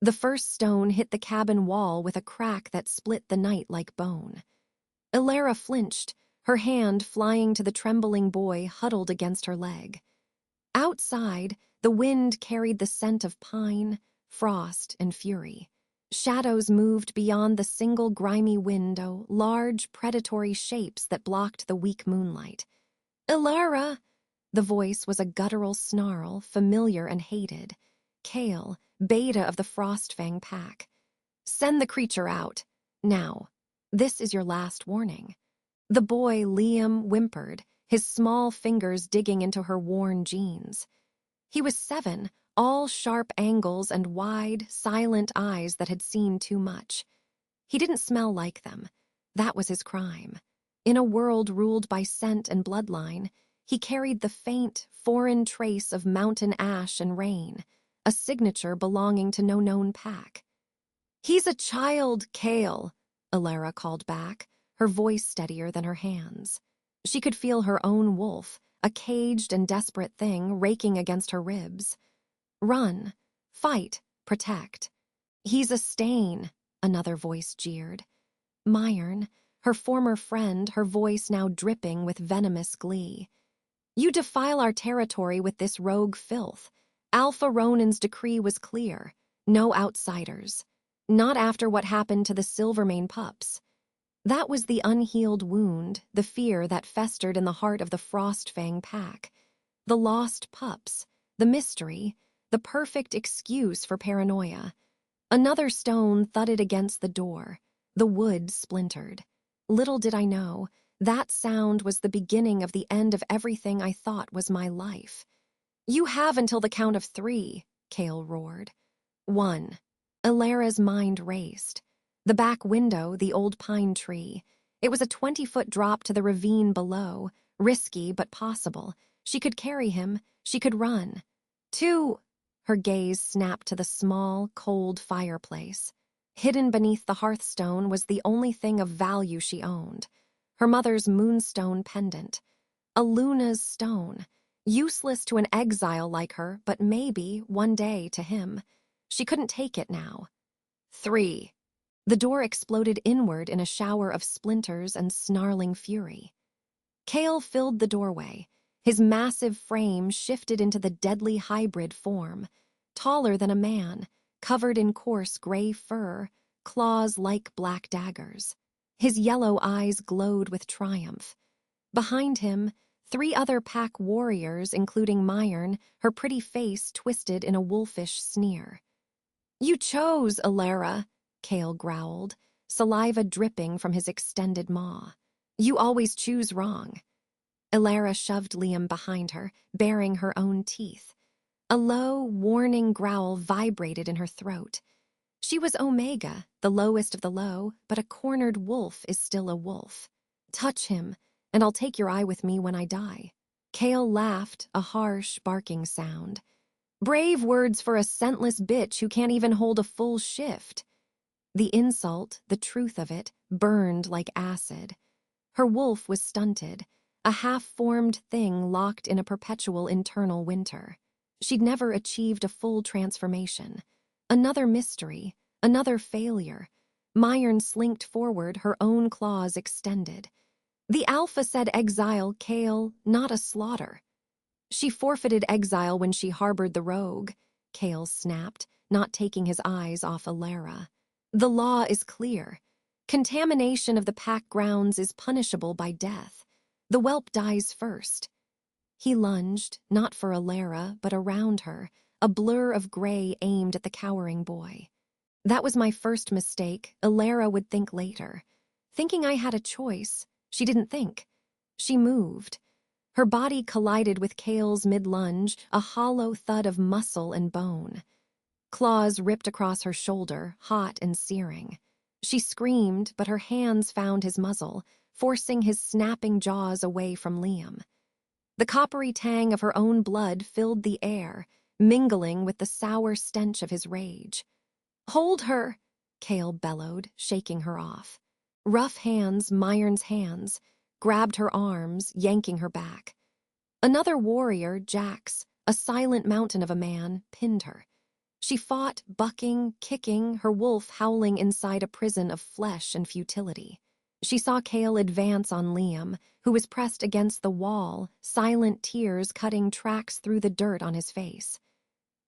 The first stone hit the cabin wall with a crack that split the night like bone. Ilara flinched, her hand flying to the trembling boy huddled against her leg. Outside, the wind carried the scent of pine, frost, and fury. Shadows moved beyond the single grimy window, large, predatory shapes that blocked the weak moonlight. "Ilara!" The voice was a guttural snarl, familiar and hated. Kale, beta of the Frostfang pack. "Send the creature out. Now. This is your last warning." The boy, Liam, whimpered, his small fingers digging into her worn jeans. He was 7, all sharp angles and wide, silent eyes that had seen too much. He didn't smell like them. That was his crime. In a world ruled by scent and bloodline, he carried the faint, foreign trace of mountain ash and rain, a signature belonging to no known pack. "He's a child, Kale," Ilara called back, her voice steadier than her hands. She could feel her own wolf, a caged and desperate thing, raking against her ribs. "Run. Fight. Protect." "He's a stain," another voice jeered. Myrn, her former friend, her voice now dripping with venomous glee. "You defile our territory with this rogue filth. Alpha Ronan's decree was clear. No outsiders. Not after what happened to the Silvermane pups." That was the unhealed wound, the fear that festered in the heart of the Frostfang pack. The lost pups, the mystery, the perfect excuse for paranoia. Another stone thudded against the door. The wood splintered. Little did I know, that sound was the beginning of the end of everything I thought was my life. "You have until the count of 3, Kale roared. 1. Ilara's mind raced. The back window, the old pine tree. It was a 20-foot drop to the ravine below, risky but possible. She could carry him, she could run. 2. Her gaze snapped to the small, cold fireplace. Hidden beneath the hearthstone was the only thing of value she owned. Her mother's moonstone pendant. A Luna's stone. Useless to an exile like her, but maybe, one day, to him. She couldn't take it now. 3. The door exploded inward in a shower of splinters and snarling fury. Kale filled the doorway. His massive frame shifted into the deadly hybrid form, taller than a man, covered in coarse gray fur, claws like black daggers. His yellow eyes glowed with triumph. Behind him, 3 other pack warriors, including Myrn, her pretty face twisted in a wolfish sneer. "You chose, Ilara," Kale growled, saliva dripping from his extended maw. "You always choose wrong." Ilara shoved Liam behind her, baring her own teeth. A low, warning growl vibrated in her throat. She was Omega, the lowest of the low, but a cornered wolf is still a wolf. "Touch him, and I'll take your eye with me when I die." Kale laughed, a harsh, barking sound. "Brave words for a scentless bitch who can't even hold a full shift." The insult, the truth of it, burned like acid. Her wolf was stunted, a half-formed thing locked in a perpetual internal winter. She'd never achieved a full transformation. Another mystery, another failure. Myrn slinked forward, her own claws extended. "The Alpha said exile, Kale, not a slaughter." "She forfeited exile when she harbored the rogue," Kale snapped, not taking his eyes off Ilara. "The law is clear. Contamination of the pack grounds is punishable by death. The whelp dies first." He lunged, not for Ilara, but around her, a blur of gray aimed at the cowering boy. "That was my first mistake. Ilara would think later. Thinking I had a choice. She didn't think. She moved." Her body collided with Kale's mid-lunge, a hollow thud of muscle and bone. Claws ripped across her shoulder, hot and searing. She screamed, but her hands found his muzzle, forcing his snapping jaws away from Liam. The coppery tang of her own blood filled the air, mingling with the sour stench of his rage. "Hold her!" Kale bellowed, shaking her off. Rough hands, Myrn's hands, grabbed her arms, yanking her back. Another warrior, Jax, a silent mountain of a man, pinned her. She fought, bucking, kicking, her wolf howling inside a prison of flesh and futility. She saw Kale advance on Liam, who was pressed against the wall, silent tears cutting tracks through the dirt on his face.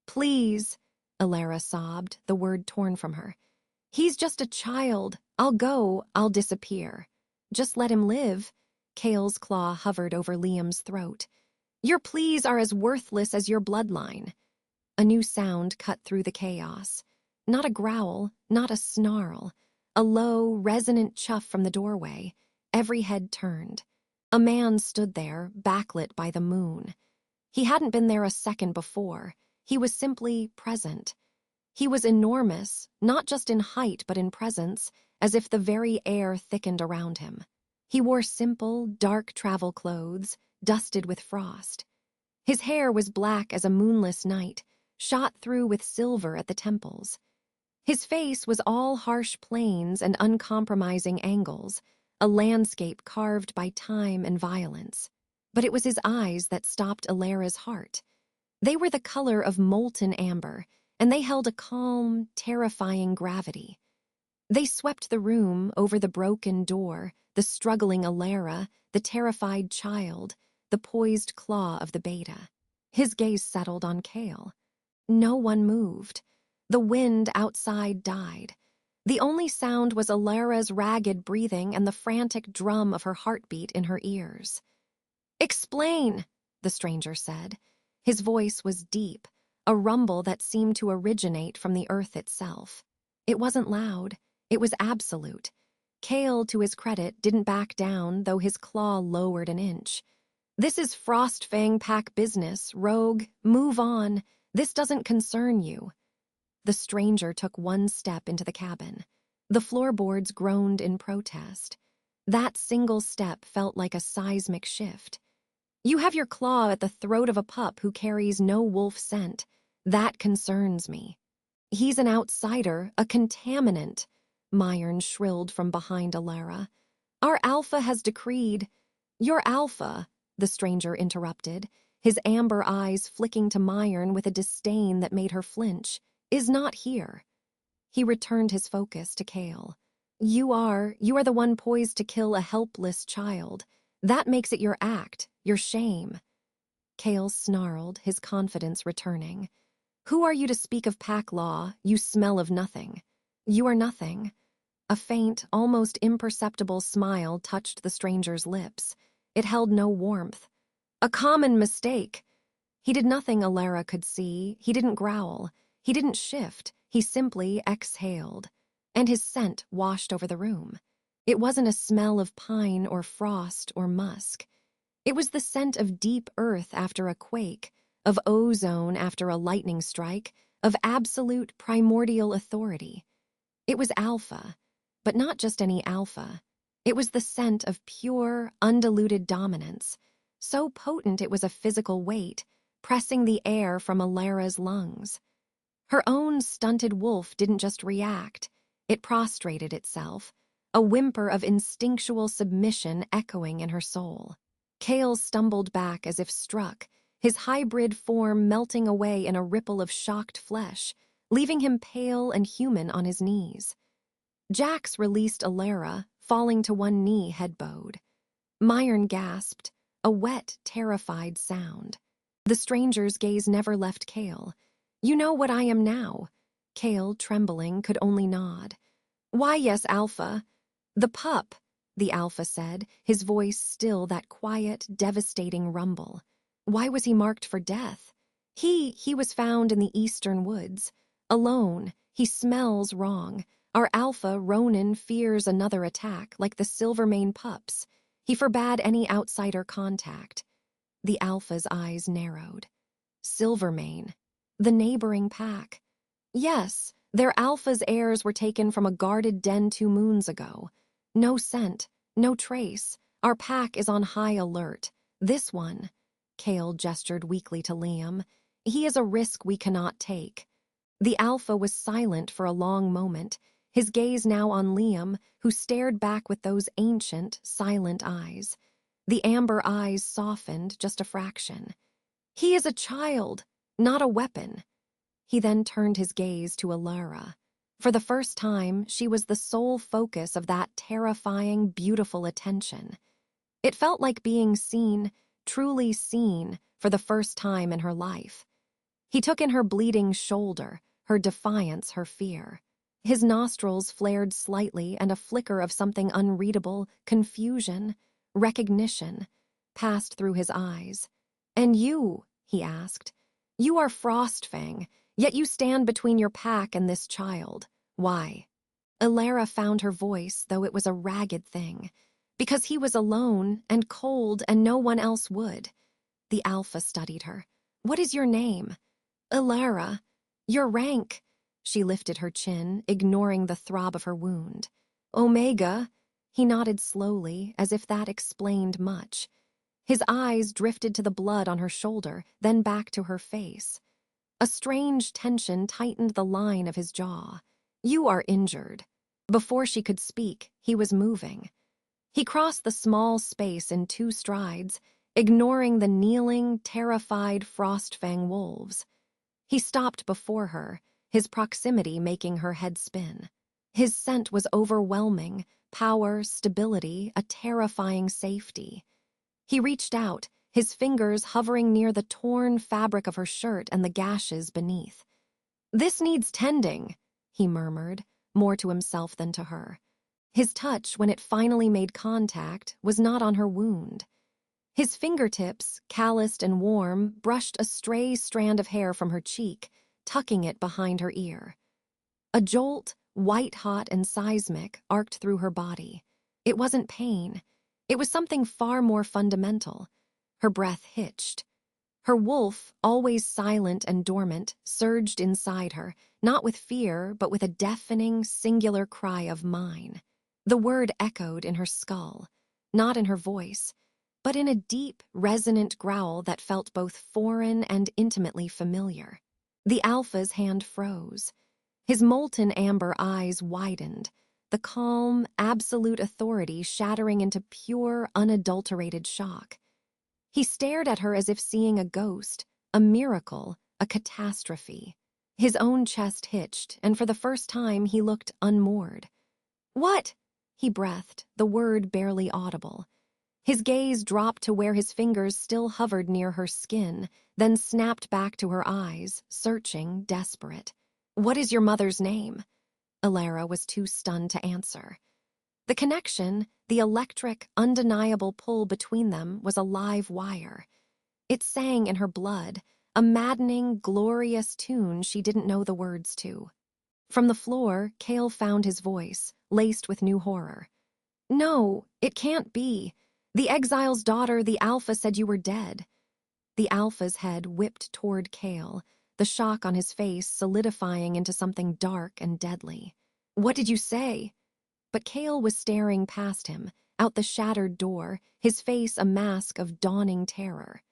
"Please," Alara sobbed, the word torn from her. "He's just a child. I'll go, I'll disappear. Just let him live." Kale's claw hovered over Liam's throat. "Your pleas are as worthless as your bloodline." A new sound cut through the chaos. Not a growl, not a snarl. A low, resonant chuff from the doorway. Every head turned. A man stood there, backlit by the moon. He hadn't been there a second before. He was simply present. He was enormous, not just in height but in presence, as if the very air thickened around him. He wore simple, dark travel clothes, dusted with frost. His hair was black as a moonless night, shot through with silver at the temples. His face was all harsh planes and uncompromising angles, a landscape carved by time and violence. But it was his eyes that stopped Alara's heart. They were the color of molten amber, and they held a calm, terrifying gravity. They swept the room, over the broken door, the struggling Alara, the terrified child, the poised claw of the beta. His gaze settled on Kale. No one moved. The wind outside died. The only sound was Alara's ragged breathing and the frantic drum of her heartbeat in her ears. "Explain," the stranger said. His voice was deep, a rumble that seemed to originate from the earth itself. It wasn't loud. It was absolute. Kale, to his credit, didn't back down, though his claw lowered an inch. "This is Frostfang Pack business, rogue. Move on. This doesn't concern you." The stranger took one step into the cabin. The floorboards groaned in protest. That single step felt like a seismic shift. "You have your claw at the throat of a pup who carries no wolf scent. That concerns me." "He's an outsider, a contaminant," Myron shrilled from behind Alara. "Our alpha has decreed—" "Your alpha," the stranger interrupted, his amber eyes flicking to Myron with a disdain that made her flinch, "is not here." He returned his focus to Kale. You are the one poised to kill a helpless child. That makes it your act, your shame." Kale snarled, his confidence returning. "Who are you to speak of pack law? You smell of nothing." "You are nothing." A faint, almost imperceptible smile touched the stranger's lips. It held no warmth. "A common mistake." He did nothing Alara could see. He didn't growl. He didn't shift. He simply exhaled. And his scent washed over the room. It wasn't a smell of pine or frost or musk. It was the scent of deep earth after a quake, of ozone after a lightning strike, of absolute primordial authority. It was alpha, but not just any alpha. It was the scent of pure, undiluted dominance, so potent it was a physical weight, pressing the air from Alara's lungs. Her own stunted wolf didn't just react, it prostrated itself, a whimper of instinctual submission echoing in her soul. Kale stumbled back as if struck, his hybrid form melting away in a ripple of shocked flesh, leaving him pale and human on his knees. Jax released Alara, falling to one knee head bowed. Myron gasped, a wet, terrified sound. The stranger's gaze never left Kale. "You know what I am now." Kale, trembling, could only nod. "Why, yes, Alpha." "The pup," the Alpha said, his voice still that quiet, devastating rumble. "Why was he marked for death?" He was found in the eastern woods. Alone, he smells wrong. Our Alpha, Ronan, fears another attack, like the Silvermane pups. He forbade any outsider contact." The Alpha's eyes narrowed. "Silvermane. The neighboring pack." "Yes, their Alpha's heirs were taken from a guarded den 2 moons ago. No scent, no trace. Our pack is on high alert. This one," Kale gestured weakly to Liam, "he is a risk we cannot take." The Alpha was silent for a long moment, his gaze now on Liam, who stared back with those ancient, silent eyes. The amber eyes softened just a fraction. "He is a child, not a weapon." He then turned his gaze to Alara. For the first time, she was the sole focus of that terrifying, beautiful attention. It felt like being seen, truly seen, for the first time in her life. He took in her bleeding shoulder, her defiance, her fear. His nostrils flared slightly, and a flicker of something unreadable, confusion, recognition, passed through his eyes. "And you," he asked, "you are Frostfang, yet you stand between your pack and this child. Why?" Alara found her voice, though it was a ragged thing. "Because he was alone and cold and no one else would." The Alpha studied her. "What is your name?" "Alara." "Your rank?" She lifted her chin, ignoring the throb of her wound. "Omega." He nodded slowly, as if that explained much. His eyes drifted to the blood on her shoulder, then back to her face. A strange tension tightened the line of his jaw. "You are injured." Before she could speak, he was moving. He crossed the small space in 2 strides, ignoring the kneeling, terrified Frostfang wolves. He stopped before her, his proximity making her head spin. His scent was overwhelming, power, stability, a terrifying safety. He reached out, his fingers hovering near the torn fabric of her shirt and the gashes beneath. "This needs tending," he murmured, more to himself than to her. His touch, when it finally made contact, was not on her wound. His fingertips, calloused and warm, brushed a stray strand of hair from her cheek, tucking it behind her ear. A jolt, white-hot and seismic, arced through her body. It wasn't pain. It was something far more fundamental. Her breath hitched. Her wolf, always silent and dormant, surged inside her, not with fear, but with a deafening, singular cry of "mine." The word echoed in her skull, not in her voice, but in a deep, resonant growl that felt both foreign and intimately familiar. The Alpha's hand froze. His molten amber eyes widened, the calm, absolute authority shattering into pure, unadulterated shock. He stared at her as if seeing a ghost, a miracle, a catastrophe. His own chest hitched, and for the first time he looked unmoored. "What?" he breathed, the word barely audible. His gaze dropped to where his fingers still hovered near her skin, then snapped back to her eyes, searching, desperate. "What is your mother's name?" Alara was too stunned to answer. The connection, the electric, undeniable pull between them, was a live wire. It sang in her blood, a maddening, glorious tune she didn't know the words to. From the floor, Cale found his voice, laced with new horror. "No, it can't be. The Exile's daughter, the Alpha, said you were dead." The Alpha's head whipped toward Cale, the shock on his face solidifying into something dark and deadly. "What did you say?" But Cale was staring past him, out the shattered door, his face a mask of dawning terror.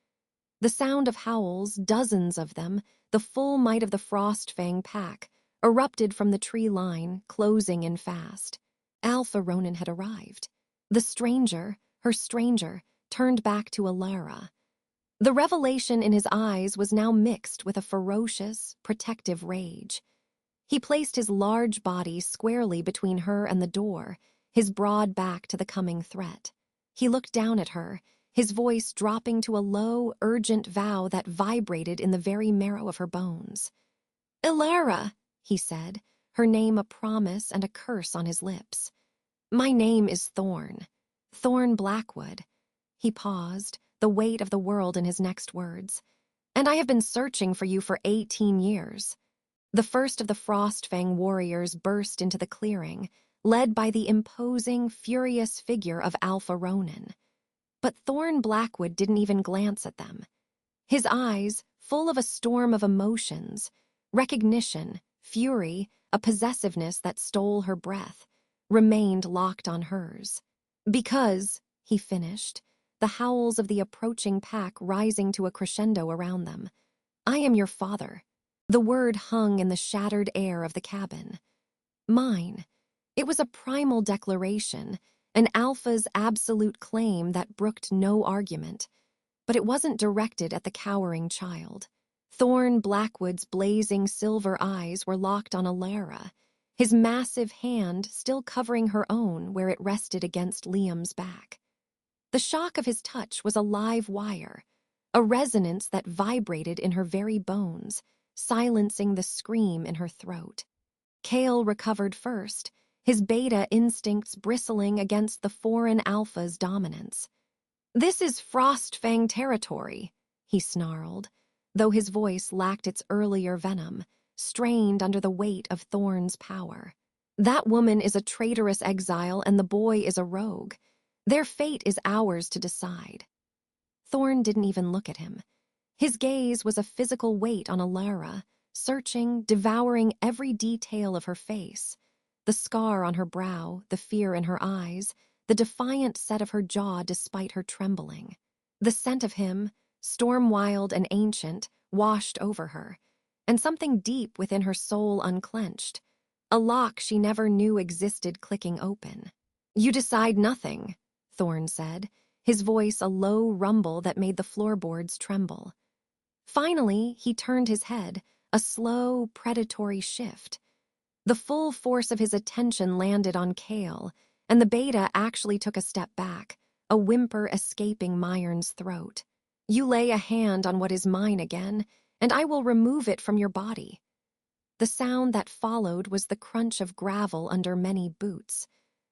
The sound of howls, dozens of them, the full might of the Frostfang pack, erupted from the tree line, closing in fast. Alpha Ronan had arrived. The stranger, her stranger, turned back to Alara. The revelation in his eyes was now mixed with a ferocious, protective rage. He placed his large body squarely between her and the door, his broad back to the coming threat. He looked down at her, his voice dropping to a low, urgent vow that vibrated in the very marrow of her bones. "Alara," he said, her name a promise and a curse on his lips. "My name is Thorn. Thorn Blackwood." He paused, the weight of the world in his next words. "And I have been searching for you for 18 years. The first of the Frostfang warriors burst into the clearing, led by the imposing, furious figure of Alpha Ronan. But Thorn Blackwood didn't even glance at them. His eyes, full of a storm of emotions, recognition, fury, a possessiveness that stole her breath, remained locked on hers. "Because," he finished, the howls of the approaching pack rising to a crescendo around them, "I am your father." The word hung in the shattered air of the cabin. Mine. It was a primal declaration, an Alpha's absolute claim that brooked no argument. But it wasn't directed at the cowering child. Thorn Blackwood's blazing silver eyes were locked on Alara, his massive hand still covering her own where it rested against Liam's back. The shock of his touch was a live wire, a resonance that vibrated in her very bones, silencing the scream in her throat. Kale recovered first, his beta instincts bristling against the foreign alpha's dominance. "This is Frostfang territory," he snarled, though his voice lacked its earlier venom, strained under the weight of Thorn's power. "That woman is a traitorous exile and the boy is a rogue. Their fate is ours to decide." Thorn didn't even look at him. His gaze was a physical weight on Alara, searching, devouring every detail of her face. The scar on her brow, the fear in her eyes, the defiant set of her jaw despite her trembling. The scent of him, storm-wild and ancient, washed over her, and something deep within her soul unclenched, a lock she never knew existed clicking open. "You decide nothing," Thorn said, his voice a low rumble that made the floorboards tremble. Finally, he turned his head, a slow, predatory shift. The full force of his attention landed on Kale, and the beta actually took a step back, a whimper escaping Myron's throat. "You lay a hand on what is mine again, and I will remove it from your body." The sound that followed was the crunch of gravel under many boots.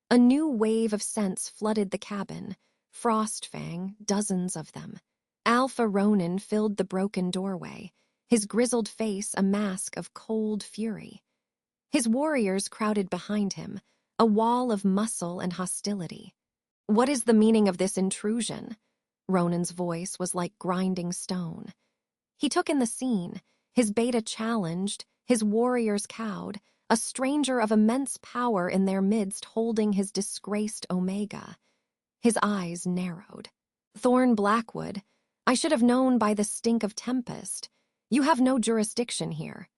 A new wave of scents flooded the cabin, Frostfang, dozens of them. Alpha Ronan filled the broken doorway, his grizzled face a mask of cold fury. His warriors crowded behind him, a wall of muscle and hostility. "What is the meaning of this intrusion?" Ronan's voice was like grinding stone. He took in the scene, his beta challenged, his warriors cowed, a stranger of immense power in their midst holding his disgraced Omega. His eyes narrowed. "Thorn Blackwood, I should have known by the stink of Tempest. You have no jurisdiction here."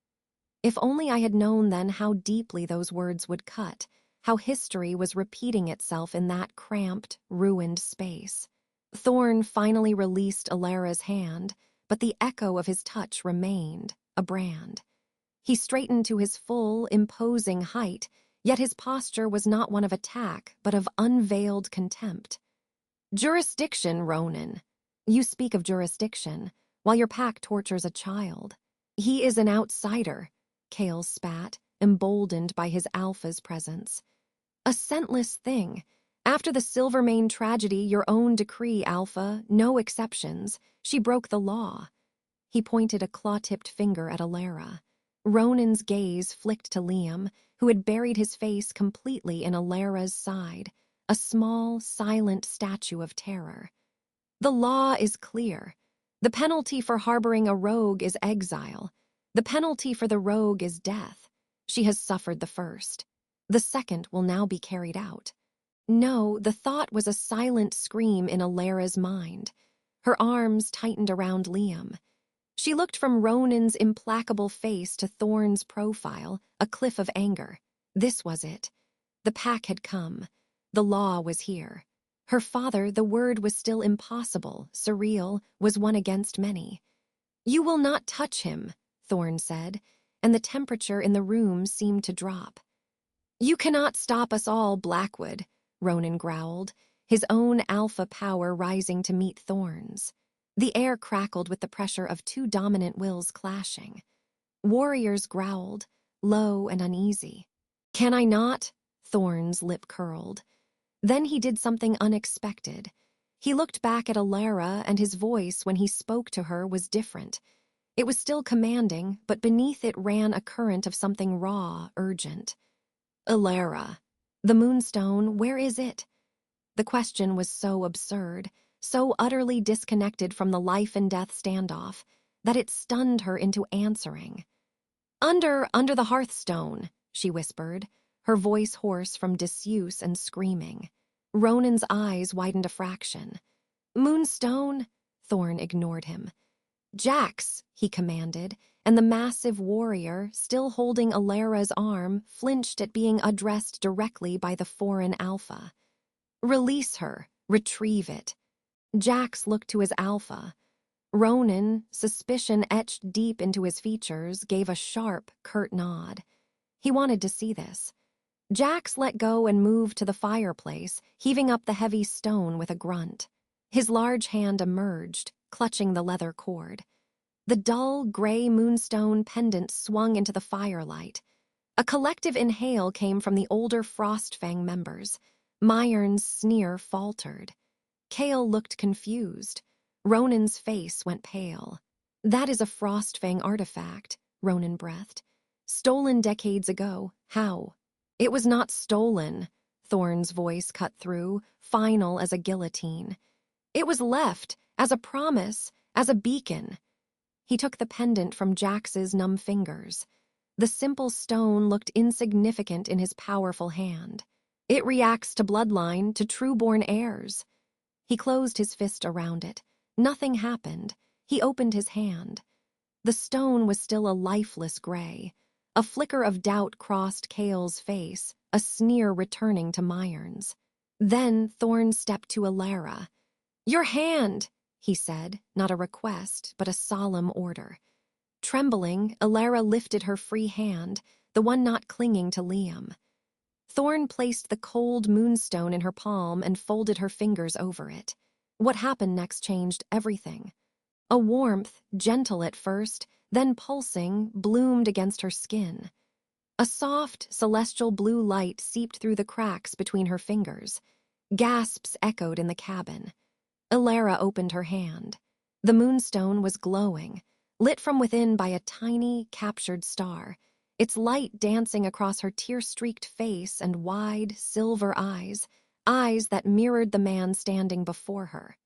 If only I had known then how deeply those words would cut, how history was repeating itself in that cramped, ruined space. Thorn finally released Alara's hand, but the echo of his touch remained, a brand. He straightened to his full, imposing height, yet his posture was not one of attack, but of unveiled contempt. "Jurisdiction, Ronan. You speak of jurisdiction, while your pack tortures a child. He is an outsider," Kale spat, emboldened by his alpha's presence. "A scentless thing. After the Silvermane tragedy, your own decree, Alpha, no exceptions. She broke the law." He pointed a claw-tipped finger at Alara. Ronan's gaze flicked to Liam, who had buried his face completely in Alara's side, a small, silent statue of terror. "The law is clear. The penalty for harboring a rogue is exile. The penalty for the rogue is death. She has suffered the first. The second will now be carried out." No, the thought was a silent scream in Alara's mind. Her arms tightened around Liam. She looked from Ronan's implacable face to Thorn's profile, a cliff of anger. This was it. The pack had come. The law was here. Her father, the word was still impossible, surreal, was one against many. "You will not touch him," Thorn said, and the temperature in the room seemed to drop. "You cannot stop us all, Blackwood," Ronan growled, his own alpha power rising to meet Thorn's. The air crackled with the pressure of two dominant wills clashing. Warriors growled, low and uneasy. "Can I not?" Thorn's lip curled. Then he did something unexpected. He looked back at Alara, and his voice when he spoke to her was different. It was still commanding, but beneath it ran a current of something raw, urgent. "Alara, the moonstone, where is it?" The question was so absurd, so utterly disconnected from the life-and-death standoff, that it stunned her into answering. Under the hearthstone," she whispered, her voice hoarse from disuse and screaming. Ronan's eyes widened a fraction. "Moonstone?" Thorn ignored him. "Jax," he commanded, and the massive warrior, still holding Alara's arm, flinched at being addressed directly by the foreign alpha. "Release her. Retrieve it." Jax looked to his alpha. Ronan, suspicion etched deep into his features, gave a sharp, curt nod. He wanted to see this. Jax let go and moved to the fireplace, heaving up the heavy stone with a grunt. His large hand emerged, clutching the leather cord. The dull, gray moonstone pendant swung into the firelight. A collective inhale came from the older Frostfang members. Myrn's sneer faltered. Kale looked confused. Ronan's face went pale. "That is a Frostfang artifact," Ronan breathed. "Stolen decades ago. How?" "It was not stolen," Thorn's voice cut through, final as a guillotine. "It was left, as a promise, as a beacon." He took the pendant from Jax's numb fingers. The simple stone looked insignificant in his powerful hand. "It reacts to bloodline, to true-born heirs." He closed his fist around it. Nothing happened. He opened his hand. The stone was still a lifeless gray. A flicker of doubt crossed Kale's face, a sneer returning to Myrn's. Then Thorn stepped to Alara. "Your hand," he said, not a request, but a solemn order. Trembling, Alara lifted her free hand, the one not clinging to Liam. Thorn placed the cold moonstone in her palm and folded her fingers over it. What happened next changed everything. A warmth, gentle at first, then pulsing, bloomed against her skin. A soft, celestial blue light seeped through the cracks between her fingers. Gasps echoed in the cabin. Alara opened her hand. The moonstone was glowing, lit from within by a tiny, captured star, its light dancing across her tear-streaked face and wide, silver eyes that mirrored the man standing before her.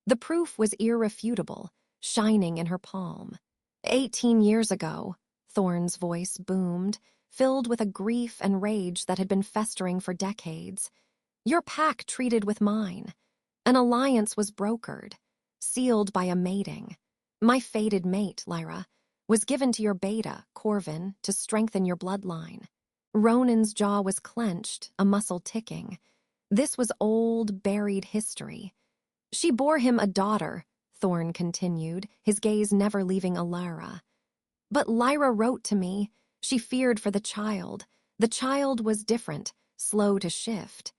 The proof was irrefutable, shining in her palm. 18 years ago, Thorn's voice boomed, filled with a grief and rage that had been festering for decades. Your pack treated with mine. An alliance was brokered, sealed by a mating. My fated mate, Lyra, was given to your beta, Corvin, to strengthen your bloodline. Ronan's jaw was clenched, a muscle ticking. This was old, buried history. She bore him a daughter, Thorn continued, his gaze never leaving Alara. But Lyra wrote to me. She feared for the child. The child was different, slow to shift,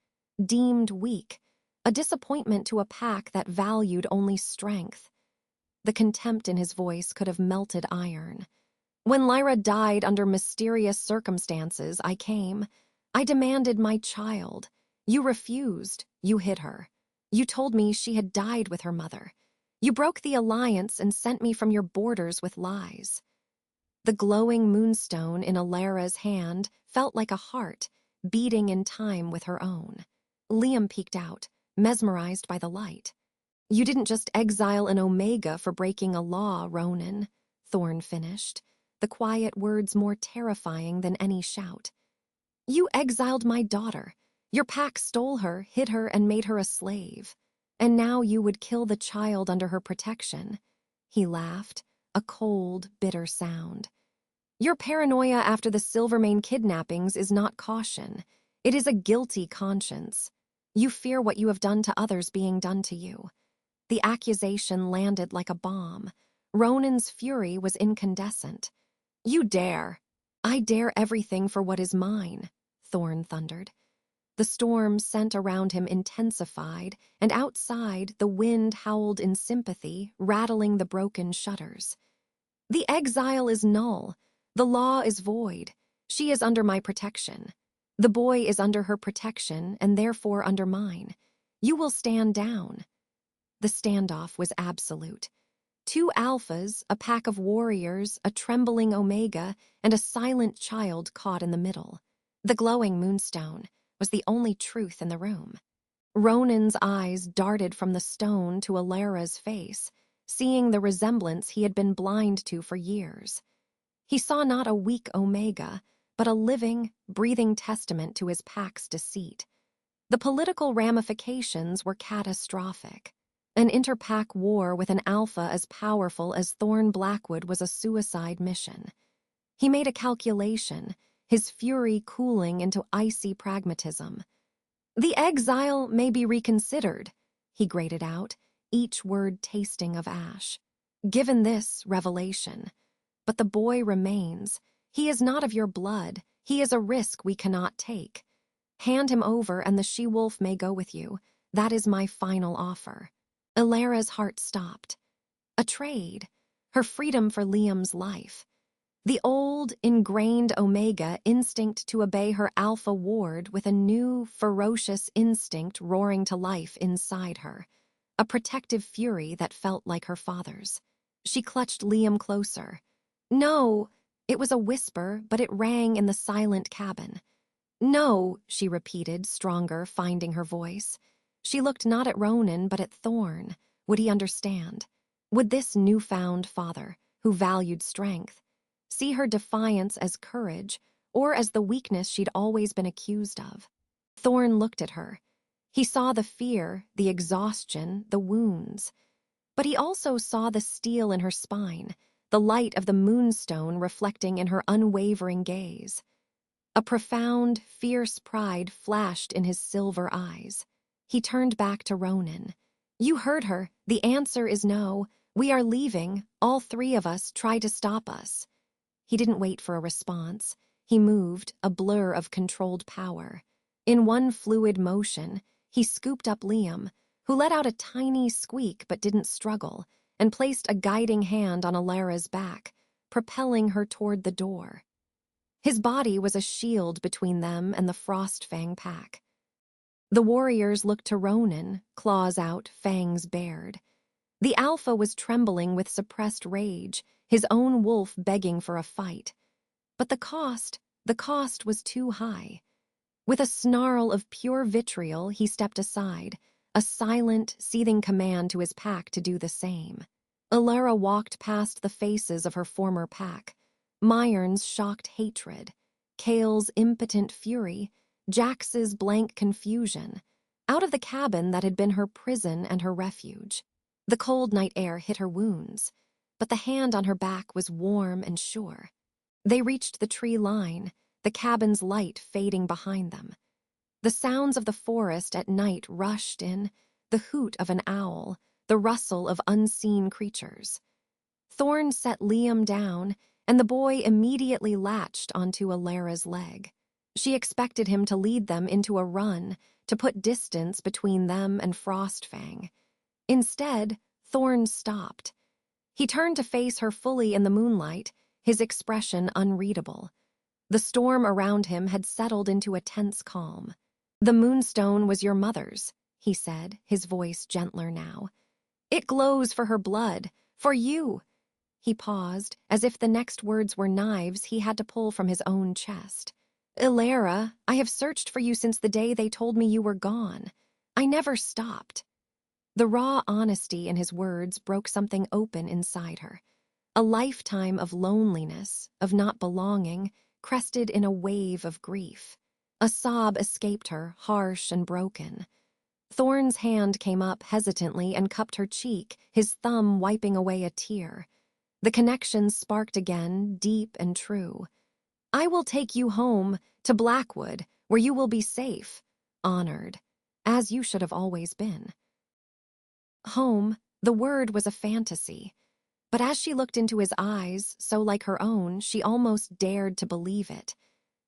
deemed weak, a disappointment to a pack that valued only strength. The contempt in his voice could have melted iron. When Lyra died under mysterious circumstances, I came. I demanded my child. You refused. You hid her. You told me she had died with her mother. You broke the alliance and sent me from your borders with lies. The glowing moonstone in Alara's hand felt like a heart, beating in time with her own. Liam peeked out, mesmerized by the light. You didn't just exile an Omega for breaking a law, Ronan, Thorn finished, the quiet words more terrifying than any shout. You exiled my daughter. Your pack stole her, hid her, and made her a slave. And now you would kill the child under her protection. He laughed, a cold, bitter sound. Your paranoia after the Silvermane kidnappings is not caution. It is a guilty conscience. You fear what you have done to others being done to you. The accusation landed like a bomb. Ronan's fury was incandescent. You dare. I dare everything for what is mine, Thorn thundered. The storm sent around him intensified, and outside the wind howled in sympathy, rattling the broken shutters. The exile is null. The law is void. She is under my protection. The boy is under her protection, and therefore under mine. You will stand down. The standoff was absolute. 2 alphas, a pack of warriors, a trembling Omega, and a silent child caught in the middle. The glowing moonstone was the only truth in the room. Ronan's eyes darted from the stone to Alara's face, seeing the resemblance he had been blind to for years. He saw not a weak Omega, but a living, breathing testament to his pack's deceit. The political ramifications were catastrophic. An interpack war with an alpha as powerful as Thorn Blackwood was a suicide mission. He made a calculation, his fury cooling into icy pragmatism. The exile may be reconsidered, he grated out, each word tasting of ash. given this revelation. But the boy remains. He is not of your blood. He is a risk we cannot take. Hand him over and the she-wolf may go with you. That is my final offer. Ilara's heart stopped. A trade. Her freedom for Liam's life. The old, ingrained Omega instinct to obey her alpha ward with a new, ferocious instinct roaring to life inside her. A protective fury that felt like her father's. She clutched Liam closer. No, it was a whisper, but it rang in the silent cabin. No, she repeated, stronger, finding her voice. She looked not at Ronan, but at Thorn. Would he understand? Would this newfound father, who valued strength, see her defiance as courage, or as the weakness she'd always been accused of? Thorn looked at her. He saw the fear, the exhaustion, the wounds. But he also saw the steel in her spine, the light of the moonstone reflecting in her unwavering gaze. A profound, fierce pride flashed in his silver eyes. He turned back to Ronan. You heard her. The answer is no. We are leaving. All three of us. Try to stop us. He didn't wait for a response. He moved, a blur of controlled power. In one fluid motion, he scooped up Liam, who let out a tiny squeak but didn't struggle, and placed a guiding hand on Ilara's back, propelling her toward the door. His body was a shield between them and the Frostfang pack. The warriors looked to Ronan, claws out, fangs bared. The alpha was trembling with suppressed rage, his own wolf begging for a fight. But the cost was too high. With a snarl of pure vitriol, he stepped aside, a silent, seething command to his pack to do the same. Ilara walked past the faces of her former pack, Myrn's shocked hatred, Kale's impotent fury, Jax's blank confusion, out of the cabin that had been her prison and her refuge. The cold night air hit her wounds, but the hand on her back was warm and sure. They reached the tree line, the cabin's light fading behind them. The sounds of the forest at night rushed in, the hoot of an owl, the rustle of unseen creatures. Thorn set Liam down, and the boy immediately latched onto Ilara's leg. She expected him to lead them into a run, to put distance between them and Frostfang. Instead, Thorn stopped. He turned to face her fully in the moonlight, his expression unreadable. The storm around him had settled into a tense calm. The moonstone was your mother's, he said, his voice gentler now. It glows for her blood, for you. He paused, as if the next words were knives he had to pull from his own chest. Ilara, I have searched for you since the day they told me you were gone. I never stopped. The raw honesty in his words broke something open inside her. A lifetime of loneliness, of not belonging, crested in a wave of grief. A sob escaped her, harsh and broken. Thorn's hand came up hesitantly and cupped her cheek, his thumb wiping away a tear. The connection sparked again, deep and true. I will take you home, to Blackwood, where you will be safe, honored, as you should have always been. Home, the word was a fantasy. But as she looked into his eyes, so like her own, she almost dared to believe it.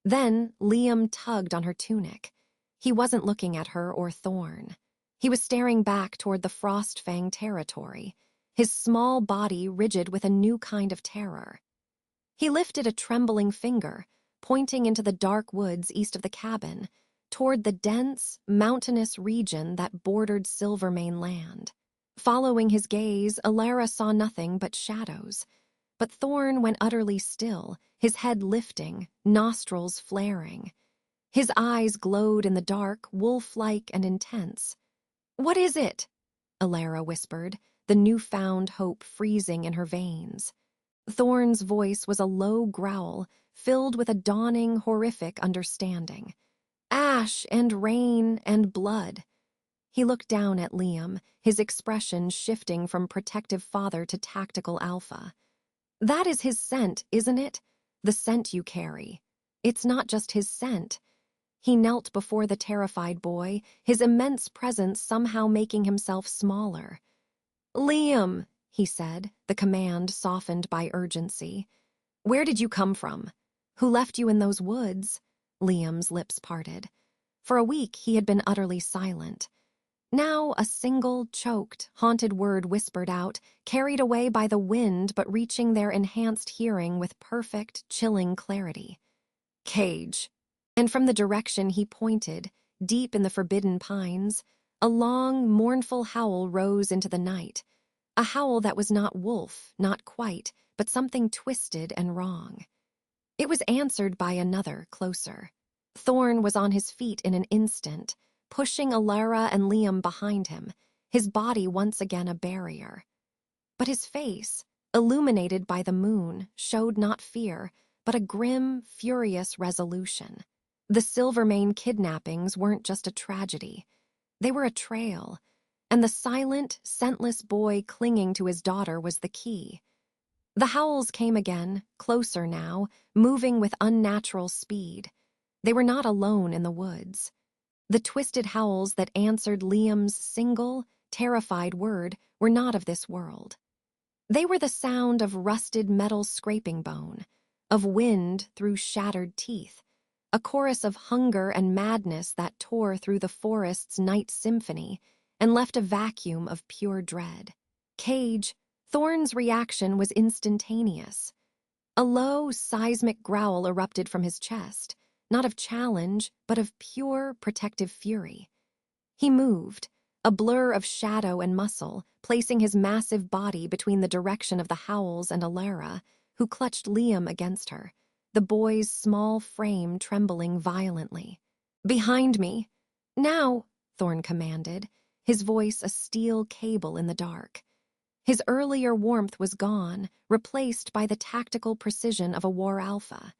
Then Liam tugged on her tunic. He wasn't looking at her or Thorn. He was staring back toward the Frostfang territory, his small body rigid with a new kind of terror. He lifted a trembling finger, pointing into the dark woods east of the cabin, toward the dense, mountainous region that bordered Silvermane land. Following his gaze, Ilara saw nothing but shadows. But Thorn went utterly still, his head lifting, nostrils flaring. His eyes glowed in the dark, wolf-like and intense. What is it? Ilara whispered, the newfound hope freezing in her veins. Thorn's voice was a low growl, filled with a dawning, horrific understanding. Ash and rain and blood. He looked down at Liam, his expression shifting from protective father to tactical alpha. That is his scent, isn't it? The scent you carry. It's not just his scent. He knelt before the terrified boy, his immense presence somehow making himself smaller. Liam, he said, the command softened by urgency. Where did you come from? Who left you in those woods? Liam's lips parted. For a week he had been utterly silent. Now a single, choked, haunted word whispered out, carried away by the wind but reaching their enhanced hearing with perfect, chilling clarity. Cage. And from the direction he pointed, deep in the forbidden pines, a long, mournful howl rose into the night. A howl that was not wolf, not quite, but something twisted and wrong. It was answered by another, closer. Thorn was on his feet in an instant, pushing Alara and Liam behind him, his body once again a barrier. But his face, illuminated by the moon, showed not fear, but a grim, furious resolution. The Silvermane kidnappings weren't just a tragedy. They were a trail, and the silent, scentless boy clinging to his daughter was the key. The howls came again, closer now, moving with unnatural speed. They were not alone in the woods. The twisted howls that answered Liam's single, terrified word were not of this world. They were the sound of rusted metal scraping bone, of wind through shattered teeth, a chorus of hunger and madness that tore through the forest's night symphony and left a vacuum of pure dread. Cage, Thorn's reaction was instantaneous. A low, seismic growl erupted from his chest, not of challenge, but of pure, protective fury. He moved, a blur of shadow and muscle, placing his massive body between the direction of the howls and Alara, who clutched Liam against her, the boy's small frame trembling violently. "Behind me! Now!" Thorn commanded, his voice a steel cable in the dark. His earlier warmth was gone, replaced by the tactical precision of a war alpha.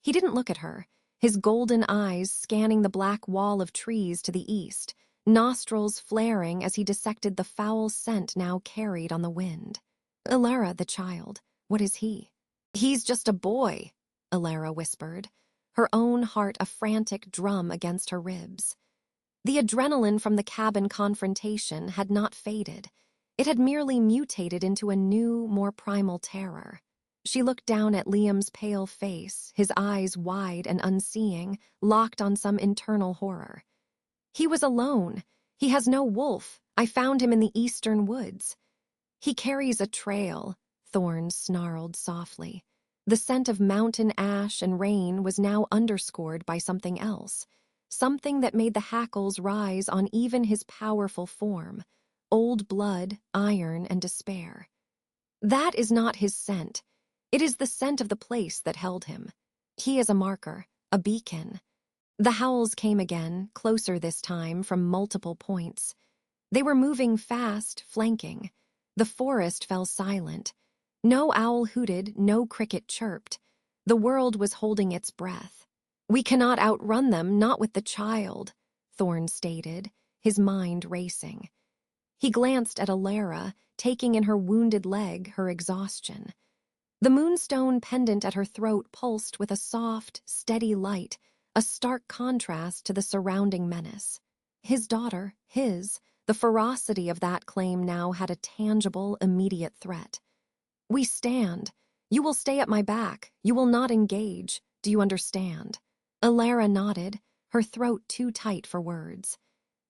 He didn't look at her, his golden eyes scanning the black wall of trees to the east, nostrils flaring as he dissected the foul scent now carried on the wind. "Alara, the child, what is he?" "He's just a boy," Alara whispered, her own heart a frantic drum against her ribs. The adrenaline from the cabin confrontation had not faded. It had merely mutated into a new, more primal terror. She looked down at Liam's pale face, his eyes wide and unseeing, locked on some internal horror. "He was alone. He has no wolf. I found him in the eastern woods." "He carries a trail," Thorn snarled softly. The scent of mountain ash and rain was now underscored by something else, something that made the hackles rise on even his powerful form, old blood, iron, and despair. "That is not his scent. It is the scent of the place that held him. He is a marker, a beacon." The howls came again, closer this time, from multiple points. They were moving fast, flanking. The forest fell silent. No owl hooted, no cricket chirped. The world was holding its breath. "We cannot outrun them, not with the child," Thorn stated, his mind racing. He glanced at Alara, taking in her wounded leg, her exhaustion. The moonstone pendant at her throat pulsed with a soft, steady light, a stark contrast to the surrounding menace. His daughter, the ferocity of that claim now had a tangible, immediate threat. "We stand. You will stay at my back. You will not engage. Do you understand?" Alara nodded, her throat too tight for words.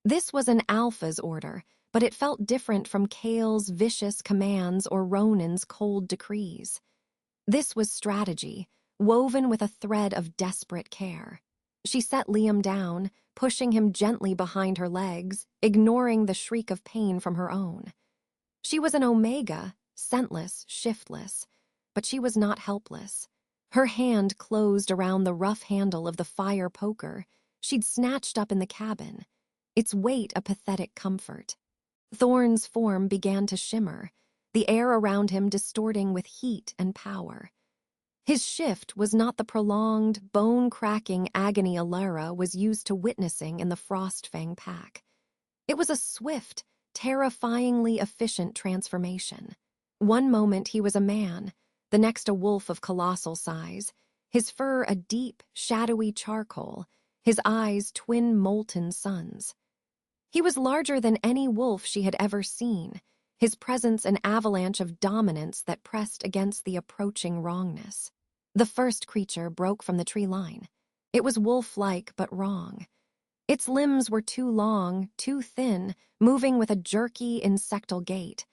This was an alpha's order, but it felt different from Kale's vicious commands or Ronan's cold decrees. This was strategy, woven with a thread of desperate care. She set Liam down, pushing him gently behind her legs, ignoring the shriek of pain from her own. She was an omega, scentless, shiftless, but she was not helpless. Her hand closed around the rough handle of the fire poker she'd snatched up in the cabin, its weight a pathetic comfort. Thorn's form began to shimmer, the air around him distorting with heat and power. His shift was not the prolonged, bone-cracking agony Alara was used to witnessing in the Frostfang pack. It was a swift, terrifyingly efficient transformation. One moment he was a man, the next a wolf of colossal size, his fur a deep, shadowy charcoal, his eyes twin molten suns. He was larger than any wolf she had ever seen, his presence an avalanche of dominance that pressed against the approaching wrongness. The first creature broke from the tree line. It was wolf-like but wrong. Its limbs were too long, too thin, moving with a jerky, insectal gait.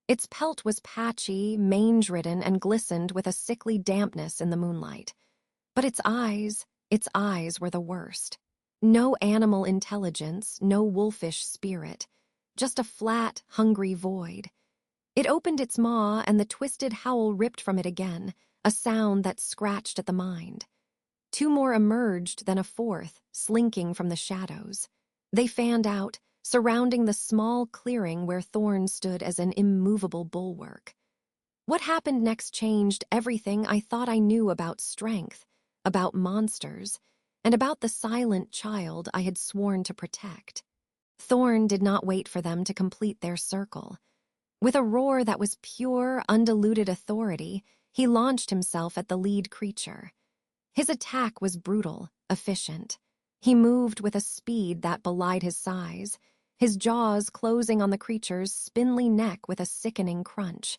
Its pelt was patchy, mange-ridden, and glistened with a sickly dampness in the moonlight. But its eyes were the worst. No animal intelligence, no wolfish spirit, just a flat, hungry void. It opened its maw, and the twisted howl ripped from it again, a sound that scratched at the mind. Two more emerged, then a fourth, slinking from the shadows. They fanned out, surrounding the small clearing where Thorn stood as an immovable bulwark. What happened next changed everything I thought I knew about strength, about monsters, and about the silent child I had sworn to protect. Thorn did not wait for them to complete their circle. With a roar that was pure, undiluted authority, he launched himself at the lead creature. His attack was brutal, efficient. He moved with a speed that belied his size, his jaws closing on the creature's spindly neck with a sickening crunch.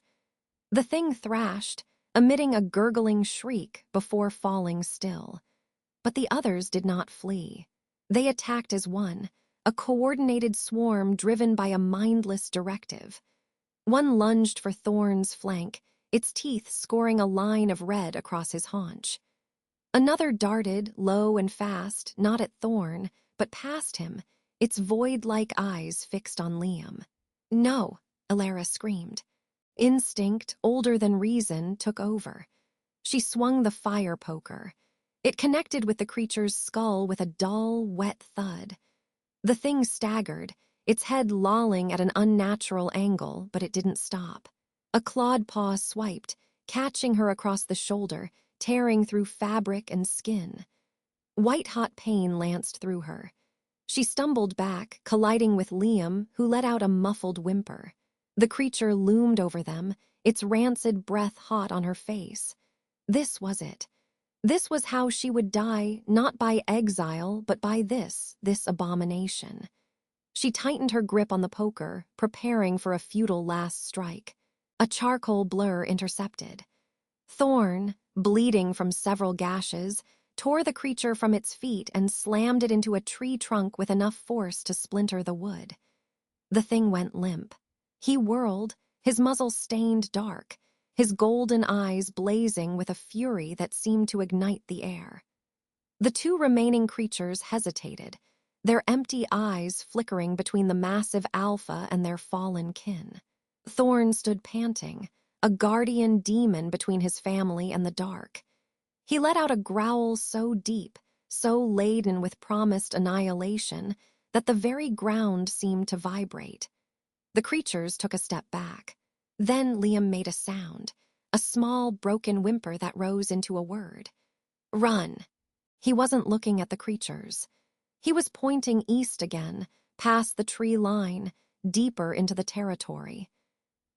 The thing thrashed, emitting a gurgling shriek before falling still. But the others did not flee. They attacked as one, a coordinated swarm driven by a mindless directive. One lunged for Thorn's flank, its teeth scoring a line of red across his haunch. Another darted, low and fast, not at Thorn, but past him, its void-like eyes fixed on Liam. "No," Elara screamed. Instinct, older than reason, took over. She swung the fire poker. It connected with the creature's skull with a dull, wet thud. The thing staggered, its head lolling at an unnatural angle, but it didn't stop. A clawed paw swiped, catching her across the shoulder, tearing through fabric and skin. White-hot pain lanced through her. She stumbled back, colliding with Liam, who let out a muffled whimper. The creature loomed over them, its rancid breath hot on her face. This was it. This was how she would die, not by exile, but by this abomination. She tightened her grip on the poker, preparing for a futile last strike. A charcoal blur intercepted. Thorn, bleeding from several gashes, tore the creature from its feet and slammed it into a tree trunk with enough force to splinter the wood. The thing went limp. He whirled, his muzzle stained dark, his golden eyes blazing with a fury that seemed to ignite the air. The two remaining creatures hesitated, their empty eyes flickering between the massive alpha and their fallen kin. Thorn stood panting, a guardian demon between his family and the dark. He let out a growl so deep, so laden with promised annihilation, that the very ground seemed to vibrate. The creatures took a step back. Then Liam made a sound, a small, broken whimper that rose into a word. "Run." He wasn't looking at the creatures. He was pointing east again, past the tree line, deeper into the territory.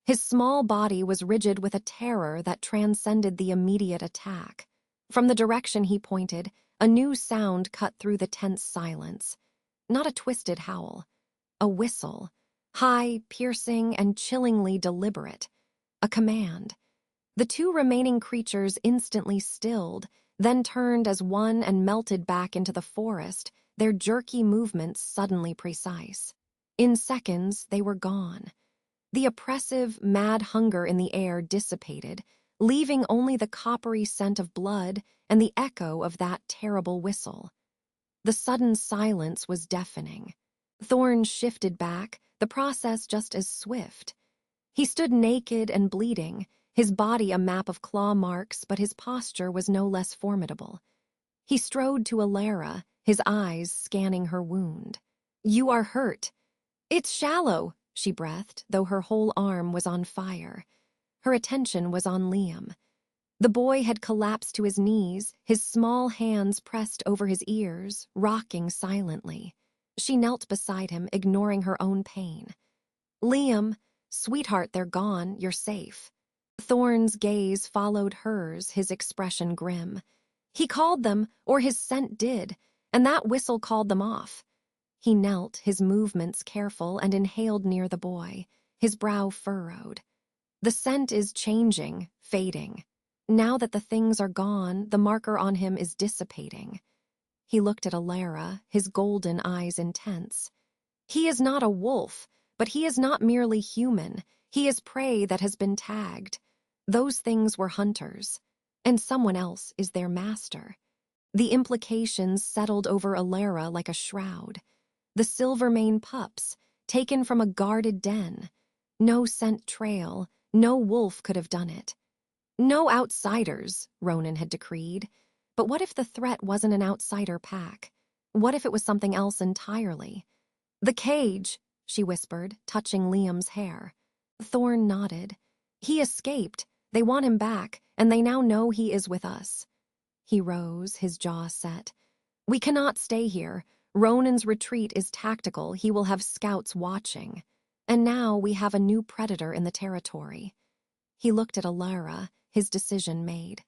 His small body was rigid with a terror that transcended the immediate attack. From the direction he pointed, a new sound cut through the tense silence. Not a twisted howl. A whistle. High, piercing, and chillingly deliberate. A command. The two remaining creatures instantly stilled, then turned as one and melted back into the forest, their jerky movements suddenly precise. In seconds, they were gone. The oppressive, mad hunger in the air dissipated, leaving only the coppery scent of blood and the echo of that terrible whistle. The sudden silence was deafening. Thorn shifted back, the process just as swift. He stood naked and bleeding, his body a map of claw marks, but his posture was no less formidable. He strode to Elara, his eyes scanning her wound. "You are hurt." "It's shallow," she breathed, though her whole arm was on fire. Her attention was on Liam. The boy had collapsed to his knees, his small hands pressed over his ears, rocking silently. She knelt beside him, ignoring her own pain. "Liam, sweetheart, they're gone, you're safe." Thorn's gaze followed hers, his expression grim. He called them, or his scent did, and that whistle called them off. He knelt, his movements careful, and inhaled near the boy. His brow furrowed. The scent is changing, fading. Now that the things are gone, the marker on him is dissipating. He looked at Alara, his golden eyes intense. He is not a wolf, but he is not merely human. He is prey that has been tagged. Those things were hunters, and someone else is their master. The implications settled over Alara like a shroud. The Silvermane pups, taken from a guarded den. No scent trail, no wolf could have done it. No outsiders, Ronan had decreed. But what if the threat wasn't an outsider pack? What if it was something else entirely? "The cage," she whispered, touching Liam's hair. Thorn nodded. "He escaped. They want him back, and they now know he is with us." He rose, his jaw set. "We cannot stay here. Ronan's retreat is tactical. He will have scouts watching. And now we have a new predator in the territory." He looked at Alara, his decision made.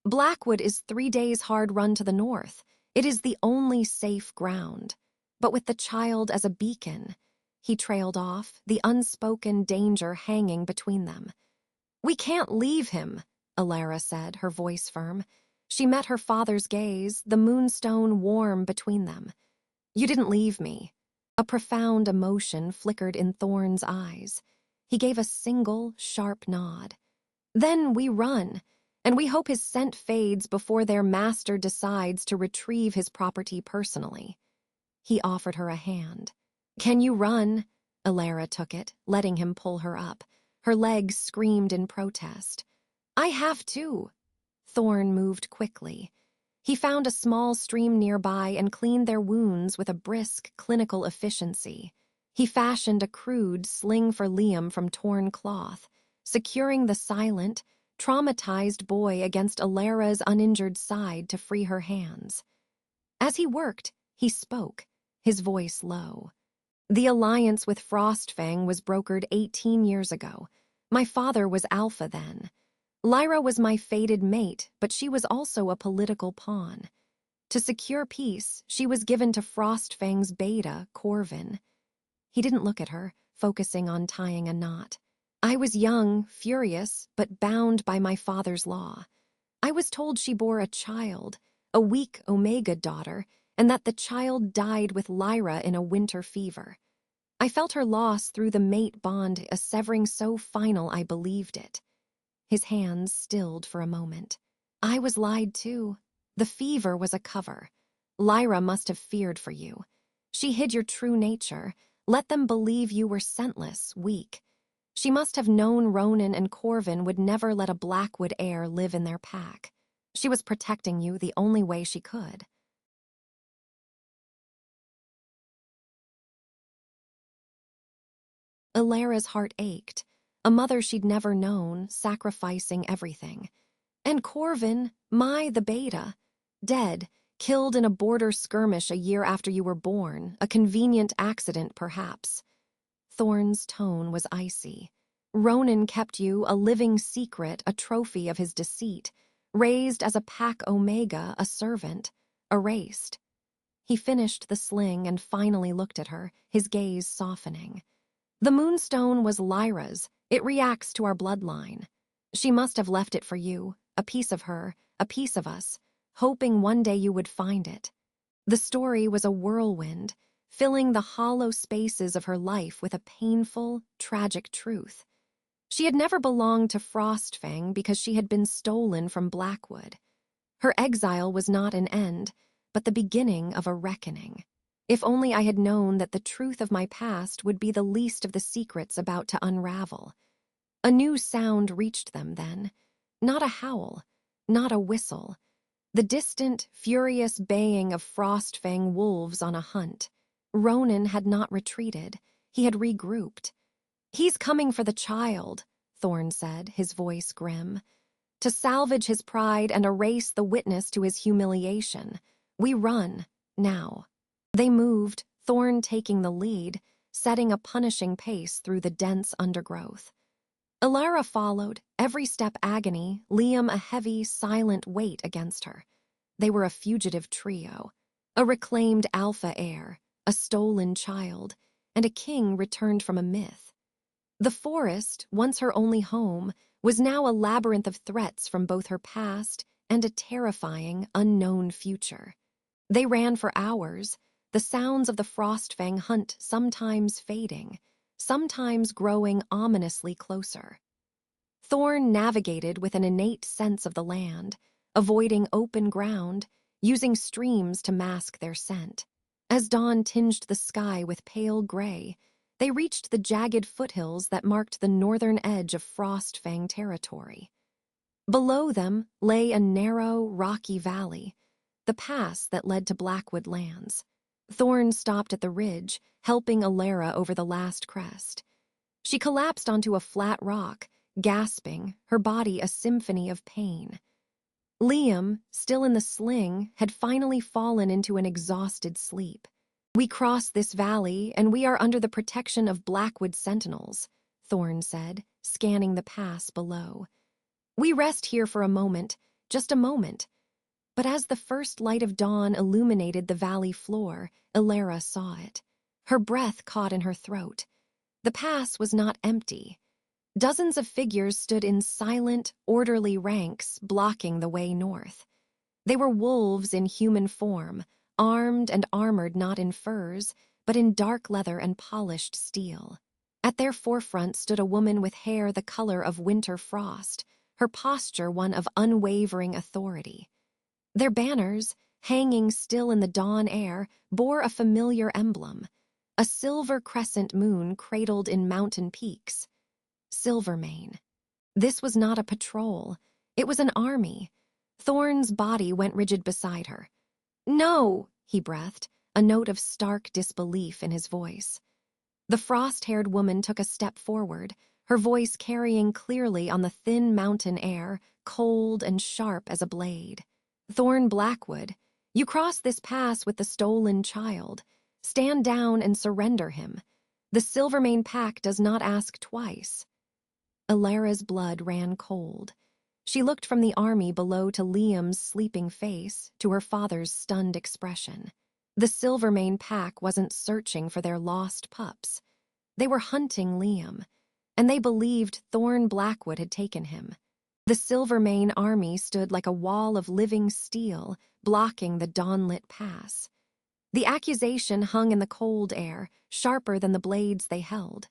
"Blackwood is 3 days' hard run to the north. It is the only safe ground. But with the child as a beacon," he trailed off, the unspoken danger hanging between them. "We can't leave him," Alara said, her voice firm. She met her father's gaze, the moonstone warm between them. "You didn't leave me." A profound emotion flickered in Thorn's eyes. He gave a single, sharp nod. "Then we run, and we hope his scent fades before their master decides to retrieve his property personally." He offered her a hand. "Can you run?" Alara took it, letting him pull her up. Her legs screamed in protest. "I have to." Thorn moved quickly. He found a small stream nearby and cleaned their wounds with a brisk, clinical efficiency. He fashioned a crude sling for Liam from torn cloth, securing the silent, traumatized boy against Alara's uninjured side to free her hands. As he worked, he spoke, his voice low. "The alliance with Frostfang was brokered 18 years ago. My father was Alpha then. Lyra was my fated mate, but she was also a political pawn. To secure peace, she was given to Frostfang's beta, Corvin." He didn't look at her, focusing on tying a knot. "I was young, furious, but bound by my father's law. I was told she bore a child, a weak Omega daughter, and that the child died with Lyra in a winter fever. I felt her loss through the mate bond, a severing so final I believed it." His hands stilled for a moment. "I was lied to. The fever was a cover. Lyra must have feared for you. She hid your true nature, let them believe you were scentless, weak. She must have known Ronan and Corvin would never let a Blackwood heir live in their pack. She was protecting you the only way she could." Alara's heart ached. A mother she'd never known, sacrificing everything. And Corvin, the beta, dead, killed in a border skirmish a year after you were born, a convenient accident perhaps. Thorn's tone was icy. "Ronan kept you a living secret, a trophy of his deceit, raised as a pack Omega, a servant, erased." He finished the sling and finally looked at her, his gaze softening. "The moonstone was Lyra's. It reacts to our bloodline. She must have left it for you, a piece of her, a piece of us, hoping one day you would find it. The story was a whirlwind, filling the hollow spaces of her life with a painful, tragic truth. She had never belonged to Frostfang because she had been stolen from Blackwood. Her exile was not an end, but the beginning of a reckoning. If only I had known that the truth of my past would be the least of the secrets about to unravel." A new sound reached them then. Not a howl, not a whistle. The distant, furious baying of Frostfang wolves on a hunt. Ronan had not retreated. He had regrouped. "He's coming for the child," Thorn said, his voice grim. "To salvage his pride and erase the witness to his humiliation. We run, now." They moved, Thorn taking the lead, setting a punishing pace through the dense undergrowth. Alara followed, every step agony, Liam a heavy, silent weight against her. They were a fugitive trio, a reclaimed alpha heir, a stolen child, and a king returned from a myth. The forest, once her only home, was now a labyrinth of threats from both her past and a terrifying, unknown future. They ran for hours, the sounds of the Frostfang hunt sometimes fading, sometimes growing ominously closer. Thorn navigated with an innate sense of the land, avoiding open ground, using streams to mask their scent. As dawn tinged the sky with pale gray, they reached the jagged foothills that marked the northern edge of Frostfang territory. Below them lay a narrow, rocky valley, the pass that led to Blackwood lands. Thorn stopped at the ridge, helping Alara over the last crest. She collapsed onto a flat rock, gasping, her body a symphony of pain. Liam, still in the sling, had finally fallen into an exhausted sleep. "We cross this valley, and we are under the protection of Blackwood sentinels," Thorn said, scanning the pass below. "We rest here for a moment, just a moment." But as the first light of dawn illuminated the valley floor, Alara saw it. Her breath caught in her throat. The pass was not empty. Dozens of figures stood in silent, orderly ranks, blocking the way north. They were wolves in human form, armed and armored not in furs, but in dark leather and polished steel. At their forefront stood a woman with hair the color of winter frost, her posture one of unwavering authority. Their banners, hanging still in the dawn air, bore a familiar emblem, a silver crescent moon cradled in mountain peaks. Silvermane. This was not a patrol. It was an army. Thorn's body went rigid beside her. "No," he breathed, a note of stark disbelief in his voice. The frost-haired woman took a step forward, her voice carrying clearly on the thin mountain air, cold and sharp as a blade. "Thorn Blackwood, you cross this pass with the stolen child. Stand down and surrender him. The Silvermane Pack does not ask twice." Alara's blood ran cold. She looked from the army below to Liam's sleeping face, to her father's stunned expression. The Silvermane Pack wasn't searching for their lost pups. They were hunting Liam, and they believed Thorn Blackwood had taken him. The Silvermane army stood like a wall of living steel, blocking the dawnlit pass. The accusation hung in the cold air, sharper than the blades they held.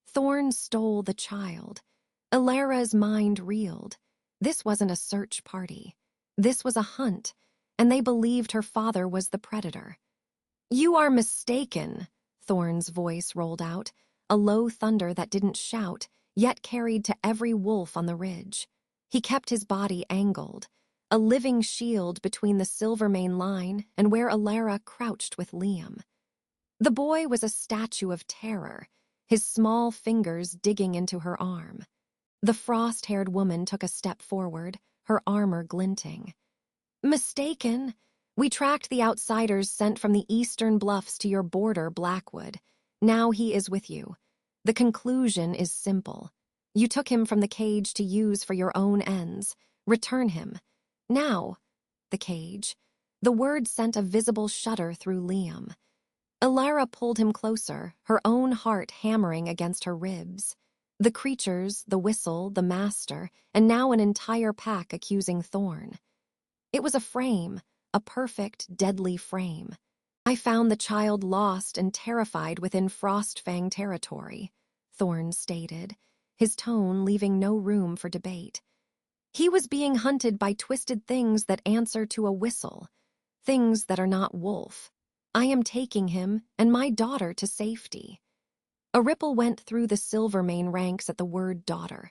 Thorn stole the child. Alara's mind reeled. This wasn't a search party. This was a hunt, and they believed her father was the predator. "You are mistaken," Thorn's voice rolled out, a low thunder that didn't shout, yet carried to every wolf on the ridge. He kept his body angled, a living shield between the Silvermane line and where Alara crouched with Liam. The boy was a statue of terror, his small fingers digging into her arm. The frost-haired woman took a step forward, her armor glinting. "Mistaken. We tracked the outsiders sent from the eastern bluffs to your border, Blackwood. Now he is with you. The conclusion is simple. You took him from the cage to use for your own ends. Return him. Now." The cage. The word sent a visible shudder through Liam. Alara pulled him closer, her own heart hammering against her ribs. The creatures, the whistle, the master, and now an entire pack accusing Thorn. It was a frame, a perfect, deadly frame. "I found the child lost and terrified within Frostfang territory," Thorn stated, his tone leaving no room for debate. "He was being hunted by twisted things that answer to a whistle, things that are not wolf. I am taking him and my daughter to safety." A ripple went through the Silvermane ranks at the word daughter.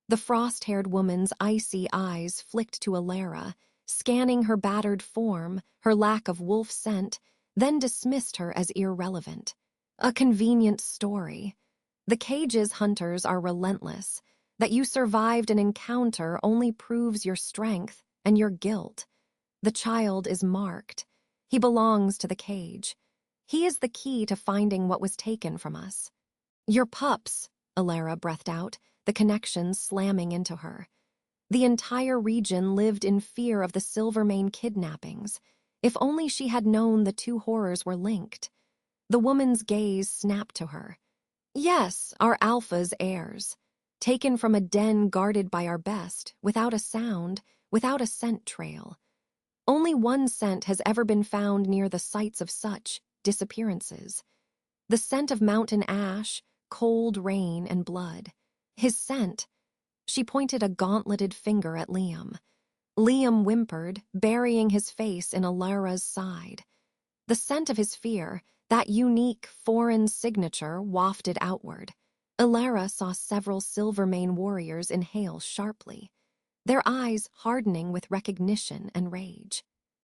The frost-haired woman's icy eyes flicked to Alara, scanning her battered form, her lack of wolf scent, then dismissed her as irrelevant. "A convenient story. The cage's hunters are relentless. That you survived an encounter only proves your strength and your guilt. The child is marked. He belongs to the cage. He is the key to finding what was taken from us." "Your pups," Alara breathed out, the connection slamming into her. The entire region lived in fear of the Silvermane kidnappings. If only she had known the two horrors were linked. The woman's gaze snapped to her. Yes, our Alpha's heirs. Taken from a den guarded by our best, without a sound, without a scent trail. Only one scent has ever been found near the sites of such disappearances. The scent of mountain ash, cold rain, and blood. His scent. She pointed a gauntleted finger at Liam. Liam whimpered, burying his face in Alara's side. The scent of his fear, that unique, foreign signature, wafted outward. Alara saw several Silvermane warriors inhale sharply, their eyes hardening with recognition and rage.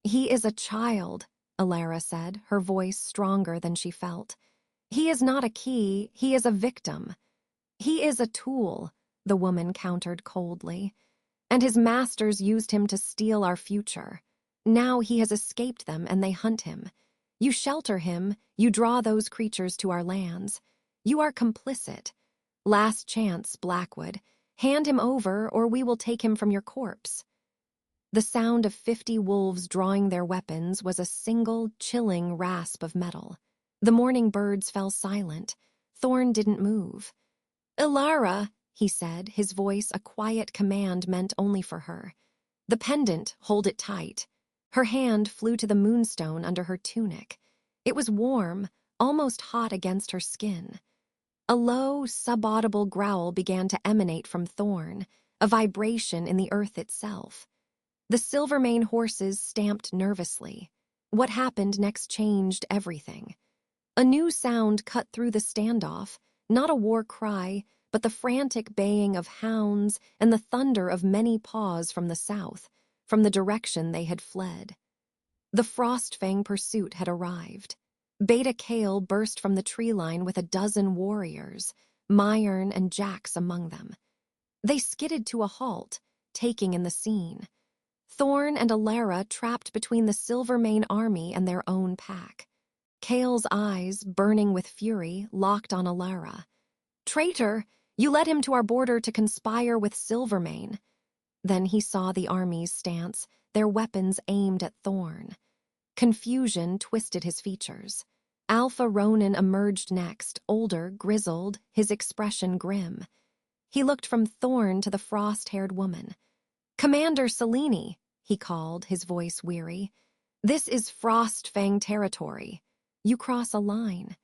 "He is a child," Alara said, her voice stronger than she felt. "He is not a key, he is a victim." "He is a tool," the woman countered coldly. "And his masters used him to steal our future. Now he has escaped them and they hunt him. You shelter him, you draw those creatures to our lands. You are complicit. Last chance, Blackwood. Hand him over or we will take him from your corpse." The sound of 50 wolves drawing their weapons was a single, chilling rasp of metal. The morning birds fell silent. Thorn didn't move. "Ilara," he said, his voice a quiet command meant only for her. "The pendant, hold it tight." Her hand flew to the moonstone under her tunic. It was warm, almost hot against her skin. A low, subaudible growl began to emanate from Thorn, a vibration in the earth itself. The Silvermane horses stamped nervously. What happened next changed everything. A new sound cut through the standoff, not a war cry, but the frantic baying of hounds and the thunder of many paws from the south, from the direction they had fled. The Frostfang pursuit had arrived. Beta Kale burst from the tree line with a dozen warriors, Myern and Jax among them. They skidded to a halt, taking in the scene. Thorn and Alara trapped between the Silvermane army and their own pack. Kale's eyes, burning with fury, locked on Alara. "Traitor! You led him to our border to conspire with Silvermane." Then he saw the army's stance, their weapons aimed at Thorn. Confusion twisted his features. Alpha Ronan emerged next, older, grizzled, his expression grim. He looked from Thorn to the frost-haired woman. "Commander Selene," he called, his voice weary. "This is Frostfang territory. You cross a line."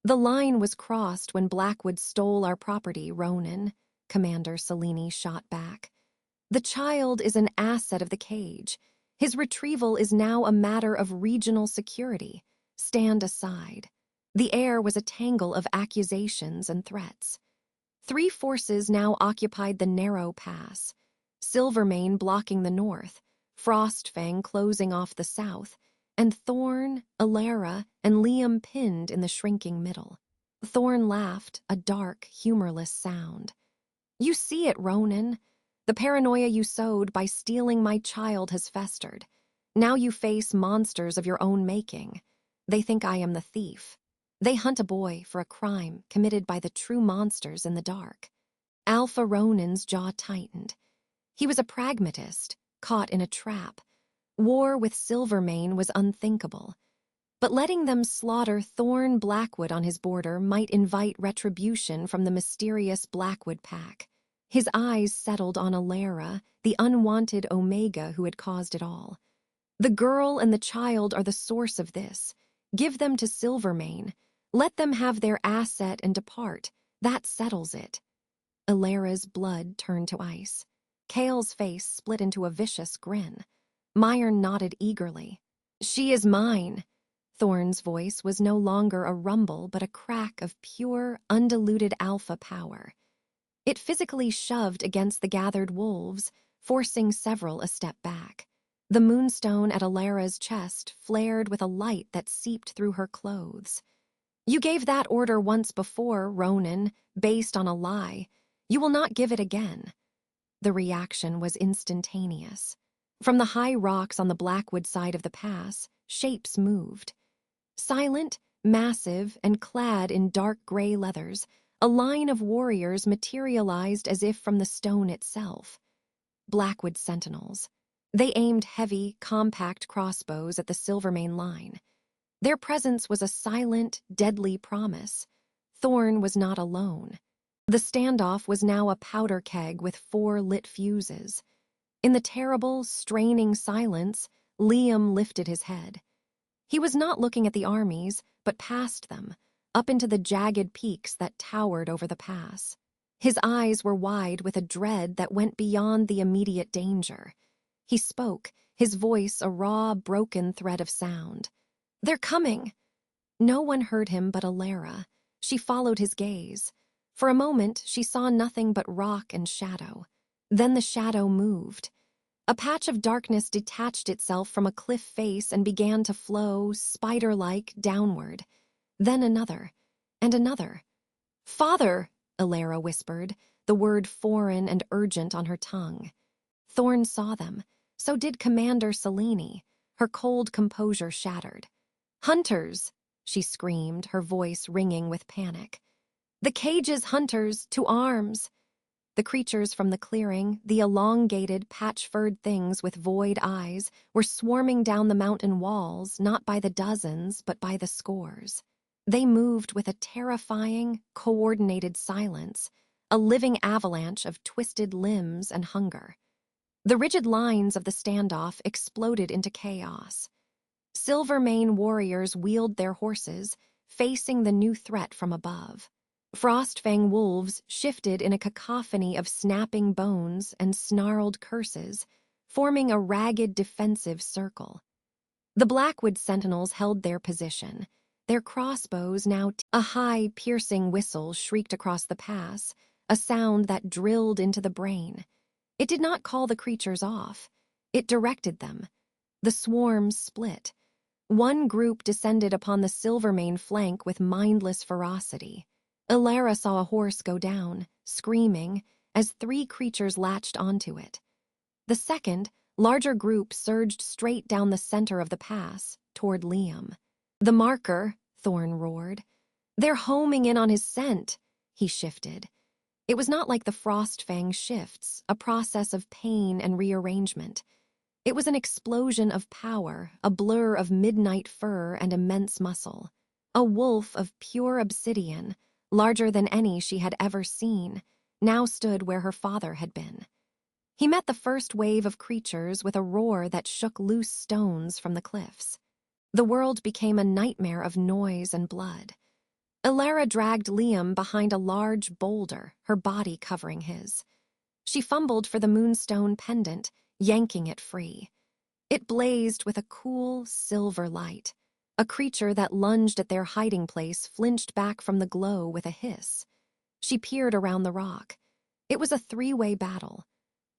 "The line was crossed when Blackwood stole our property, Ronan," Commander Selene shot back. "The child is an asset of the cage. His retrieval is now a matter of regional security. Stand aside." The air was a tangle of accusations and threats. 3 forces now occupied the narrow pass. Silvermane blocking the north, Frostfang closing off the south, and Thorn, Alara, and Liam pinned in the shrinking middle. Thorn laughed, a dark, humorless sound. "You see it, Ronan. The paranoia you sowed by stealing my child has festered. Now you face monsters of your own making. They think I am the thief. They hunt a boy for a crime committed by the true monsters in the dark." Alpha Ronan's jaw tightened. He was a pragmatist, caught in a trap. War with Silvermane was unthinkable. But letting them slaughter Thorn Blackwood on his border might invite retribution from the mysterious Blackwood pack. His eyes settled on Alara, the unwanted Omega who had caused it all. "The girl and the child are the source of this. Give them to Silvermane. Let them have their asset and depart. That settles it." Alara's blood turned to ice. Kale's face split into a vicious grin. Myron nodded eagerly. "She is mine." Thorn's voice was no longer a rumble but a crack of pure, undiluted alpha power. It physically shoved against the gathered wolves, forcing several a step back. The moonstone at Alara's chest flared with a light that seeped through her clothes. "You gave that order once before, Ronan, based on a lie. You will not give it again." The reaction was instantaneous. From the high rocks on the Blackwood side of the pass, shapes moved. Silent, massive, and clad in dark gray leathers, a line of warriors materialized as if from the stone itself. Blackwood sentinels. They aimed heavy, compact crossbows at the Silvermane line. Their presence was a silent, deadly promise. Thorn was not alone. The standoff was now a powder keg with 4 lit fuses. In the terrible, straining silence, Liam lifted his head. He was not looking at the armies, but past them, up into the jagged peaks that towered over the pass. His eyes were wide with a dread that went beyond the immediate danger. He spoke, his voice a raw, broken thread of sound. "They're coming!" No one heard him but Alara. She followed his gaze. For a moment, she saw nothing but rock and shadow. Then the shadow moved. A patch of darkness detached itself from a cliff face and began to flow, spider-like, downward. Then another, and another. "Father!" Alara whispered, the word foreign and urgent on her tongue. Thorn saw them. So did Commander Selene. Her cold composure shattered. "Hunters!" she screamed, her voice ringing with panic. "The cage's hunters, to arms!" The creatures from the clearing, the elongated, patch-furred things with void eyes, were swarming down the mountain walls, not by the dozens, but by the scores. They moved with a terrifying, coordinated silence, a living avalanche of twisted limbs and hunger. The rigid lines of the standoff exploded into chaos. Silvermane warriors wheeled their horses, facing the new threat from above. Frostfang wolves shifted in a cacophony of snapping bones and snarled curses, forming a ragged defensive circle. The Blackwood sentinels held their position, their crossbows now a high, piercing whistle shrieked across the pass, a sound that drilled into the brain. It did not call the creatures off. It directed them. The swarms split. One group descended upon the Silvermane flank with mindless ferocity. Alara saw a horse go down, screaming, as 3 creatures latched onto it. The second, larger group surged straight down the center of the pass, toward Liam. "The marker," Thorn roared. "They're homing in on his scent." He shifted. It was not like the Frostfang shifts, a process of pain and rearrangement. It was an explosion of power, a blur of midnight fur and immense muscle. A wolf of pure obsidian, larger than any she had ever seen, now stood where her father had been. He met the first wave of creatures with a roar that shook loose stones from the cliffs. The world became a nightmare of noise and blood. Alara dragged Liam behind a large boulder, her body covering his. She fumbled for the moonstone pendant, yanking it free. It blazed with a cool, silver light. A creature that lunged at their hiding place flinched back from the glow with a hiss. She peered around the rock. It was a 3-way battle.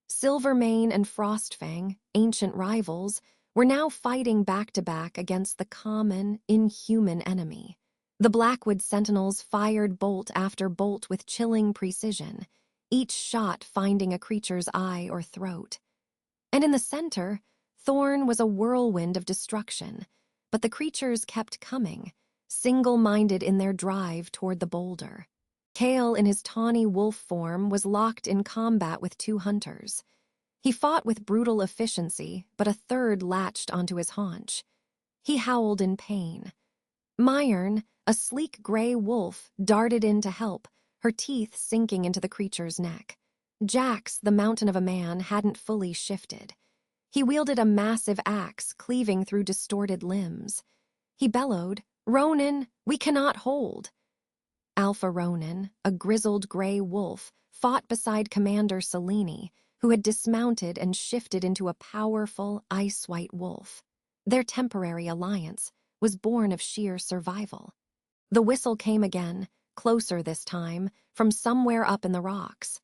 Silvermane and Frostfang, ancient rivals, were now fighting back-to-back against the common, inhuman enemy. The Blackwood sentinels fired bolt after bolt with chilling precision, each shot finding a creature's eye or throat. And in the center, Thorn was a whirlwind of destruction, but the creatures kept coming, single-minded in their drive toward the boulder. Kale, in his tawny wolf form, was locked in combat with 2 hunters. He fought with brutal efficiency, but a third latched onto his haunch. He howled in pain. Myern, a sleek gray wolf, darted in to help, her teeth sinking into the creature's neck. Jax, the mountain of a man, hadn't fully shifted. He wielded a massive axe, cleaving through distorted limbs. He bellowed, "Ronan, we cannot hold!" Alpha Ronan, a grizzled gray wolf, fought beside Commander Selene, who had dismounted and shifted into a powerful, ice-white wolf. Their temporary alliance was born of sheer survival. The whistle came again, closer this time, from somewhere up in the rocks.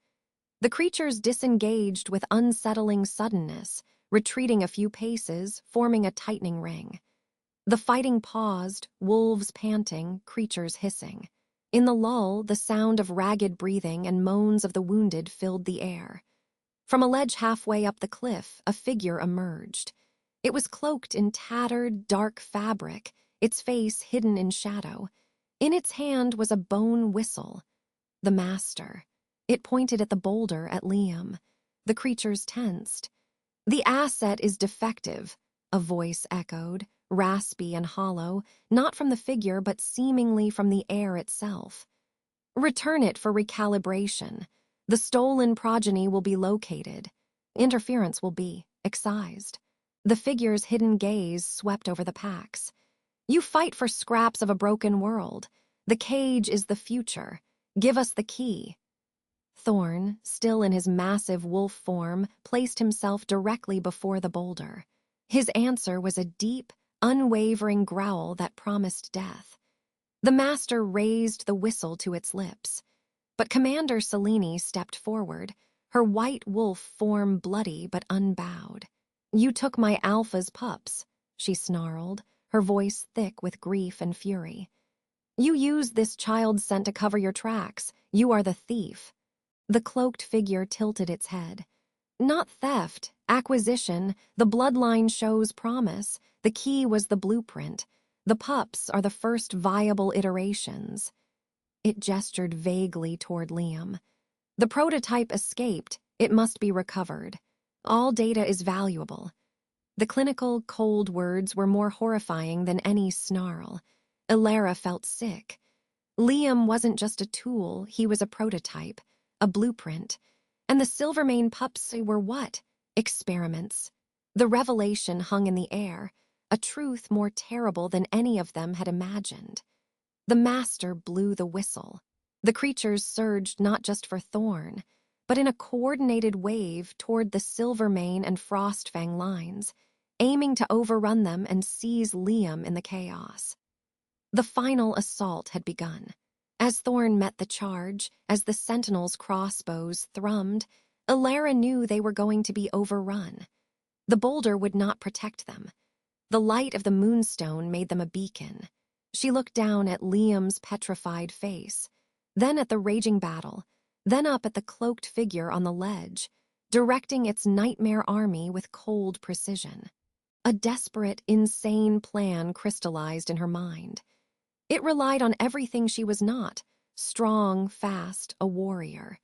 The creatures disengaged with unsettling suddenness, retreating a few paces, forming a tightening ring. The fighting paused, wolves panting, creatures hissing. In the lull, the sound of ragged breathing and moans of the wounded filled the air. From a ledge halfway up the cliff, a figure emerged. It was cloaked in tattered, dark fabric, its face hidden in shadow. In its hand was a bone whistle. The master. It pointed at the boulder at Liam. The creatures tensed. "The asset is defective," a voice echoed, raspy and hollow, not from the figure but seemingly from the air itself. Return it for recalibration. The stolen progeny will be located. Interference will be excised. The figure's hidden gaze swept over the packs. You fight for scraps of a broken world. The cage is the future. Give us the key. Thorn, still in his massive wolf form, placed himself directly before the boulder. His answer was a deep, unwavering growl that promised death. The master raised the whistle to its lips. But Commander Selene stepped forward, her white wolf form bloody but unbowed. "You took my alpha's pups," she snarled, her voice thick with grief and fury. "You used this child's scent to cover your tracks. You are the thief." The cloaked figure tilted its head. "Not theft, acquisition. The bloodline shows promise. The key was the blueprint. The pups are the first viable iterations." It gestured vaguely toward Liam. "The prototype escaped. It must be recovered. All data is valuable." The clinical, cold words were more horrifying than any snarl. Elara felt sick. Liam wasn't just a tool, he was a prototype, a blueprint. And the Silvermane pups were what? Experiments. The revelation hung in the air, a truth more terrible than any of them had imagined. The master blew the whistle. The creatures surged not just for Thorn, but in a coordinated wave toward the Silvermane and Frostfang lines, aiming to overrun them and seize Liam in the chaos. The final assault had begun. As Thorn met the charge, as the Sentinels' crossbows thrummed, Elara knew they were going to be overrun. The boulder would not protect them. The light of the moonstone made them a beacon. She looked down at Liam's petrified face, then at the raging battle, then up at the cloaked figure on the ledge, directing its nightmare army with cold precision. A desperate, insane plan crystallized in her mind. It relied on everything she was not: strong, fast, a warrior.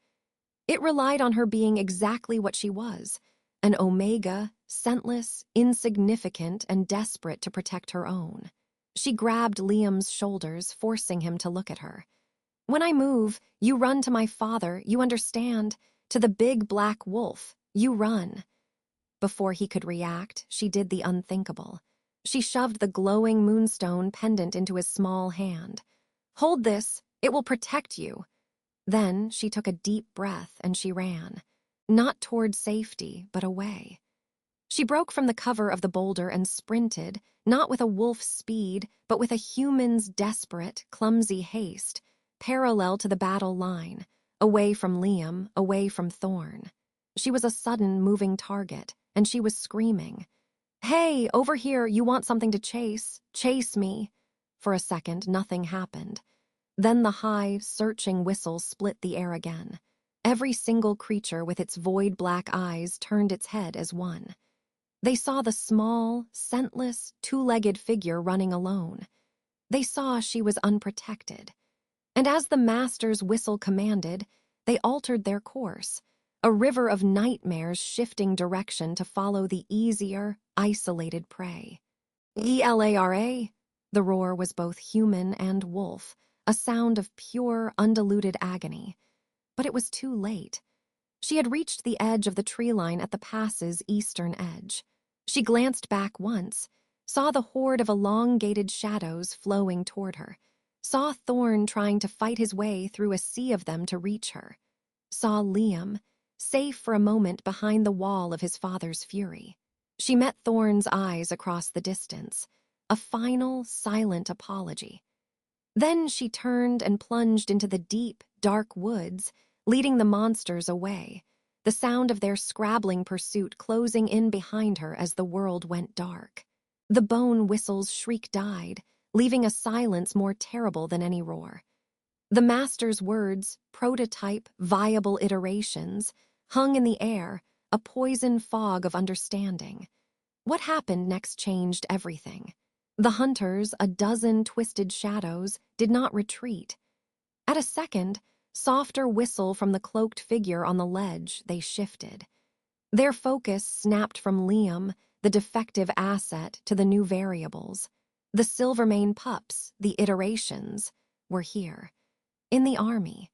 It relied on her being exactly what she was, an omega, scentless, insignificant, and desperate to protect her own. She grabbed Liam's shoulders, forcing him to look at her. "When I move, you run to my father, you understand? To the big black wolf, you run." Before he could react, she did the unthinkable. She shoved the glowing moonstone pendant into his small hand. "Hold this, it will protect you." Then she took a deep breath and she ran. Not toward safety, but away. She broke from the cover of the boulder and sprinted, not with a wolf's speed, but with a human's desperate, clumsy haste, parallel to the battle line, away from Liam, away from Thorn. She was a sudden moving target, and she was screaming, "Hey, over here, you want something to chase? Chase me." For a second, nothing happened. Then the high, searching whistle split the air again. Every single creature with its void black eyes turned its head as one. They saw the small, scentless, two-legged figure running alone. They saw she was unprotected. And as the master's whistle commanded, they altered their course, a river of nightmares shifting direction to follow the easier, isolated prey. "Elara!" The roar was both human and wolf, a sound of pure, undiluted agony. But it was too late. She had reached the edge of the tree line at the pass's eastern edge. She glanced back once, saw the horde of elongated shadows flowing toward her, saw Thorn trying to fight his way through a sea of them to reach her, saw Liam, safe for a moment behind the wall of his father's fury. She met Thorn's eyes across the distance, a final, silent apology. Then she turned and plunged into the deep, dark woods, leading the monsters away, the sound of their scrabbling pursuit closing in behind her as the world went dark. The bone whistle's shriek died, leaving a silence more terrible than any roar. The master's words, prototype, viable iterations, hung in the air, a poison fog of understanding. What happened next changed everything. The hunters, a dozen twisted shadows, did not retreat. At a second, softer whistle from the cloaked figure on the ledge, they shifted. Their focus snapped from Liam, the defective asset, to the new variables. The Silvermane pups, the iterations, were here. in the army.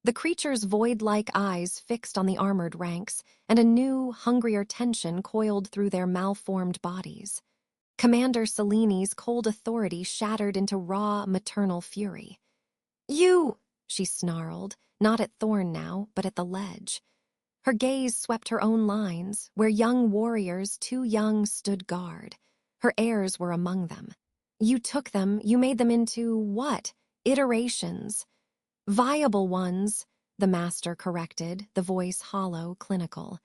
The creature's void-like eyes fixed on the armored ranks, and a new, hungrier tension coiled through their malformed bodies. Commander Seleni's cold authority shattered into raw, maternal fury. "You!" she snarled, not at Thorn now, but at the ledge. Her gaze swept her own lines, where young warriors, too young, stood guard. Her heirs were among them. "You took them, you made them into what? Iterations." "Viable ones," the master corrected, the voice hollow, clinical.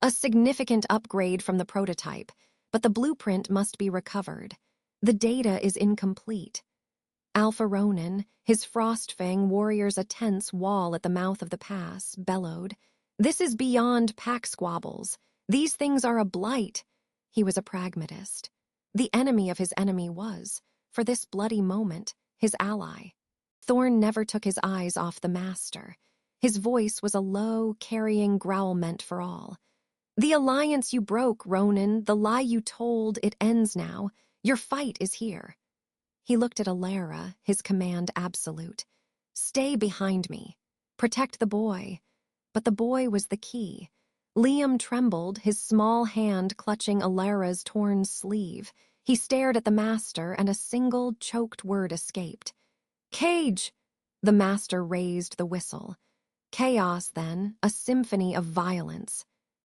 "A significant upgrade from the prototype, but the blueprint must be recovered. The data is incomplete." Alpha Ronin, his Frostfang warriors a tense wall at the mouth of the pass, bellowed, "This is beyond pack squabbles. These things are a blight." He was a pragmatist. The enemy of his enemy was, for this bloody moment, his ally. Thorn never took his eyes off the master. His voice was a low, carrying growl meant for all. "The alliance you broke, Ronin, the lie you told, it ends now. Your fight is here." He looked at Alara, his command absolute. "Stay behind me. Protect the boy." But the boy was the key. Liam trembled, his small hand clutching Alara's torn sleeve. He stared at the master, and a single, choked word escaped. "Cage!" The master raised the whistle. Chaos, then, a symphony of violence.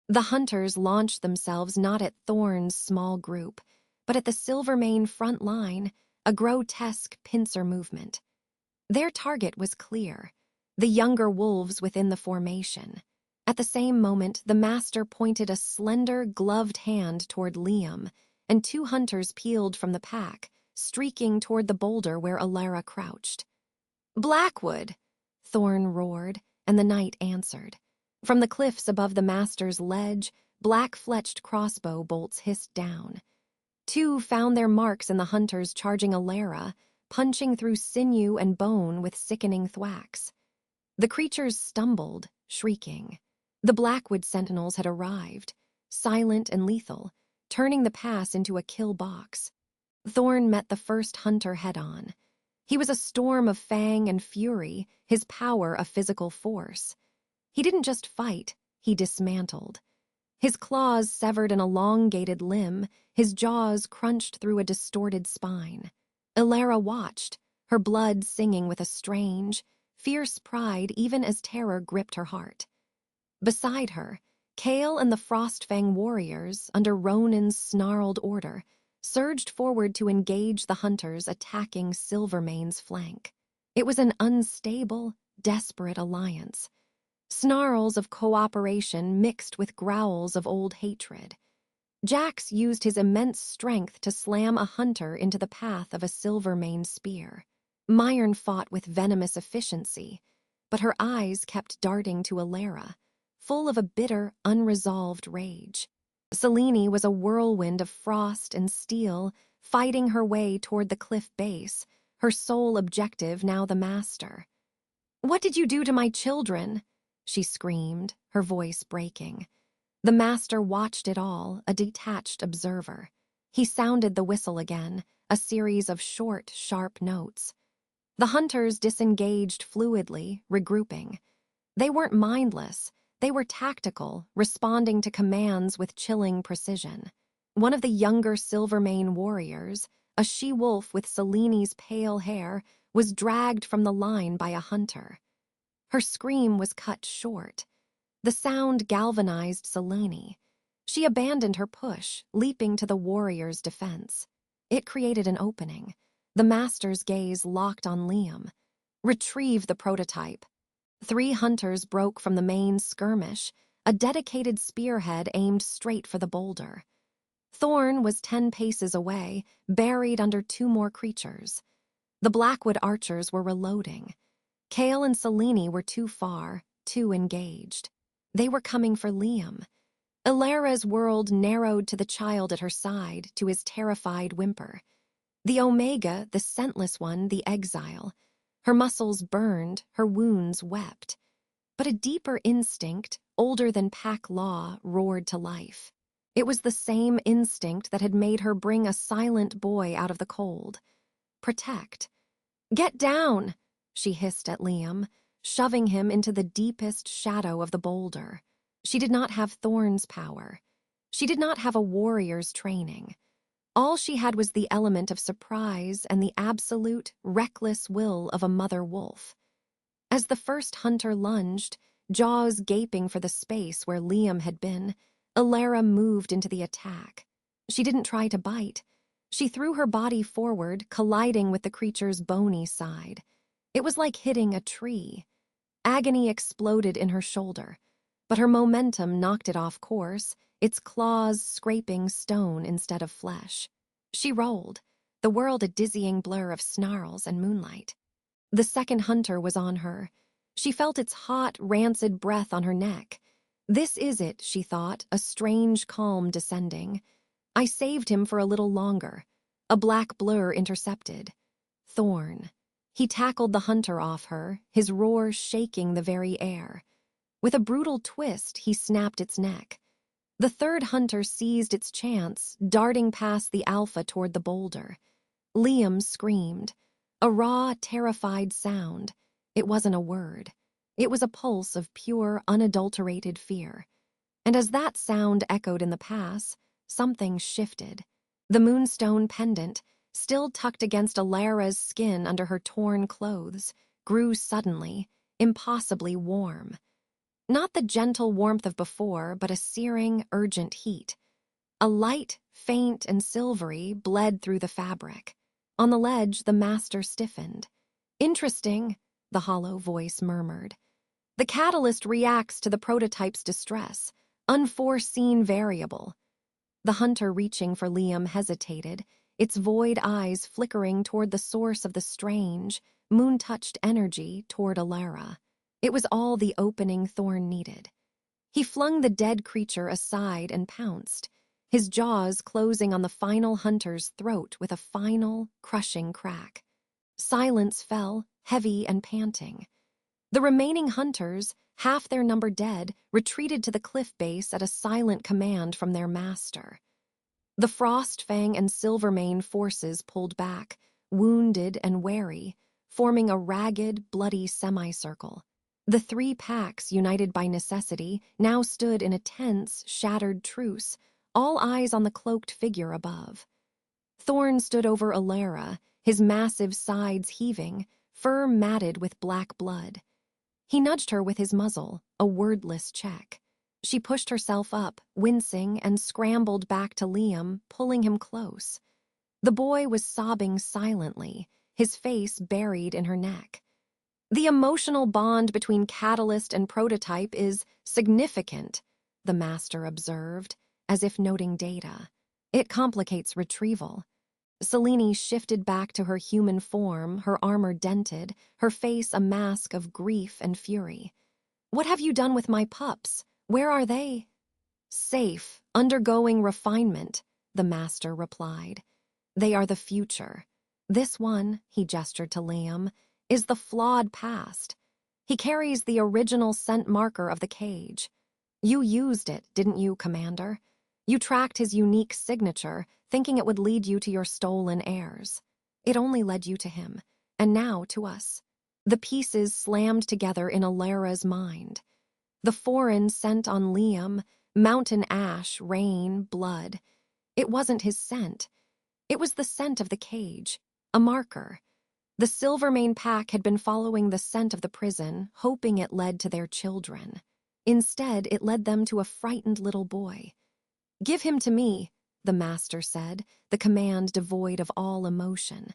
The hunters launched themselves not at Thorn's small group, but at the Silvermane front line, a grotesque pincer movement. Their target was clear, the younger wolves within the formation. At the same moment, the master pointed a slender, gloved hand toward Liam, and two hunters peeled from the pack, streaking toward the boulder where Alara crouched. "Blackwood!" Thorn roared, and the night answered. From the cliffs above the master's ledge, black-fletched crossbow bolts hissed down. Two found their marks in the hunters charging Alara, punching through sinew and bone with sickening thwacks. The creatures stumbled, shrieking. The Blackwood sentinels had arrived, silent and lethal, turning the pass into a kill box. Thorn met the first hunter head-on. He was a storm of fang and fury, his power a physical force. He didn't just fight, he dismantled. His claws severed an elongated limb, his jaws crunched through a distorted spine. Alara watched, her blood singing with a strange, fierce pride even as terror gripped her heart. Beside her, Kale and the Frostfang warriors, under Ronin's snarled order, surged forward to engage the hunters attacking Silvermane's flank. It was an unstable, desperate alliance. Snarls of cooperation mixed with growls of old hatred. Jax used his immense strength to slam a hunter into the path of a Silvermane spear. Myrn fought with venomous efficiency, but her eyes kept darting to Alara, full of a bitter, unresolved rage. Selene was a whirlwind of frost and steel, fighting her way toward the cliff base, her sole objective now the master. "What did you do to my children?" she screamed, her voice breaking. The master watched it all, a detached observer. He sounded the whistle again, a series of short, sharp notes. The hunters disengaged fluidly, regrouping. They weren't mindless. They were tactical, responding to commands with chilling precision. One of the younger Silvermane warriors, a she-wolf with Selene's pale hair, was dragged from the line by a hunter. Her scream was cut short. The sound galvanized Selene. She abandoned her push, leaping to the warrior's defense. It created an opening. The master's gaze locked on Liam. "Retrieve the prototype." 3 hunters broke from the main skirmish, a dedicated spearhead aimed straight for the boulder. Thorn was 10 paces away, buried under 2 more creatures. The Blackwood archers were reloading. Kale and Selene were too far, too engaged. They were coming for Liam. Alara's world narrowed to the child at her side, to his terrified whimper. The Omega, the scentless one, the exile. Her muscles burned, her wounds wept. But a deeper instinct, older than pack law, roared to life. It was the same instinct that had made her bring a silent boy out of the cold. Protect. "Get down!" she hissed at Liam, shoving him into the deepest shadow of the boulder. She did not have Thorn's power. She did not have a warrior's training. All she had was the element of surprise and the absolute, reckless will of a mother wolf. As the first hunter lunged, jaws gaping for the space where Liam had been, Alara moved into the attack. She didn't try to bite. She threw her body forward, colliding with the creature's bony side. It was like hitting a tree. Agony exploded in her shoulder, but her momentum knocked it off course, its claws scraping stone instead of flesh. She rolled, the world a dizzying blur of snarls and moonlight. The second hunter was on her. She felt its hot, rancid breath on her neck. This is it, she thought, a strange calm descending. I saved him for a little longer. A black blur intercepted. Thorn. He tackled the hunter off her, his roar shaking the very air. With a brutal twist, he snapped its neck. The third hunter seized its chance, darting past the alpha toward the boulder. Liam screamed. A raw, terrified sound. It wasn't a word. It was a pulse of pure, unadulterated fear. And as that sound echoed in the pass, something shifted. The moonstone pendant, still tucked against Alara's skin under her torn clothes, grew suddenly, impossibly warm. Not the gentle warmth of before, but a searing, urgent heat. A light, faint and silvery, bled through the fabric. On the ledge, the master stiffened. Interesting, the hollow voice murmured. The catalyst reacts to the prototype's distress, unforeseen variable. The hunter reaching for Liam hesitated, its void eyes flickering toward the source of the strange, moon-touched energy toward Alara. It was all the opening Thorn needed. He flung the dead creature aside and pounced, his jaws closing on the final hunter's throat with a final, crushing crack. Silence fell, heavy and panting. The remaining hunters, half their number dead, retreated to the cliff base at a silent command from their master. The Frostfang and Silvermane forces pulled back, wounded and wary, forming a ragged, bloody semicircle. The three packs, united by necessity, now stood in a tense, shattered truce, all eyes on the cloaked figure above. Thorn stood over Alara, his massive sides heaving, fur matted with black blood. He nudged her with his muzzle, a wordless check. She pushed herself up, wincing, and scrambled back to Liam, pulling him close. The boy was sobbing silently, his face buried in her neck. The emotional bond between catalyst and prototype is significant, the master observed, as if noting data. It complicates retrieval. Selene shifted back to her human form, her armor dented, her face a mask of grief and fury. What have you done with my pups? Where are they? Safe, undergoing refinement, the master replied. They are the future. This one, he gestured to Liam, is the flawed past. He carries the original scent marker of the cage. You used it, didn't you, Commander? You tracked his unique signature, thinking it would lead you to your stolen heirs. It only led you to him, and now to us. The pieces slammed together in Alara's mind. The foreign scent on Liam, mountain ash, rain, blood. It wasn't his scent. It was the scent of the cage, a marker. The Silvermane pack had been following the scent of the prison, hoping it led to their children. Instead, it led them to a frightened little boy. Give him to me, the master said, the command devoid of all emotion.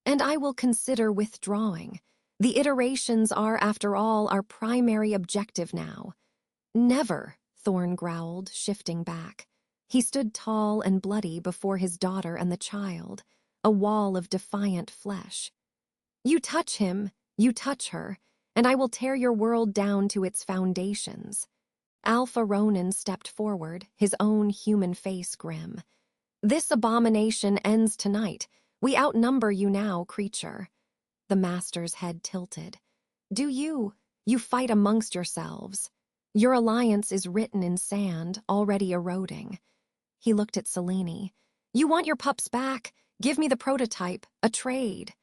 And I will consider withdrawing. The iterations are, after all, our primary objective now. Never, Thorn growled, shifting back. He stood tall and bloody before his daughter and the child, a wall of defiant flesh. You touch him, you touch her, and I will tear your world down to its foundations. Alpha Ronan stepped forward, his own human face grim. This abomination ends tonight. We outnumber you now, creature. The master's head tilted. Do you? You fight amongst yourselves. Your alliance is written in sand, already eroding. He looked at Selene. You want your pups back? Give me the prototype, a trade.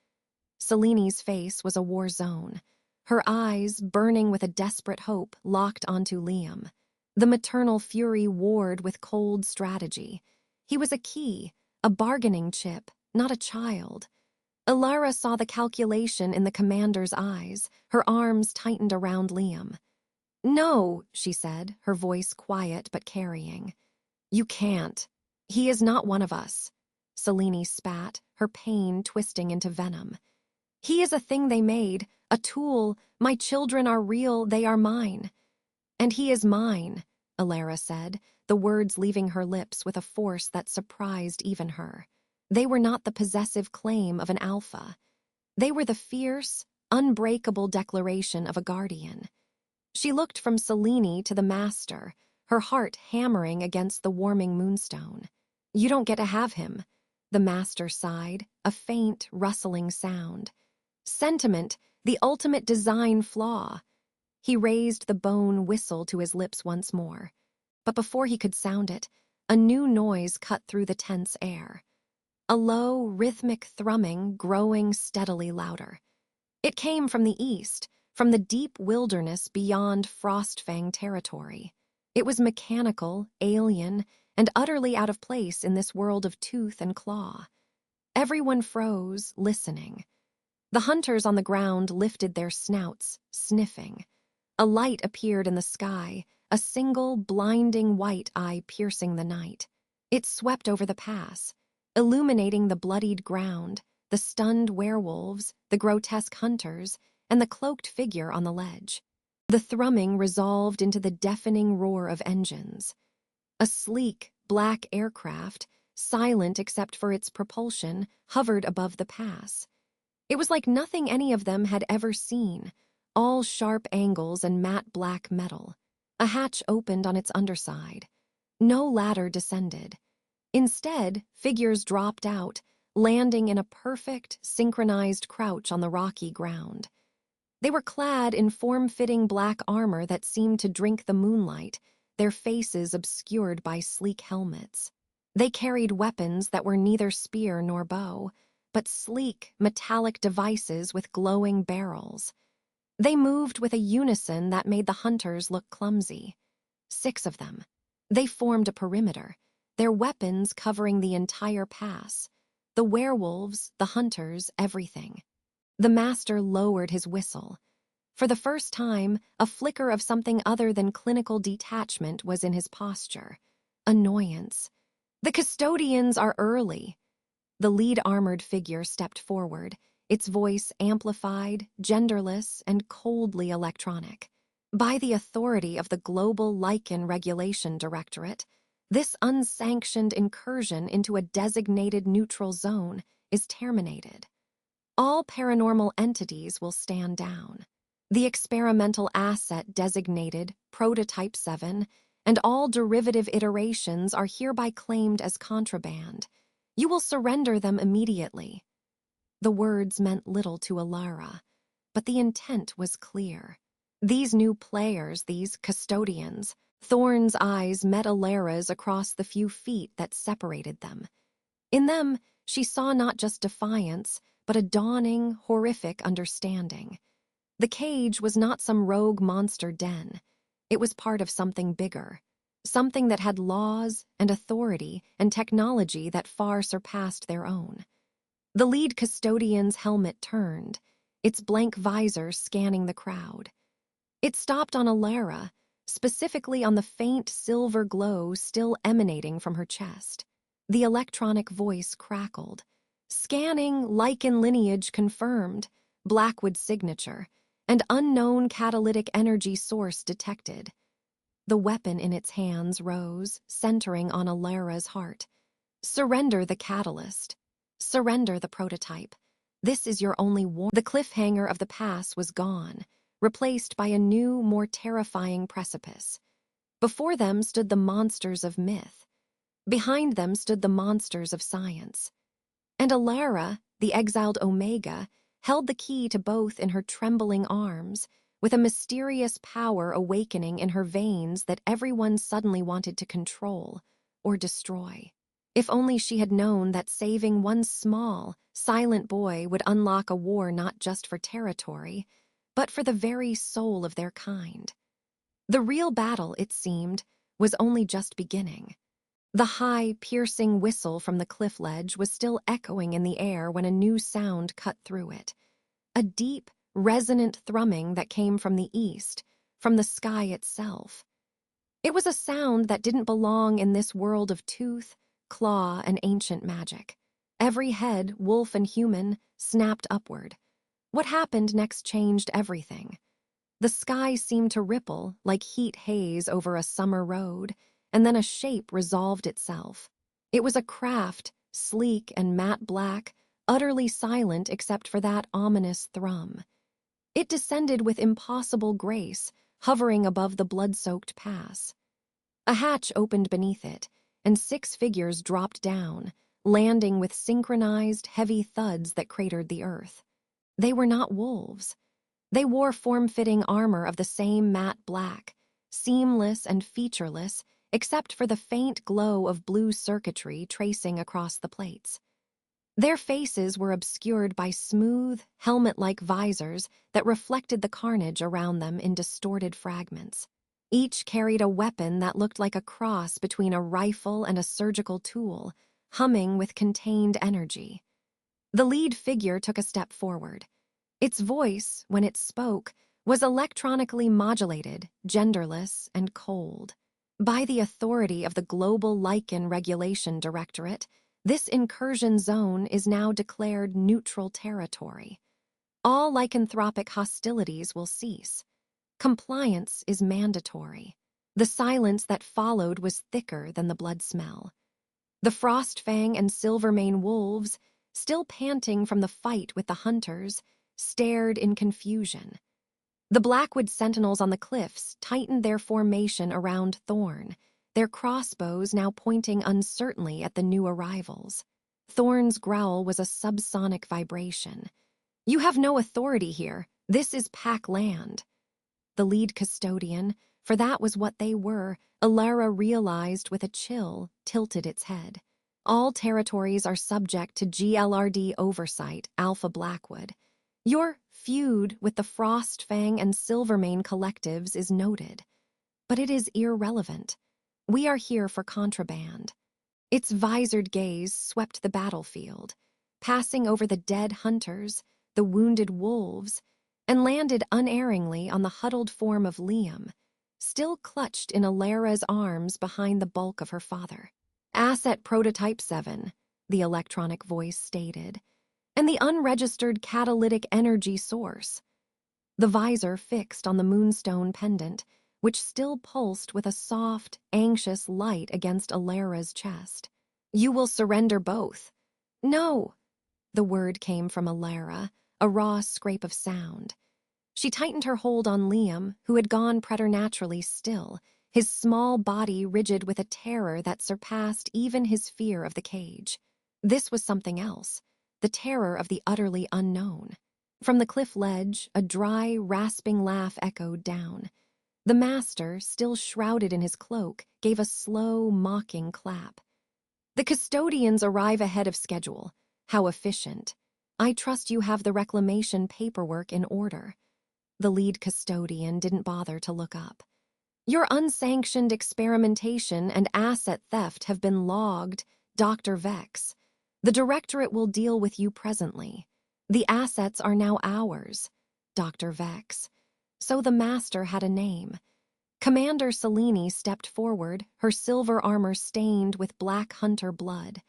Seleni's face was a war zone. Her eyes, burning with a desperate hope, locked onto Liam. The maternal fury warred with cold strategy. He was a key, a bargaining chip, not a child. Elara saw the calculation in the commander's eyes. Her arms tightened around Liam. "No," she said, her voice quiet but carrying. "You can't. He is not one of us." Selene spat, her pain twisting into venom. "He is a thing they made, a tool. My children are real, they are mine." "And he is mine," Elara said, the words leaving her lips with a force that surprised even her. They were not the possessive claim of an alpha. They were the fierce, unbreakable declaration of a guardian. She looked from Selene to the master, her heart hammering against the warming moonstone. "You don't get to have him," the master sighed, a faint, rustling sound. "Sentiment, the ultimate design flaw." He raised the bone whistle to his lips once more. But before he could sound it, a new noise cut through the tense air. A low, rhythmic thrumming growing steadily louder. It came from the east, from the deep wilderness beyond Frostfang territory. It was mechanical, alien, and utterly out of place in this world of tooth and claw. Everyone froze, listening. The hunters on the ground lifted their snouts, sniffing. A light appeared in the sky, a single, blinding white eye piercing the night. It swept over the pass, illuminating the bloodied ground, the stunned werewolves, the grotesque hunters, and the cloaked figure on the ledge. The thrumming resolved into the deafening roar of engines. A sleek, black aircraft, silent except for its propulsion, hovered above the pass. It was like nothing any of them had ever seen, all sharp angles and matte black metal. A hatch opened on its underside. No ladder descended. Instead, figures dropped out, landing in a perfect, synchronized crouch on the rocky ground. They were clad in form-fitting black armor that seemed to drink the moonlight, their faces obscured by sleek helmets. They carried weapons that were neither spear nor bow, but sleek, metallic devices with glowing barrels. They moved with a unison that made the hunters look clumsy. 6 of them. They formed a perimeter, their weapons covering the entire pass. The werewolves, the hunters, everything. The master lowered his whistle. For the first time, a flicker of something other than clinical detachment was in his posture. Annoyance. "The custodians are early." The lead armored figure stepped forward, its voice amplified, genderless, and coldly electronic. "By the authority of the Global Lichen Regulation Directorate, this unsanctioned incursion into a designated neutral zone is terminated. All paranormal entities will stand down. The experimental asset designated Prototype 7 and all derivative iterations are hereby claimed as contraband. You will surrender them immediately." The words meant little to Elara, but the intent was clear. These new players, these custodians, Thorne's eyes met Elara's across the few feet that separated them. In them, she saw not just defiance, but a dawning, horrific understanding. The cage was not some rogue monster den. It was part of something bigger, something that had laws and authority and technology that far surpassed their own. The lead custodian's helmet turned, its blank visor scanning the crowd. It stopped on Elara, specifically on the faint silver glow still emanating from her chest. The electronic voice crackled. "Scanning, lichen lineage confirmed, Blackwood signature, and unknown catalytic energy source detected." The weapon in its hands rose, centering on Elara's heart. "Surrender the catalyst. Surrender the prototype. This is your only warning." The cliffhanger of the pass was gone, replaced by a new, more terrifying precipice. Before them stood the monsters of myth. Behind them stood the monsters of science. And Elara, the exiled Omega, held the key to both in her trembling arms, with a mysterious power awakening in her veins that everyone suddenly wanted to control or destroy. If only she had known that saving one small, silent boy would unlock a war not just for territory, but for the very soul of their kind. The real battle, it seemed, was only just beginning. The high, piercing whistle from the cliff ledge was still echoing in the air when a new sound cut through it. A deep, resonant thrumming that came from the east, from the sky itself. It was a sound that didn't belong in this world of tooth, claw, and ancient magic. Every head, wolf and human, snapped upward. What happened next changed everything. The sky seemed to ripple like heat haze over a summer road, and then a shape resolved itself. It was a craft, sleek and matte black, utterly silent except for that ominous thrum. It descended with impossible grace, hovering above the blood-soaked pass. A hatch opened beneath it, and 6 figures dropped down, landing with synchronized, heavy thuds that cratered the earth. They were not wolves. They wore form-fitting armor of the same matte black, seamless and featureless, except for the faint glow of blue circuitry tracing across the plates. Their faces were obscured by smooth, helmet-like visors that reflected the carnage around them in distorted fragments. Each carried a weapon that looked like a cross between a rifle and a surgical tool, humming with contained energy. The lead figure took a step forward. Its voice, when it spoke, was electronically modulated, genderless, and cold. By the authority of the Global Lichen Regulation Directorate, this incursion zone is now declared neutral territory. All lycanthropic hostilities will cease. Compliance is mandatory. The silence that followed was thicker than the blood smell. The Frostfang and Silvermane wolves, still panting from the fight with the hunters, stared in confusion. The Blackwood sentinels on the cliffs tightened their formation around Thorn, their crossbows now pointing uncertainly at the new arrivals. Thorn's growl was a subsonic vibration. "You have no authority here. This is pack land." The lead custodian, for that was what they were, Alara realized with a chill, tilted its head. "All territories are subject to GLRD oversight, Alpha Blackwood. Your feud with the Frostfang and Silvermane collectives is noted, but it is irrelevant. We are here for contraband." Its visored gaze swept the battlefield, passing over the dead hunters, the wounded wolves, and landed unerringly on the huddled form of Liam, still clutched in Alara's arms behind the bulk of her father. "Asset Prototype 7, the electronic voice stated, and the unregistered catalytic energy source." The visor fixed on the moonstone pendant, which still pulsed with a soft, anxious light against Alara's chest. "You will surrender both." "No!" The word came from Alara, a raw scrape of sound. She tightened her hold on Liam, who had gone preternaturally still, his small body rigid with a terror that surpassed even his fear of the cage. This was something else, the terror of the utterly unknown. From the cliff ledge, a dry, rasping laugh echoed down. The master, still shrouded in his cloak, gave a slow, mocking clap. "The custodians arrive ahead of schedule. How efficient. I trust you have the reclamation paperwork in order." The lead custodian didn't bother to look up. "Your unsanctioned experimentation and asset theft have been logged, Dr. Vex. The directorate will deal with you presently. The assets are now ours, Dr. Vex." So the master had a name. Commander Selene stepped forward, her silver armor stained with black hunter blood.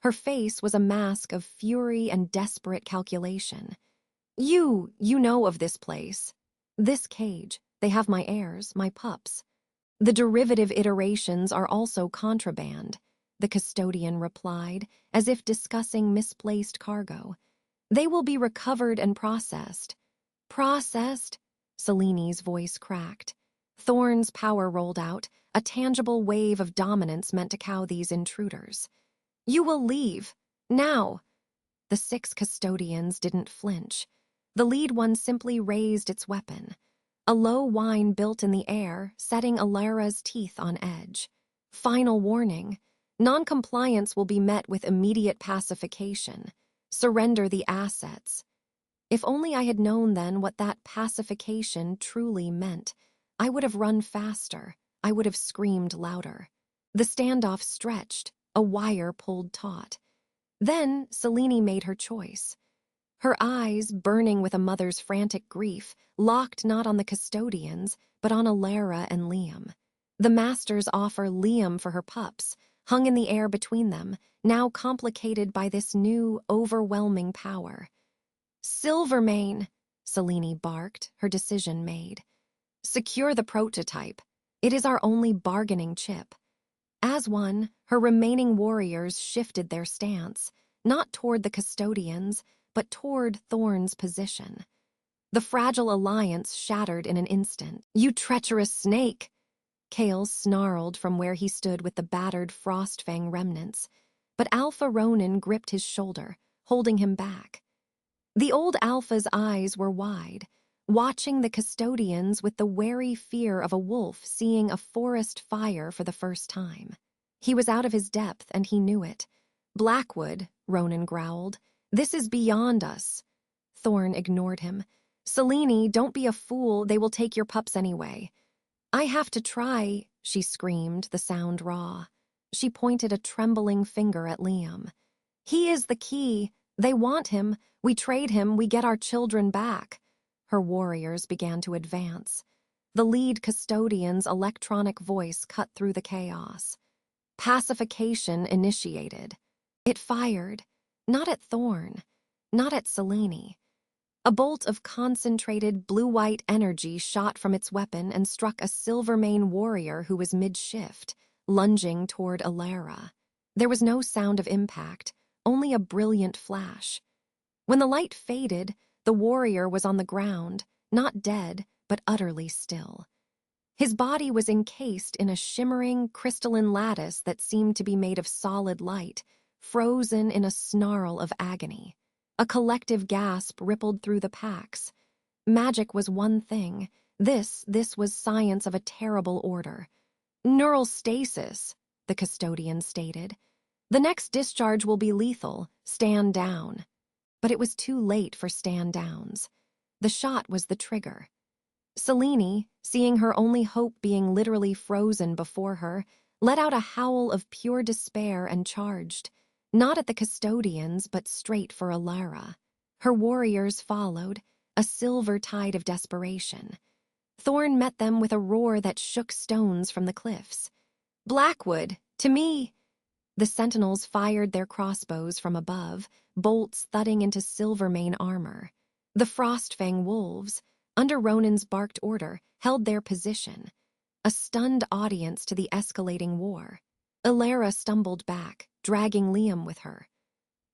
Her face was a mask of fury and desperate calculation. You know of this place. This cage, they have my heirs, my pups. The derivative iterations are also contraband," the custodian replied, as if discussing misplaced cargo. "They will be recovered and processed." "Processed?" Selene's voice cracked. Thorn's power rolled out, a tangible wave of dominance meant to cow these intruders. "You will leave. Now." The 6 custodians didn't flinch. The lead one simply raised its weapon. A low whine built in the air, setting Alara's teeth on edge. "Final warning. Non-compliance will be met with immediate pacification. Surrender the assets. If only I had known then what that pacification truly meant. I would have run faster. I would have screamed louder. The standoff stretched, a wire pulled taut. Then Selene made her choice. Her eyes, burning with a mother's frantic grief, locked not on the custodians, but on Alara and Liam. The masters offer Liam for her pups, hung in the air between them, now complicated by this new, overwhelming power. "Silvermane," Selene barked, her decision made. "Secure the prototype. It is our only bargaining chip." As one, her remaining warriors shifted their stance, not toward the custodians, but toward Thorn's position. The fragile alliance shattered in an instant. "You treacherous snake!" Kale snarled from where he stood with the battered Frostfang remnants, but Alpha Ronan gripped his shoulder, holding him back. The old Alpha's eyes were wide, watching the custodians with the wary fear of a wolf seeing a forest fire for the first time. He was out of his depth, and he knew it. "Blackwood," Ronan growled, "this is beyond us." Thorn ignored him. "Selene, don't be a fool, they will take your pups anyway." "I have to try," she screamed, the sound raw. She pointed a trembling finger at Liam. "He is the key. They want him. We trade him, we get our children back." Her warriors began to advance. The lead custodian's electronic voice cut through the chaos. Pacification initiated. It fired, not at Thorn, not at Selene. A bolt of concentrated blue-white energy shot from its weapon and struck a Silvermane warrior who was mid-shift, lunging toward Alara. There was no sound of impact, only a brilliant flash. When the light faded, the warrior was on the ground, not dead, but utterly still. His body was encased in a shimmering, crystalline lattice that seemed to be made of solid light, frozen in a snarl of agony. A collective gasp rippled through the packs. Magic was one thing. This was science of a terrible order. "Neural stasis," the custodian stated. "The next discharge will be lethal. Stand down." But it was too late for stand-downs. The shot was the trigger. Selene, seeing her only hope being literally frozen before her, let out a howl of pure despair and charged, not at the custodians, but straight for Alara. Her warriors followed, a silver tide of desperation. Thorn met them with a roar that shook stones from the cliffs. "Blackwood, to me!" The sentinels fired their crossbows from above, bolts thudding into Silvermane armor. The Frostfang wolves, under Ronan's barked order, held their position, a stunned audience to the escalating war. Alara stumbled back, dragging Liam with her.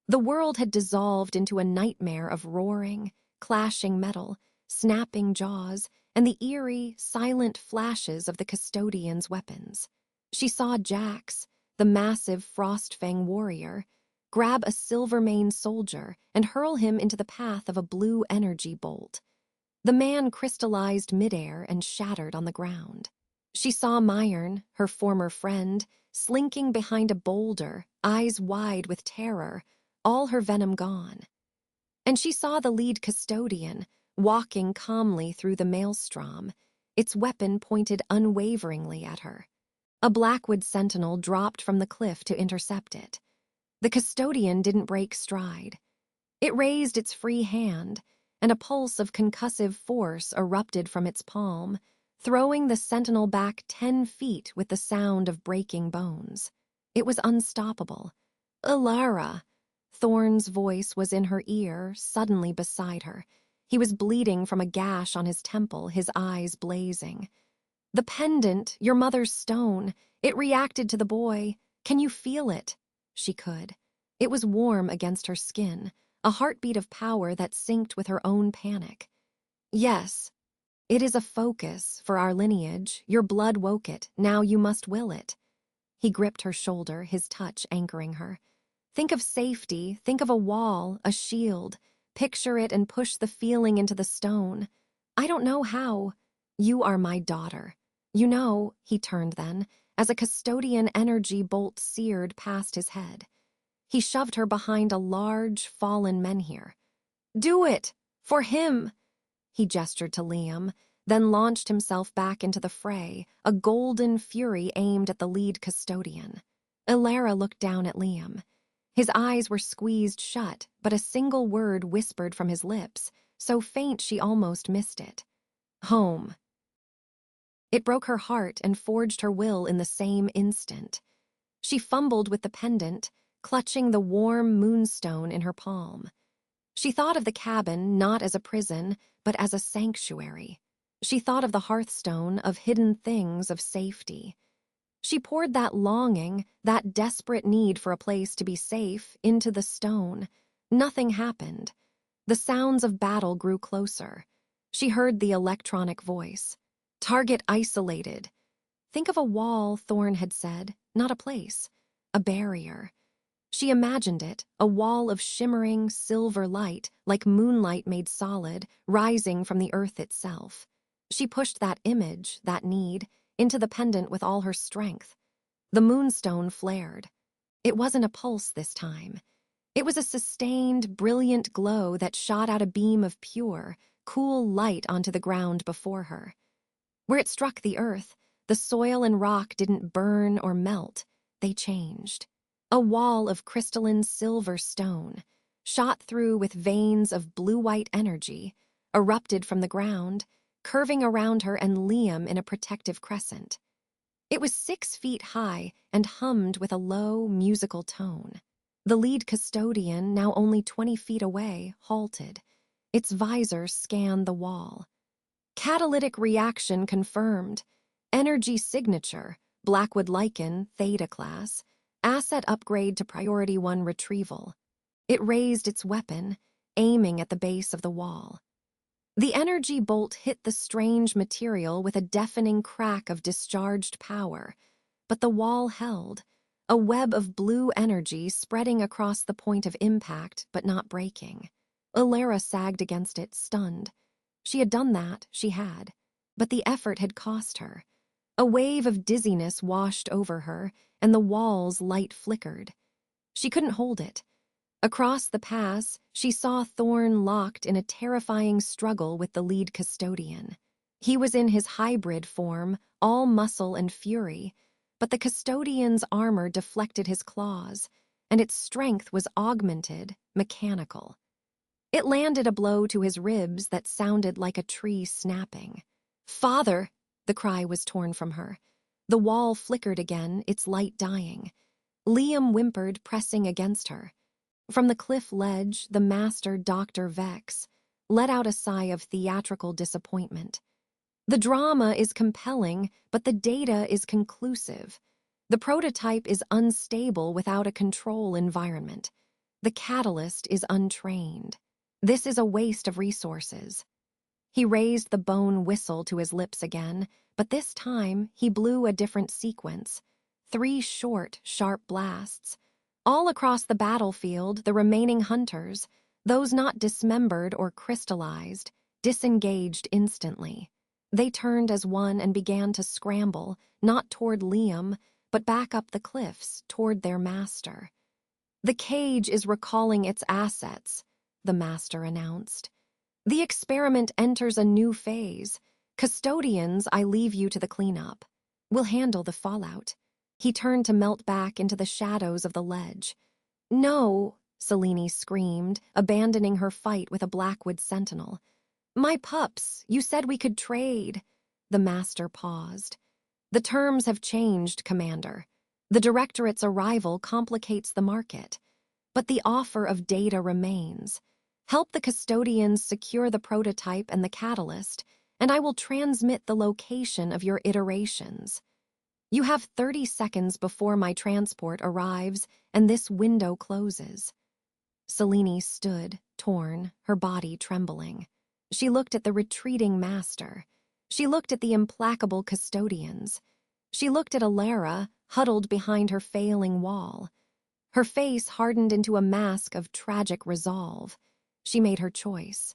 The world had dissolved into a nightmare of roaring, clashing metal, snapping jaws, and the eerie, silent flashes of the custodians' weapons. She saw Jax, the massive Frostfang warrior, grab a Silvermane soldier and hurl him into the path of a blue energy bolt. The man crystallized midair and shattered on the ground. She saw Myrn, her former friend, slinking behind a boulder, eyes wide with terror, all her venom gone. And she saw the lead custodian, walking calmly through the maelstrom, its weapon pointed unwaveringly at her. A Blackwood sentinel dropped from the cliff to intercept it. The custodian didn't break stride. It raised its free hand, and a pulse of concussive force erupted from its palm, throwing the sentinel back 10 feet with the sound of breaking bones. It was unstoppable. "Alara!" Thorn's voice was in her ear, suddenly beside her. He was bleeding from a gash on his temple, his eyes blazing. "The pendant, your mother's stone, it reacted to the boy. Can you feel it?" She could. It was warm against her skin, a heartbeat of power that synced with her own panic. "Yes. It is a focus for our lineage. Your blood woke it. Now you must will it." He gripped her shoulder, his touch anchoring her. "Think of safety. Think of a wall, a shield. Picture it and push the feeling into the stone. I don't know how. You are my daughter. You know," he turned then, as a custodian energy bolt seared past his head. He shoved her behind a large, fallen menhir. "Do it! For him!" He gestured to Liam, then launched himself back into the fray, a golden fury aimed at the lead custodian. Elara looked down at Liam. His eyes were squeezed shut, but a single word whispered from his lips, so faint she almost missed it. "Home." It broke her heart and forged her will in the same instant. She fumbled with the pendant, clutching the warm moonstone in her palm. She thought of the cabin not as a prison, but as a sanctuary. She thought of the hearthstone, of hidden things, of safety. She poured that longing, that desperate need for a place to be safe, into the stone. Nothing happened. The sounds of battle grew closer. She heard the electronic voice. "Target isolated." Think of a wall, Thorn had said, not a place. A barrier. She imagined it, a wall of shimmering, silver light, like moonlight made solid, rising from the earth itself. She pushed that image, that need, into the pendant with all her strength. The moonstone flared. It wasn't a pulse this time. It was a sustained, brilliant glow that shot out a beam of pure, cool light onto the ground before her. Where it struck the earth, the soil and rock didn't burn or melt. They changed. A wall of crystalline silver stone, shot through with veins of blue-white energy, erupted from the ground, curving around her and Liam in a protective crescent. It was 6 feet high and hummed with a low, musical tone. The lead custodian, now only 20 feet away, halted. Its visor scanned the wall. Catalytic reaction confirmed. Energy signature, Blackwood Lichen, Theta class. Asset upgrade to Priority 1 retrieval. It raised its weapon, aiming at the base of the wall. The energy bolt hit the strange material with a deafening crack of discharged power, but the wall held, a web of blue energy spreading across the point of impact but not breaking. Elara sagged against it, stunned. She had done that, she had, but the effort had cost her. A wave of dizziness washed over her, and the wall's light flickered. She couldn't hold it. Across the pass, she saw Thorn locked in a terrifying struggle with the lead custodian. He was in his hybrid form, all muscle and fury, but the custodian's armor deflected his claws, and its strength was augmented, mechanical. It landed a blow to his ribs that sounded like a tree snapping. "Father!" The cry was torn from her. The wall flickered again, its light dying. Liam whimpered, pressing against her. From the cliff ledge, the master, Dr. Vex, let out a sigh of theatrical disappointment. "The drama is compelling, but the data is conclusive. The prototype is unstable without a control environment. The catalyst is untrained. This is a waste of resources." He raised the bone whistle to his lips again, but this time he blew a different sequence. 3 short, sharp blasts. All across the battlefield, the remaining hunters, those not dismembered or crystallized, disengaged instantly. They turned as one and began to scramble, not toward Liam, but back up the cliffs, toward their master. "The cage is recalling its assets," the master announced. "The experiment enters a new phase. Custodians, I leave you to the cleanup. We'll handle the fallout." He turned to melt back into the shadows of the ledge. "No," Selene screamed, abandoning her fight with a Blackwood sentinel. "My pups, you said we could trade." The master paused. "The terms have changed, Commander. The Directorate's arrival complicates the market. But the offer of data remains. Help the custodians secure the prototype and the catalyst, and I will transmit the location of your iterations. You have 30 seconds before my transport arrives, and this window closes." Selene stood, torn, her body trembling. She looked at the retreating master. She looked at the implacable custodians. She looked at Elara, huddled behind her failing wall. Her face hardened into a mask of tragic resolve. She made her choice.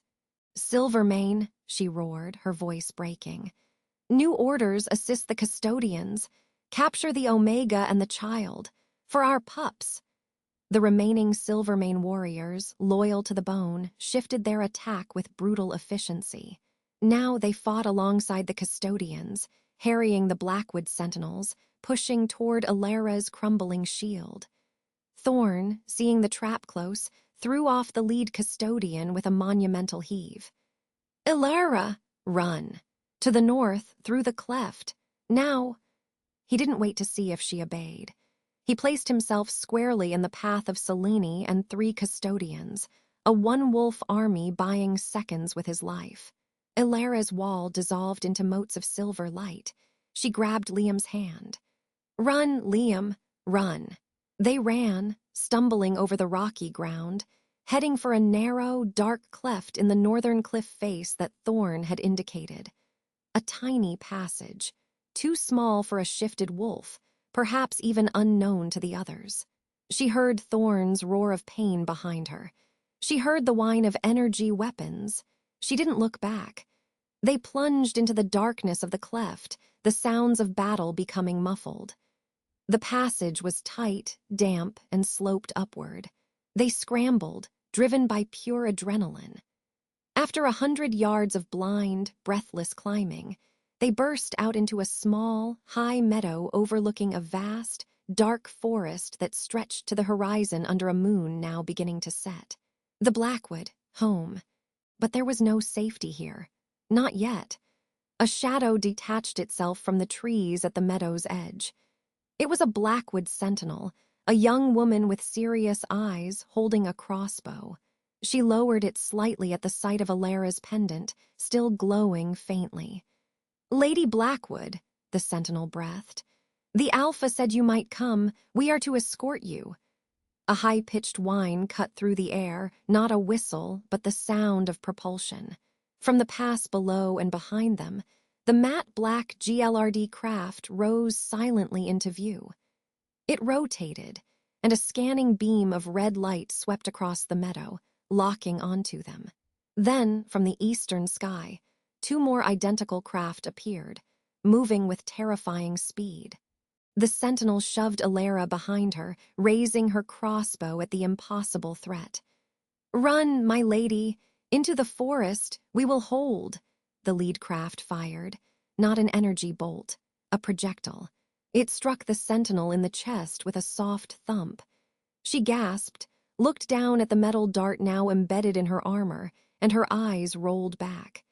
"Silvermane," she roared, her voice breaking. "New orders assist the custodians. Capture the Omega and the child. For our pups. The remaining Silvermane warriors, loyal to the bone, shifted their attack with brutal efficiency. Now they fought alongside the custodians, harrying the Blackwood sentinels, pushing toward Alara's crumbling shield. Thorn, seeing the trap close, threw off the lead custodian with a monumental heave. "Alara! Run! To the north, through the cleft. Now—" He didn't wait to see if she obeyed. He placed himself squarely in the path of Selene and 3 custodians, a one-wolf army buying seconds with his life. Alara's wall dissolved into motes of silver light. She grabbed Liam's hand. "Run, Liam, run." They ran, stumbling over the rocky ground, heading for a narrow, dark cleft in the northern cliff face that Thorn had indicated. A tiny passage, too small for a shifted wolf, perhaps even unknown to the others. She heard Thorn's roar of pain behind her. She heard the whine of energy weapons. She didn't look back. They plunged into the darkness of the cleft, the sounds of battle becoming muffled. The passage was tight, damp, and sloped upward. They scrambled, driven by pure adrenaline. After 100 yards of blind, breathless climbing, they burst out into a small, high meadow overlooking a vast, dark forest that stretched to the horizon under a moon now beginning to set. The Blackwood, home. But there was no safety here. Not yet. A shadow detached itself from the trees at the meadow's edge. It was a Blackwood sentinel, a young woman with serious eyes holding a crossbow. She lowered it slightly at the sight of Alara's pendant, still glowing faintly. "Lady Blackwood," the sentinel breathed. "The Alpha said you might come. We are to escort you." A high-pitched whine cut through the air, not a whistle, but the sound of propulsion. From the pass below and behind them, the matte black GLRD craft rose silently into view. It rotated, and a scanning beam of red light swept across the meadow, locking onto them. Then, from the eastern sky, 2 more identical craft appeared, moving with terrifying speed. The sentinel shoved Alara behind her, raising her crossbow at the impossible threat. "Run, my lady! Into the forest! We will hold!" The lead craft fired. Not an energy bolt, a projectile. It struck the sentinel in the chest with a soft thump. She gasped, looked down at the metal dart now embedded in her armor, and her eyes rolled back.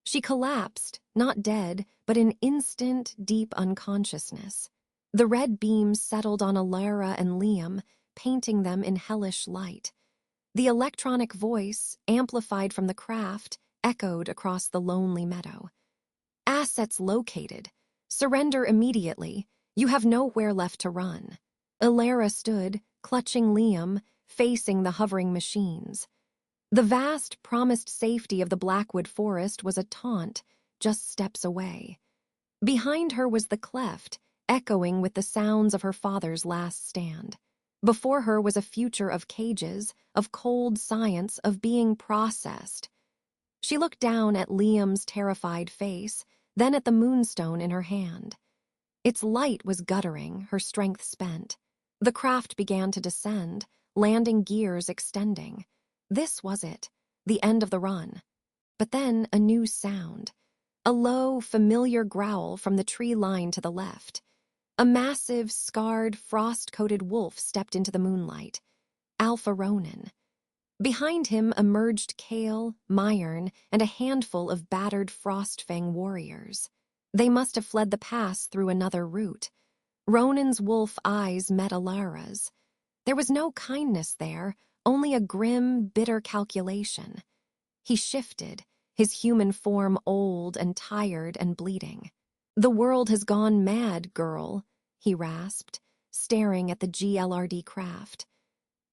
She collapsed, not dead, but in instant, deep unconsciousness. The red beams settled on Alara and Liam, painting them in hellish light. The electronic voice, amplified from the craft, echoed across the lonely meadow. "Assets located. Surrender immediately. You have nowhere left to run." Alara stood, clutching Liam, facing the hovering machines. The vast, promised safety of the Blackwood forest was a taunt, just steps away. Behind her was the cleft, echoing with the sounds of her father's last stand. Before her was a future of cages, of cold science, of being processed. She looked down at Liam's terrified face, then at the moonstone in her hand. Its light was guttering, her strength spent. The craft began to descend, landing gears extending. This was it, the end of the run. But then a new sound. A low, familiar growl from the tree line to the left. A massive, scarred, frost-coated wolf stepped into the moonlight. Alpha Ronin. Behind him emerged Kale, Myron, and a handful of battered Frostfang warriors. They must have fled the pass through another route. Ronin's wolf eyes met Alara's. There was no kindness there, only a grim, bitter calculation. He shifted, his human form old and tired and bleeding. "The world has gone mad, girl," he rasped, staring at the GLRD craft.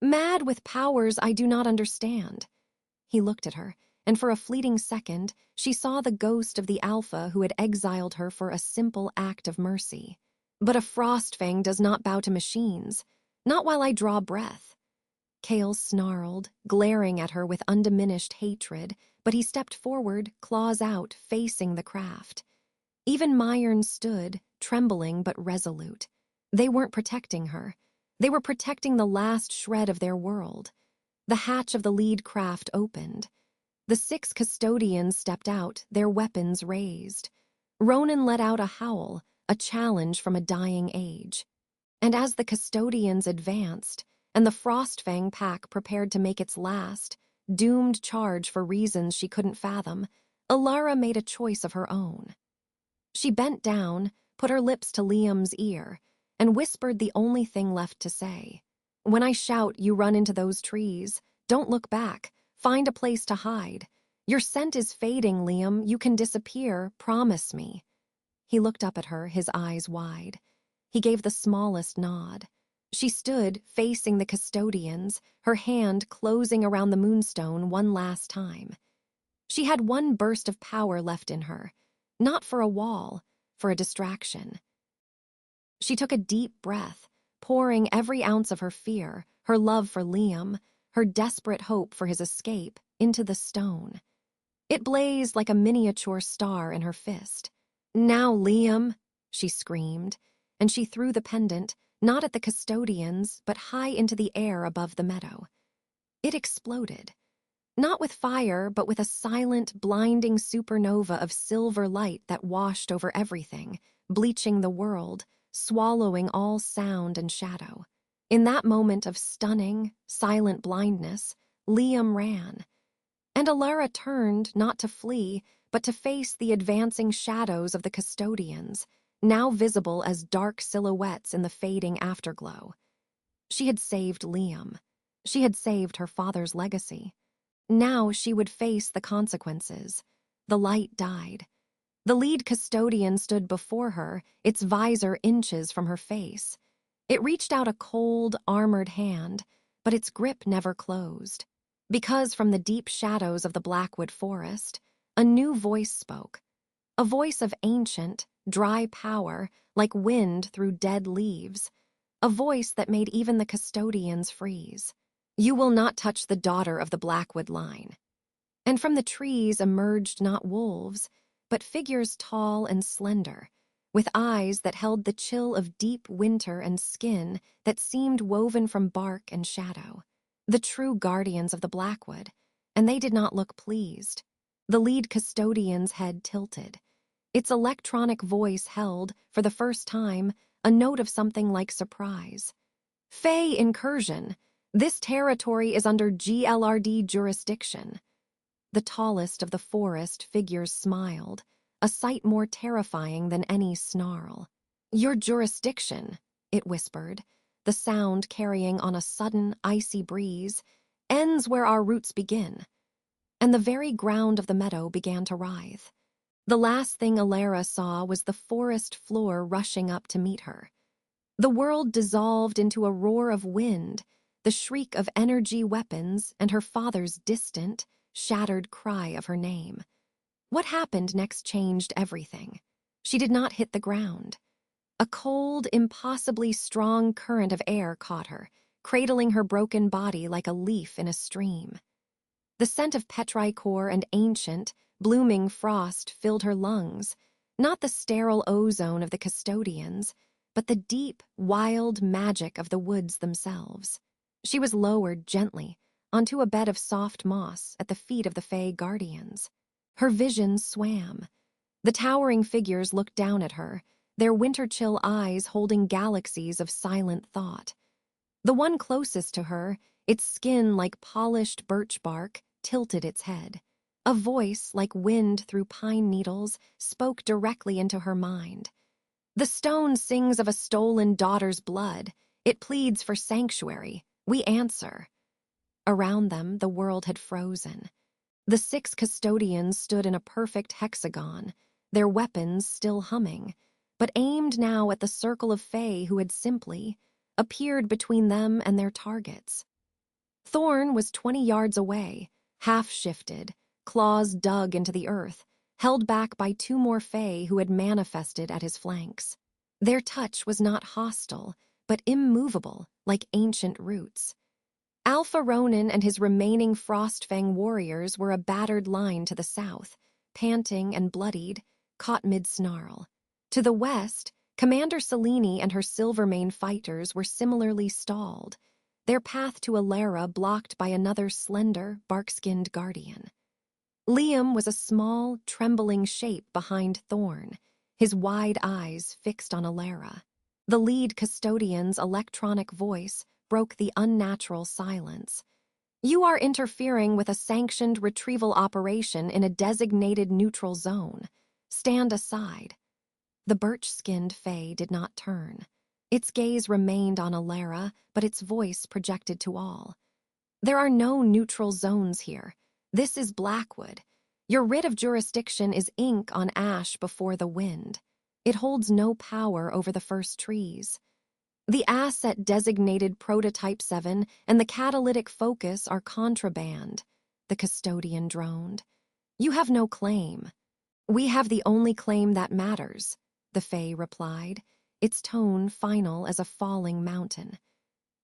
"Mad with powers I do not understand." He looked at her, and for a fleeting second, she saw the ghost of the Alpha who had exiled her for a simple act of mercy. "But a Frostfang does not bow to machines, not while I draw breath." Kale snarled, glaring at her with undiminished hatred, but he stepped forward, claws out, facing the craft. Even Myron stood, trembling but resolute. They weren't protecting her. They were protecting the last shred of their world. The hatch of the lead craft opened. The 6 custodians stepped out, their weapons raised. Ronan let out a howl, a challenge from a dying age. And as the custodians advanced, and the Frostfang pack prepared to make its last, doomed charge for reasons she couldn't fathom, Alara made a choice of her own. She bent down, put her lips to Liam's ear, and whispered the only thing left to say. "When I shout, you run into those trees. Don't look back. Find a place to hide. Your scent is fading, Liam. You can disappear. Promise me." He looked up at her, his eyes wide. He gave the smallest nod. She stood, facing the custodians, her hand closing around the moonstone one last time. She had one burst of power left in her, not for a wall, for a distraction. She took a deep breath, pouring every ounce of her fear, her love for Liam, her desperate hope for his escape, into the stone. It blazed like a miniature star in her fist. "Now, Liam," she screamed, and she threw the pendant, not at the custodians, but high into the air above the meadow. It exploded. Not with fire, but with a silent, blinding supernova of silver light that washed over everything, bleaching the world, swallowing all sound and shadow. In that moment of stunning, silent blindness, Liam ran. And Alara turned, not to flee, but to face the advancing shadows of the custodians, now visible as dark silhouettes in the fading afterglow. She had saved Liam. She had saved her father's legacy. Now she would face the consequences. The light died. The lead custodian stood before her, its visor inches from her face. It reached out a cold, armored hand, but its grip never closed. Because from the deep shadows of the Blackwood forest, a new voice spoke. A voice of ancient, dry power, like wind through dead leaves. A voice that made even the custodians freeze. "You will not touch the daughter of the Blackwood line." And from the trees emerged not wolves, but figures tall and slender, with eyes that held the chill of deep winter and skin that seemed woven from bark and shadow. The true guardians of the Blackwood, and they did not look pleased. The lead custodian's head tilted. Its electronic voice held, for the first time, a note of something like surprise. "Fey incursion. This territory is under GLRD jurisdiction." The tallest of the forest figures smiled, a sight more terrifying than any snarl. "Your jurisdiction," it whispered, the sound carrying on a sudden, icy breeze, "ends where our roots begin." And the very ground of the meadow began to writhe. The last thing Alara saw was the forest floor rushing up to meet her. The world dissolved into a roar of wind, the shriek of energy weapons, and her father's distant, shattered cry of her name. What happened next changed everything. She did not hit the ground. A cold, impossibly strong current of air caught her, cradling her broken body like a leaf in a stream. The scent of petrichor and ancient, blooming frost filled her lungs, not the sterile ozone of the custodians, but the deep, wild magic of the woods themselves. She was lowered gently onto a bed of soft moss at the feet of the Fey guardians. Her vision swam. The towering figures looked down at her, their winter-chill eyes holding galaxies of silent thought. The one closest to her, its skin like polished birch bark, tilted its head. A voice, like wind through pine needles, spoke directly into her mind. "The stone sings of a stolen daughter's blood. It pleads for sanctuary. We answer." Around them, the world had frozen. The 6 custodians stood in a perfect hexagon, their weapons still humming, but aimed now at the circle of Fey who had simply appeared between them and their targets. Thorn was 20 yards away, half-shifted, claws dug into the earth, held back by 2 more Fey who had manifested at his flanks. Their touch was not hostile, but immovable, like ancient roots. Alpha Ronan and his remaining Frostfang warriors were a battered line to the south, panting and bloodied, caught mid-snarl. To the west, Commander Selene and her Silvermane fighters were similarly stalled, their path to Alara blocked by another slender, bark-skinned guardian. Liam was a small, trembling shape behind Thorn, his wide eyes fixed on Alara. The lead custodian's electronic voice broke the unnatural silence. "You are interfering with a sanctioned retrieval operation in a designated neutral zone. Stand aside." The birch-skinned Fae did not turn. Its gaze remained on Alara, but its voice projected to all. "There are no neutral zones here. This is Blackwood. Your writ of jurisdiction is ink on ash before the wind. It holds no power over the first trees. The asset designated Prototype 7 and the catalytic focus are contraband," the custodian droned. "You have no claim." "We have the only claim that matters," the Fae replied, its tone final as a falling mountain.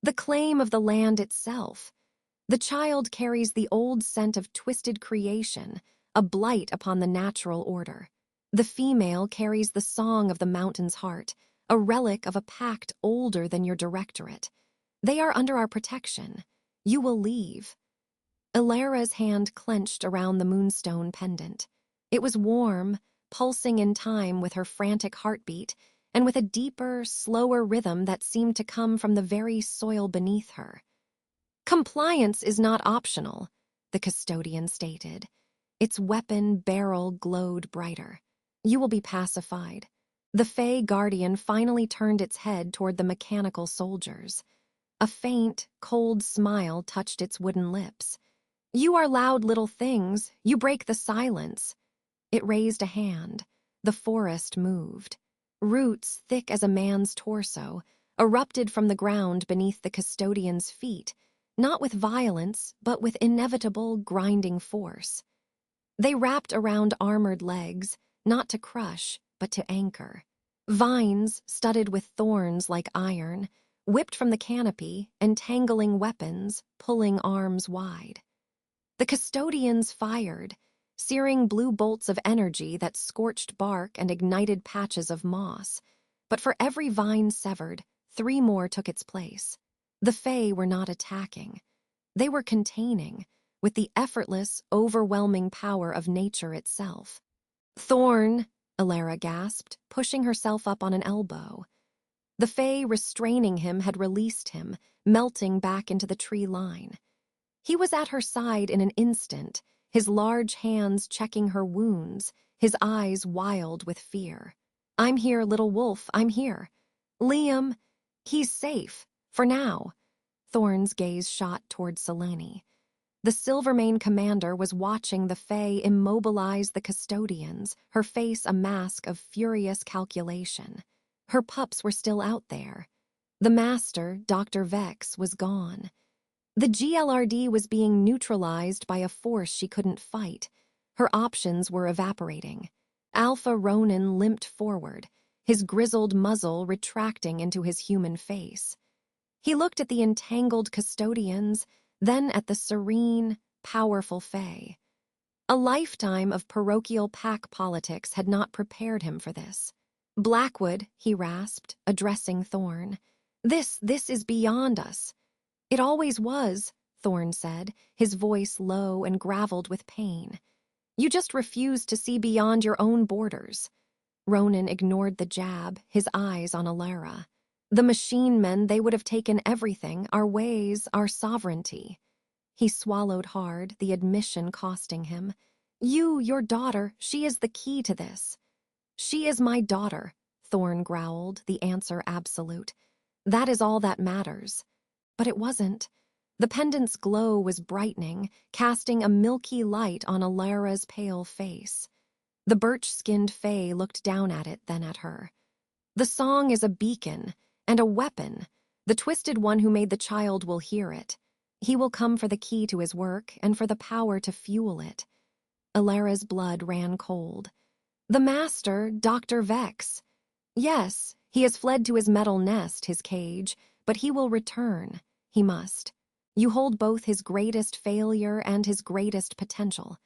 "The claim of the land itself. The child carries the old scent of twisted creation, a blight upon the natural order. The female carries the song of the mountain's heart, a relic of a pact older than your directorate. They are under our protection. You will leave." Alara's hand clenched around the moonstone pendant. It was warm, pulsing in time with her frantic heartbeat, and with a deeper, slower rhythm that seemed to come from the very soil beneath her. "Compliance is not optional," the custodian stated. Its weapon barrel glowed brighter. "You will be pacified." The Fae Guardian finally turned its head toward the mechanical soldiers. A faint, cold smile touched its wooden lips. "You are loud little things. You break the silence." It raised a hand. The forest moved. Roots thick as a man's torso erupted from the ground beneath the custodian's feet, not with violence, but with inevitable, grinding force. They wrapped around armored legs, not to crush, but to anchor. Vines, studded with thorns like iron, whipped from the canopy, entangling weapons, pulling arms wide. The custodians fired, searing blue bolts of energy that scorched bark and ignited patches of moss. But for every vine severed, 3 more took its place. The Fae were not attacking. They were containing, with the effortless, overwhelming power of nature itself. "Thorn," Alara gasped, pushing herself up on an elbow. The Fae restraining him had released him, melting back into the tree line. He was at her side in an instant, his large hands checking her wounds, his eyes wild with fear. "I'm here, little wolf, I'm here. Liam, he's safe, for now." Thorn's gaze shot toward Selene. The Silvermane commander was watching the Fae immobilize the custodians, her face a mask of furious calculation. Her pups were still out there. The master, Dr. Vex, was gone. The GLRD was being neutralized by a force she couldn't fight. Her options were evaporating. Alpha Ronan limped forward, his grizzled muzzle retracting into his human face. He looked at the entangled custodians, then at the serene, powerful Fae. A lifetime of parochial pack politics had not prepared him for this. "Blackwood," he rasped, addressing Thorn. This is beyond us." "It always was," Thorn said, his voice low and graveled with pain. "You just refuse to see beyond your own borders." Ronan ignored the jab, his eyes on Alara. "The machine men, they would have taken everything, our ways, our sovereignty." He swallowed hard, the admission costing him. Your daughter, she is the key to this." "She is my daughter," Thorn growled, the answer absolute. "That is all that matters." But it wasn't. The pendant's glow was brightening, casting a milky light on Alara's pale face. The birch-skinned Fae looked down at it, then at her. "The song is a beacon, and a weapon. The twisted one who made the child will hear it. He will come for the key to his work, and for the power to fuel it." Alara's blood ran cold. "The master, Dr. Vex. Yes, he has fled to his metal nest, his cage, but he will return. He must. You hold both his greatest failure and his greatest potential."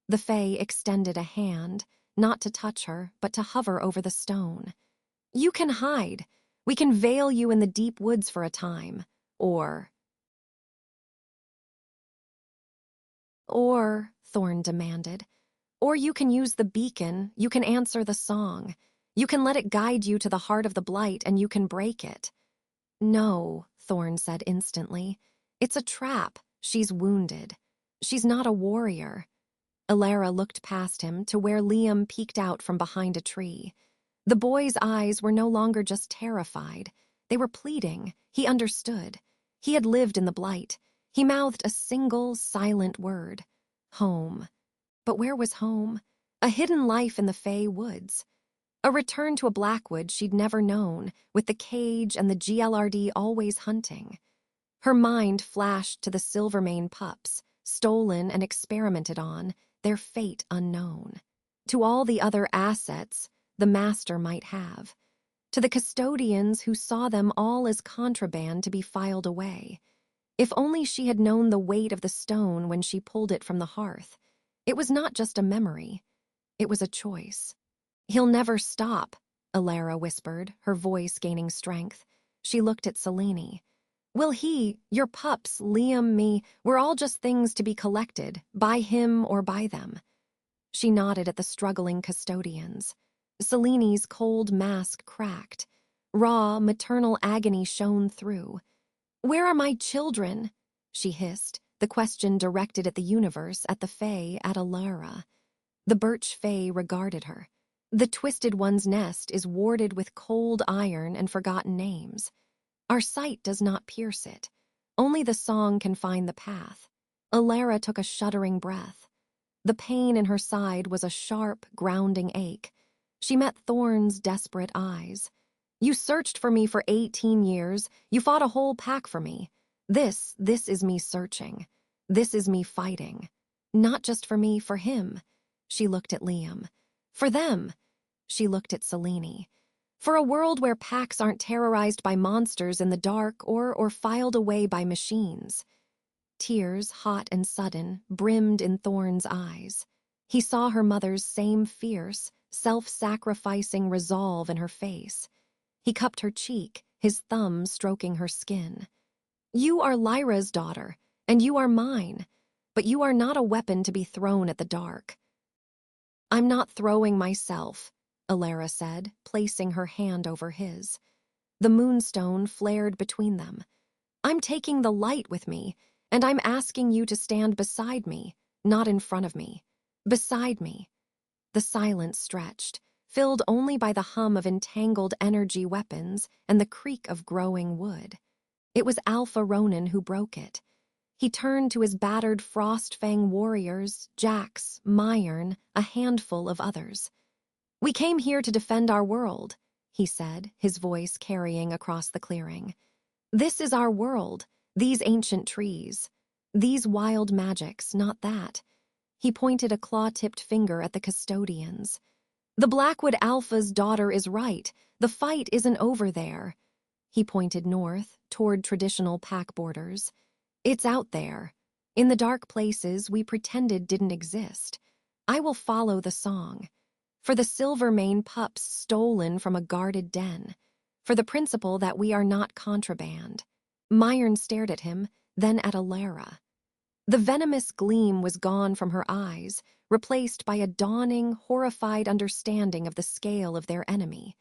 The Fae extended a hand, not to touch her, but to hover over the stone. You can hide. We can veil you in the deep woods for a time. Or, Thorn demanded. Or you can use the beacon, you can answer the song. You can let it guide you to the heart of the blight, and you can break it. No, Thorn said instantly. It's a trap. She's wounded. She's not a warrior. Alara looked past him to where Liam peeked out from behind a tree. The boy's eyes were no longer just terrified. They were pleading. He understood. He had lived in the blight. He mouthed a single, silent word. Home. But where was home? A hidden life in the Fey woods. A return to a Blackwood she'd never known, with the cage and the GLRD always hunting. Her mind flashed to the Silvermane pups, stolen and experimented on, their fate unknown. To all the other assets the master might have. To the custodians who saw them all as contraband to be filed away. If only she had known the weight of the stone when she pulled it from the hearth. It was not just a memory. It was a choice. He'll never stop, Alara whispered, her voice gaining strength. She looked at Selene. Will he, your pups, Liam, me, we're all just things to be collected, by him or by them. She nodded at the struggling custodians. Selene's cold mask cracked. Raw, maternal agony shone through. Where are my children? She hissed, the question directed at the universe, at the Fae, at Alara. The birch Fae regarded her. The Twisted One's nest is warded with cold iron and forgotten names. Our sight does not pierce it. Only the song can find the path. Alara took a shuddering breath. The pain in her side was a sharp, grounding ache. She met Thorn's desperate eyes. You searched for me for 18 years. You fought a whole pack for me. This is me searching. This is me fighting. Not just for me, for him. She looked at Liam. For them. She looked at Selene. For a world where packs aren't terrorized by monsters in the dark or filed away by machines. Tears, hot and sudden, brimmed in Thorn's eyes. He saw her mother's same fierce, self-sacrificing resolve in her face. He cupped her cheek, his thumb stroking her skin. You are Lyra's daughter, and you are mine, but you are not a weapon to be thrown at the dark. I'm not throwing myself, Alara said, placing her hand over his. The moonstone flared between them. I'm taking the light with me, and I'm asking you to stand beside me, not in front of me. Beside me. The silence stretched, filled only by the hum of entangled energy weapons and the creak of growing wood. It was Alpha Ronan who broke it. He turned to his battered Frostfang warriors, Jax, Myern, a handful of others. We came here to defend our world, he said, his voice carrying across the clearing. This is our world, these ancient trees. These wild magics, not that. He pointed a claw-tipped finger at the custodians. The Blackwood Alpha's daughter is right. The fight isn't over there. He pointed north, toward traditional pack borders. It's out there. In the dark places we pretended didn't exist. I will follow the song. For the Silvermane pups stolen from a guarded den. For the principle that we are not contraband. Myron stared at him, then at Alara. The venomous gleam was gone from her eyes, replaced by a dawning, horrified understanding of the scale of their enemy.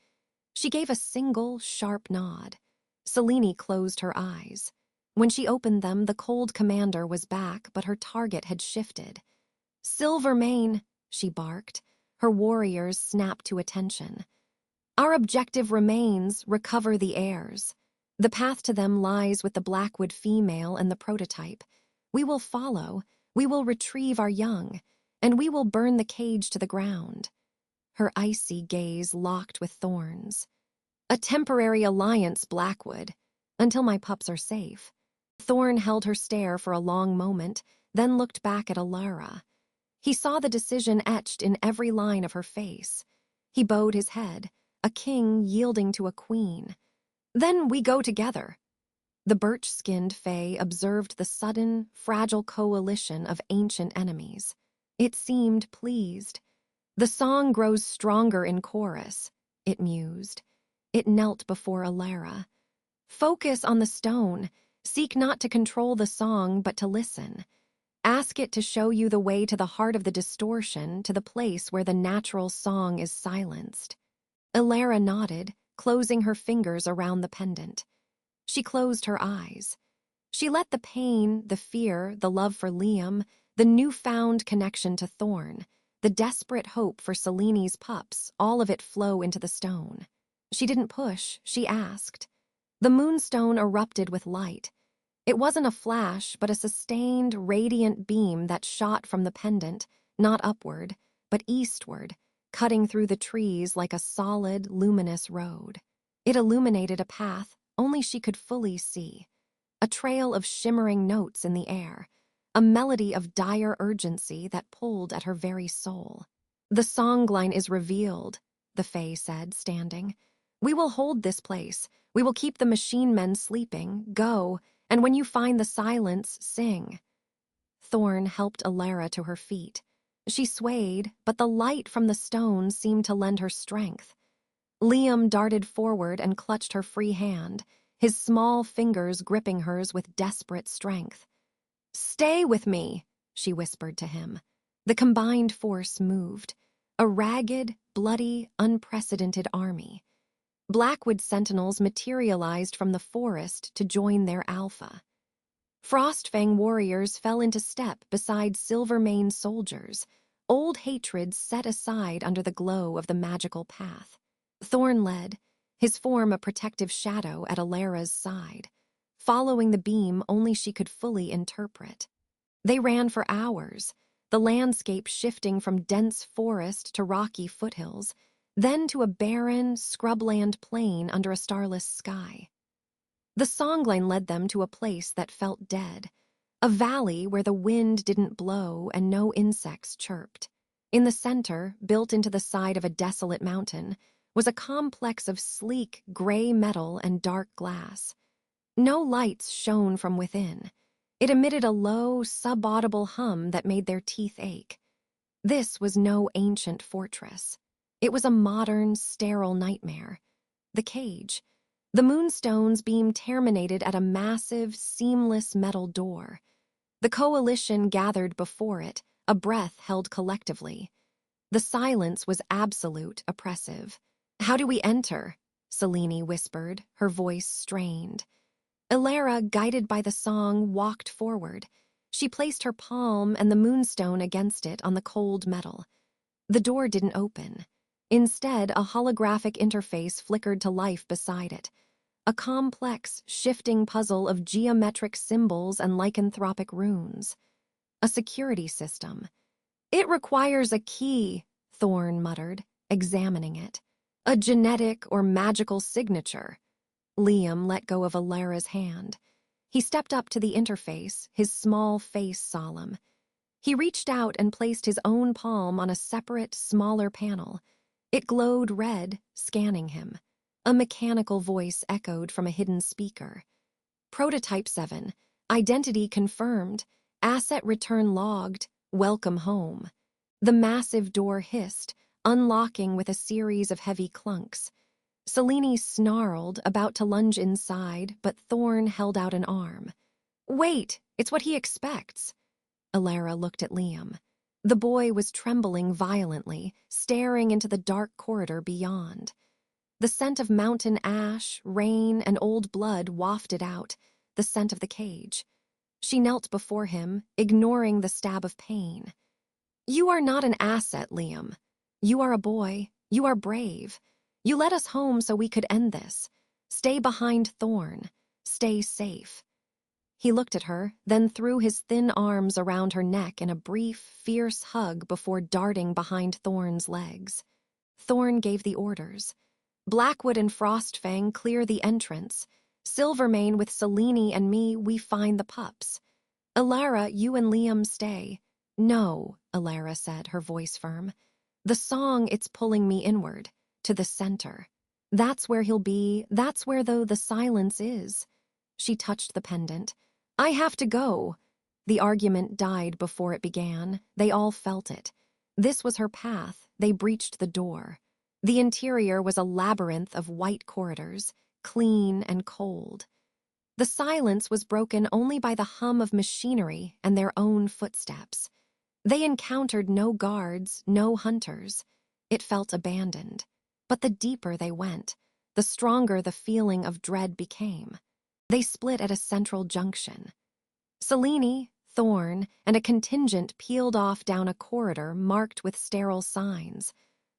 She gave a single, sharp nod. Selene closed her eyes. When she opened them, the cold commander was back, but her target had shifted. Silvermane, she barked. Her warriors snapped to attention. Our objective remains recover the heirs. The path to them lies with the Blackwood female and the prototype. We will follow, we will retrieve our young, and we will burn the cage to the ground. Her icy gaze locked with Thorn's. A temporary alliance, Blackwood, until my pups are safe. Thorn held her stare for a long moment, then looked back at Alara. He saw the decision etched in every line of her face. He bowed his head, a king yielding to a queen. Then we go together. The birch-skinned Fae observed the sudden, fragile coalition of ancient enemies. It seemed pleased. The song grows stronger in chorus, it mused. it knelt before Alara. Focus on the stone. Seek not to control the song, but to listen. Ask it to show you the way to the heart of the distortion, to the place where the natural song is silenced. Alara nodded, closing her fingers around the pendant. She closed her eyes. She let the pain, the fear, the love for Liam, the newfound connection to Thorn, the desperate hope for Seleni's pups, all of it flow into the stone. She didn't push, she asked. The moonstone erupted with light. It wasn't a flash, but a sustained, radiant beam that shot from the pendant, not upward, but eastward, cutting through the trees like a solid, luminous road. It illuminated a path only she could fully see, a trail of shimmering notes in the air, a melody of dire urgency that pulled at her very soul. The songline is revealed, the Fae said, standing. We will hold this place. We will keep the machine men sleeping. Go, and when you find the silence, sing. Thorn helped Alara to her feet. She swayed, but the light from the stone seemed to lend her strength. Liam darted forward and clutched her free hand, his small fingers gripping hers with desperate strength. Stay with me, she whispered to him. The combined force moved, a ragged, bloody, unprecedented army. Blackwood sentinels materialized from the forest to join their alpha. Frostfang warriors fell into step beside Silvermane soldiers, old hatreds set aside under the glow of the magical path. Thorn led, his form a protective shadow at Alara's side, following the beam only she could fully interpret. They ran for hours, the landscape shifting from dense forest to rocky foothills, then to a barren, scrubland plain under a starless sky. The songline led them to a place that felt dead, a valley where the wind didn't blow and no insects chirped. In the center, built into the side of a desolate mountain, was a complex of sleek, gray metal and dark glass. No lights shone from within. It emitted a low, subaudible hum that made their teeth ache. This was no ancient fortress. It was a modern, sterile nightmare. The cage. The moonstone's beam terminated at a massive, seamless metal door. The coalition gathered before it, a breath held collectively. The silence was absolute, oppressive. How do we enter? Selene whispered, her voice strained. Alara, guided by the song, walked forward. She placed her palm and the moonstone against it on the cold metal. The door didn't open. Instead, a holographic interface flickered to life beside it. A complex, shifting puzzle of geometric symbols and lycanthropic runes. A security system. It requires a key, Thorn muttered, examining it. A genetic or magical signature. Liam let go of Alara's hand. He stepped up to the interface, his small face solemn. He reached out and placed his own palm on a separate, smaller panel. It glowed red, scanning him. A mechanical voice echoed from a hidden speaker. Prototype 7. Identity confirmed. Asset return logged. Welcome home. The massive door hissed, unlocking with a series of heavy clunks. Selene snarled, about to lunge inside, but Thorn held out an arm. Wait, it's what he expects. Alara looked at Liam. The boy was trembling violently, staring into the dark corridor beyond. The scent of mountain ash, rain, and old blood wafted out, the scent of the cage. She knelt before him, ignoring the stab of pain. You are not an asset, Liam. You are a boy. You are brave. You led us home so we could end this. Stay behind Thorn. Stay safe. He looked at her, then threw his thin arms around her neck in a brief, fierce hug before darting behind Thorn's legs. Thorn gave the orders. Blackwood and Frostfang clear the entrance. Silvermane with Selene and me, we find the pups. Alara, you and Liam stay. No, Alara said, her voice firm. The song, it's pulling me inward, to the center. That's where he'll be, that's where, though, the silence is. She touched the pendant. I have to go. The argument died before it began. They all felt it. This was her path. They breached the door. The interior was a labyrinth of white corridors, clean and cold. The silence was broken only by the hum of machinery and their own footsteps. They encountered no guards, no hunters. It felt abandoned. But the deeper they went, the stronger the feeling of dread became. They split at a central junction. Selene, Thorne, and a contingent peeled off down a corridor marked with sterile signs,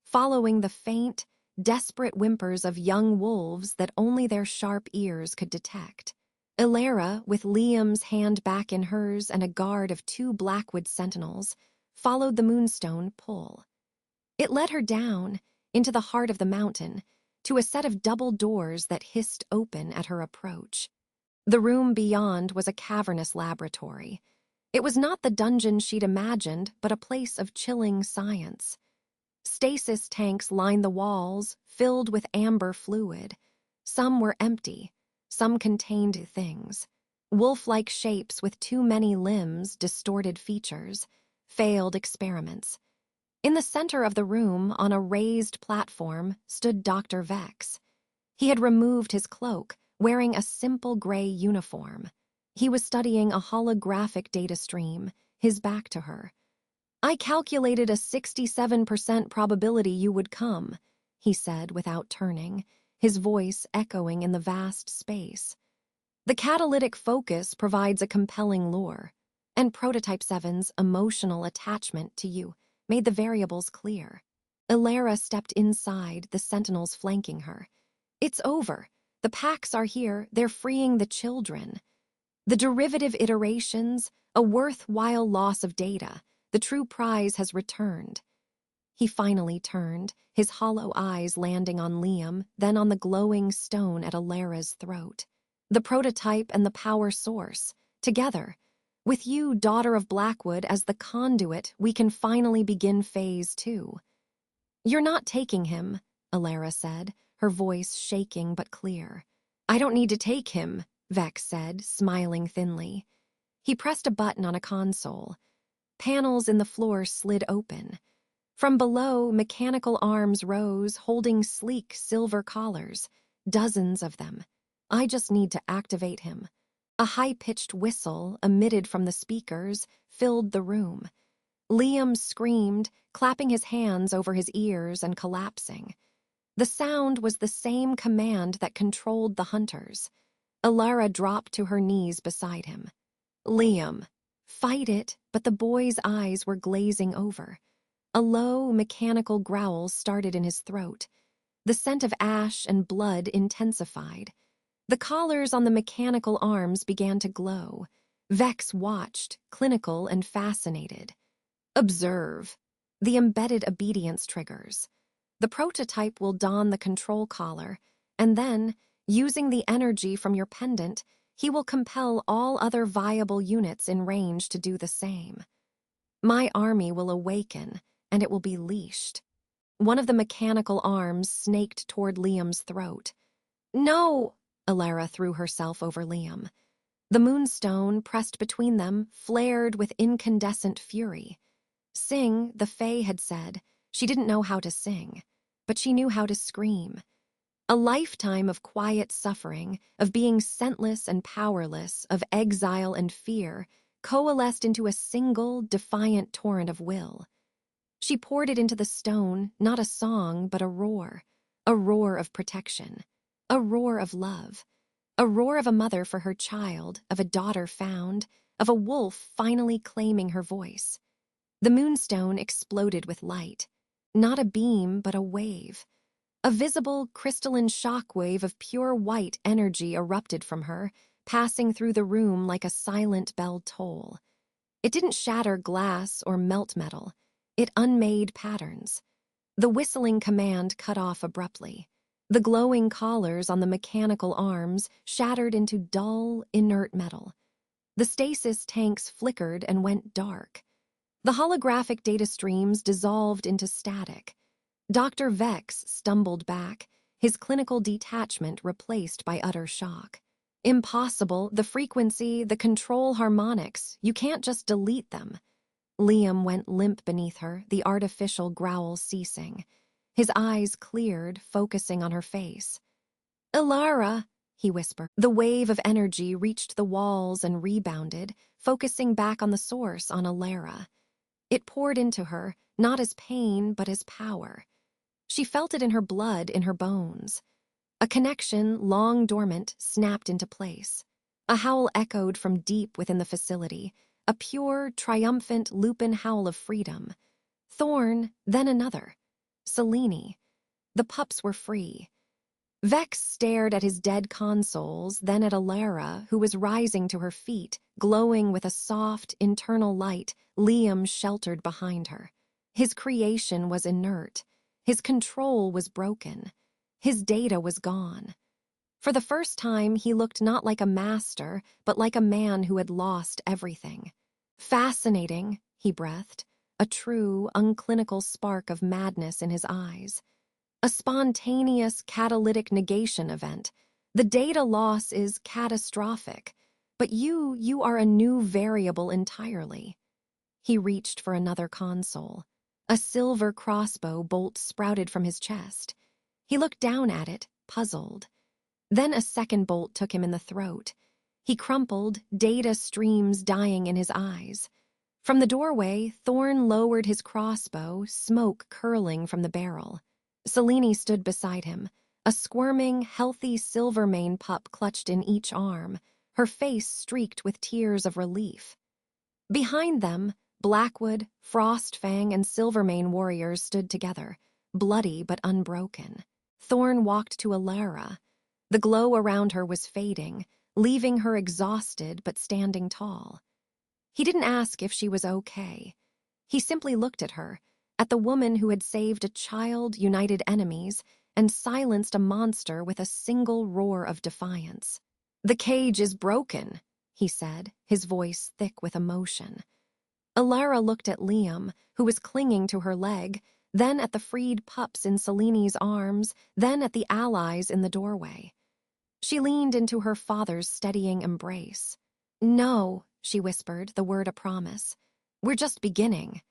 following the faint, desperate whimpers of young wolves that only their sharp ears could detect. Elara, with Liam's hand back in hers and a guard of 2 Blackwood sentinels, followed the moonstone pull. It led her down, into the heart of the mountain, to a set of double doors that hissed open at her approach. The room beyond was a cavernous laboratory. It was not the dungeon she'd imagined, but a place of chilling science. Stasis tanks lined the walls, filled with amber fluid. Some were empty, some contained things. Wolf-like shapes with too many limbs, distorted features, failed experiments. In the center of the room, on a raised platform, stood Dr. Vex. He had removed his cloak, wearing a simple gray uniform. He was studying a holographic data stream, his back to her. "I calculated a 67% probability you would come," he said without turning, his voice echoing in the vast space. "The catalytic focus provides a compelling lure, and Prototype 7's emotional attachment to you made the variables clear." Elara stepped inside, the sentinels flanking her. "It's over. The packs are here. They're freeing the children. The derivative iterations, a worthwhile loss of data. The true prize has returned." He finally turned, his hollow eyes landing on Liam, then on the glowing stone at Elara's throat. "The prototype and the power source, together. With you, daughter of Blackwood, as the conduit, we can finally begin Phase 2. "You're not taking him," Elara said, her voice shaking but clear. "I don't need to take him," Vex said, smiling thinly. He pressed a button on a console. Panels in the floor slid open. From below, mechanical arms rose, holding sleek silver collars, dozens of them. "I just need to activate him." A high-pitched whistle, emitted from the speakers, filled the room. Liam screamed, clapping his hands over his ears and collapsing. The sound was the same command that controlled the hunters. Elara dropped to her knees beside him. "Liam, fight it," but the boy's eyes were glazing over. A low, mechanical growl started in his throat. The scent of ash and blood intensified. The collars on the mechanical arms began to glow. Vex watched, clinical and fascinated. "Observe." The embedded obedience triggers. The prototype will don the control collar, and then, using the energy from your pendant, he will compel all other viable units in range to do the same. My army will awaken, and it will be leashed. One of the mechanical arms snaked toward Liam's throat. "No!" Elara threw herself over Liam. The moonstone, pressed between them, flared with incandescent fury. Sing, the Fae had said. She didn't know how to sing, but she knew how to scream. A lifetime of quiet suffering, of being scentless and powerless, of exile and fear, coalesced into a single, defiant torrent of will. She poured it into the stone, not a song, but a roar of protection, a roar of love, a roar of a mother for her child, of a daughter found, of a wolf finally claiming her voice. The moonstone exploded with light, not a beam, but a wave. A visible, crystalline shockwave of pure white energy erupted from her, passing through the room like a silent bell toll. It didn't shatter glass or melt metal. It unmade patterns. The whistling command cut off abruptly. The glowing collars on the mechanical arms shattered into dull, inert metal. The stasis tanks flickered and went dark. The holographic data streams dissolved into static. Dr. Vex stumbled back, his clinical detachment replaced by utter shock. "Impossible, the frequency, the control harmonics, you can't just delete them." Liam went limp beneath her, the artificial growl ceasing. His eyes cleared, focusing on her face. "Ilara," he whispered. The wave of energy reached the walls and rebounded, focusing back on the source, on Ilara. It poured into her, not as pain, but as power. She felt it in her blood, in her bones. A connection, long dormant, snapped into place. A howl echoed from deep within the facility, a pure, triumphant Lupin howl of freedom. Thorn, then another. Selene. The pups were free. Vex stared at his dead consoles, then at Ilara, who was rising to her feet, glowing with a soft, internal light, Liam sheltered behind her. His creation was inert. His control was broken. His data was gone. For the first time, he looked not like a master, but like a man who had lost everything. "Fascinating," he breathed, a true, unclinical spark of madness in his eyes. A spontaneous catalytic negation event. The data loss is catastrophic, but you are a new variable entirely. He reached for another console. A silver crossbow bolt sprouted from his chest. He looked down at it, puzzled. Then a second bolt took him in the throat. He crumpled, data streams dying in his eyes. From the doorway, Thorn lowered his crossbow, smoke curling from the barrel. Selene stood beside him, a squirming, healthy Silvermane pup clutched in each arm, her face streaked with tears of relief. Behind them, Blackwood, Frostfang, and Silvermane warriors stood together, bloody but unbroken. Thorn walked to Ilara. The glow around her was fading, leaving her exhausted but standing tall. He didn't ask if she was okay. He simply looked at her, at the woman who had saved a child, united enemies, and silenced a monster with a single roar of defiance. "The cage is broken," he said, his voice thick with emotion. Ilara looked at Liam, who was clinging to her leg, then at the freed pups in Selene's arms, then at the allies in the doorway. She leaned into her father's steadying embrace. "No," she whispered, the word a promise. "We're just beginning."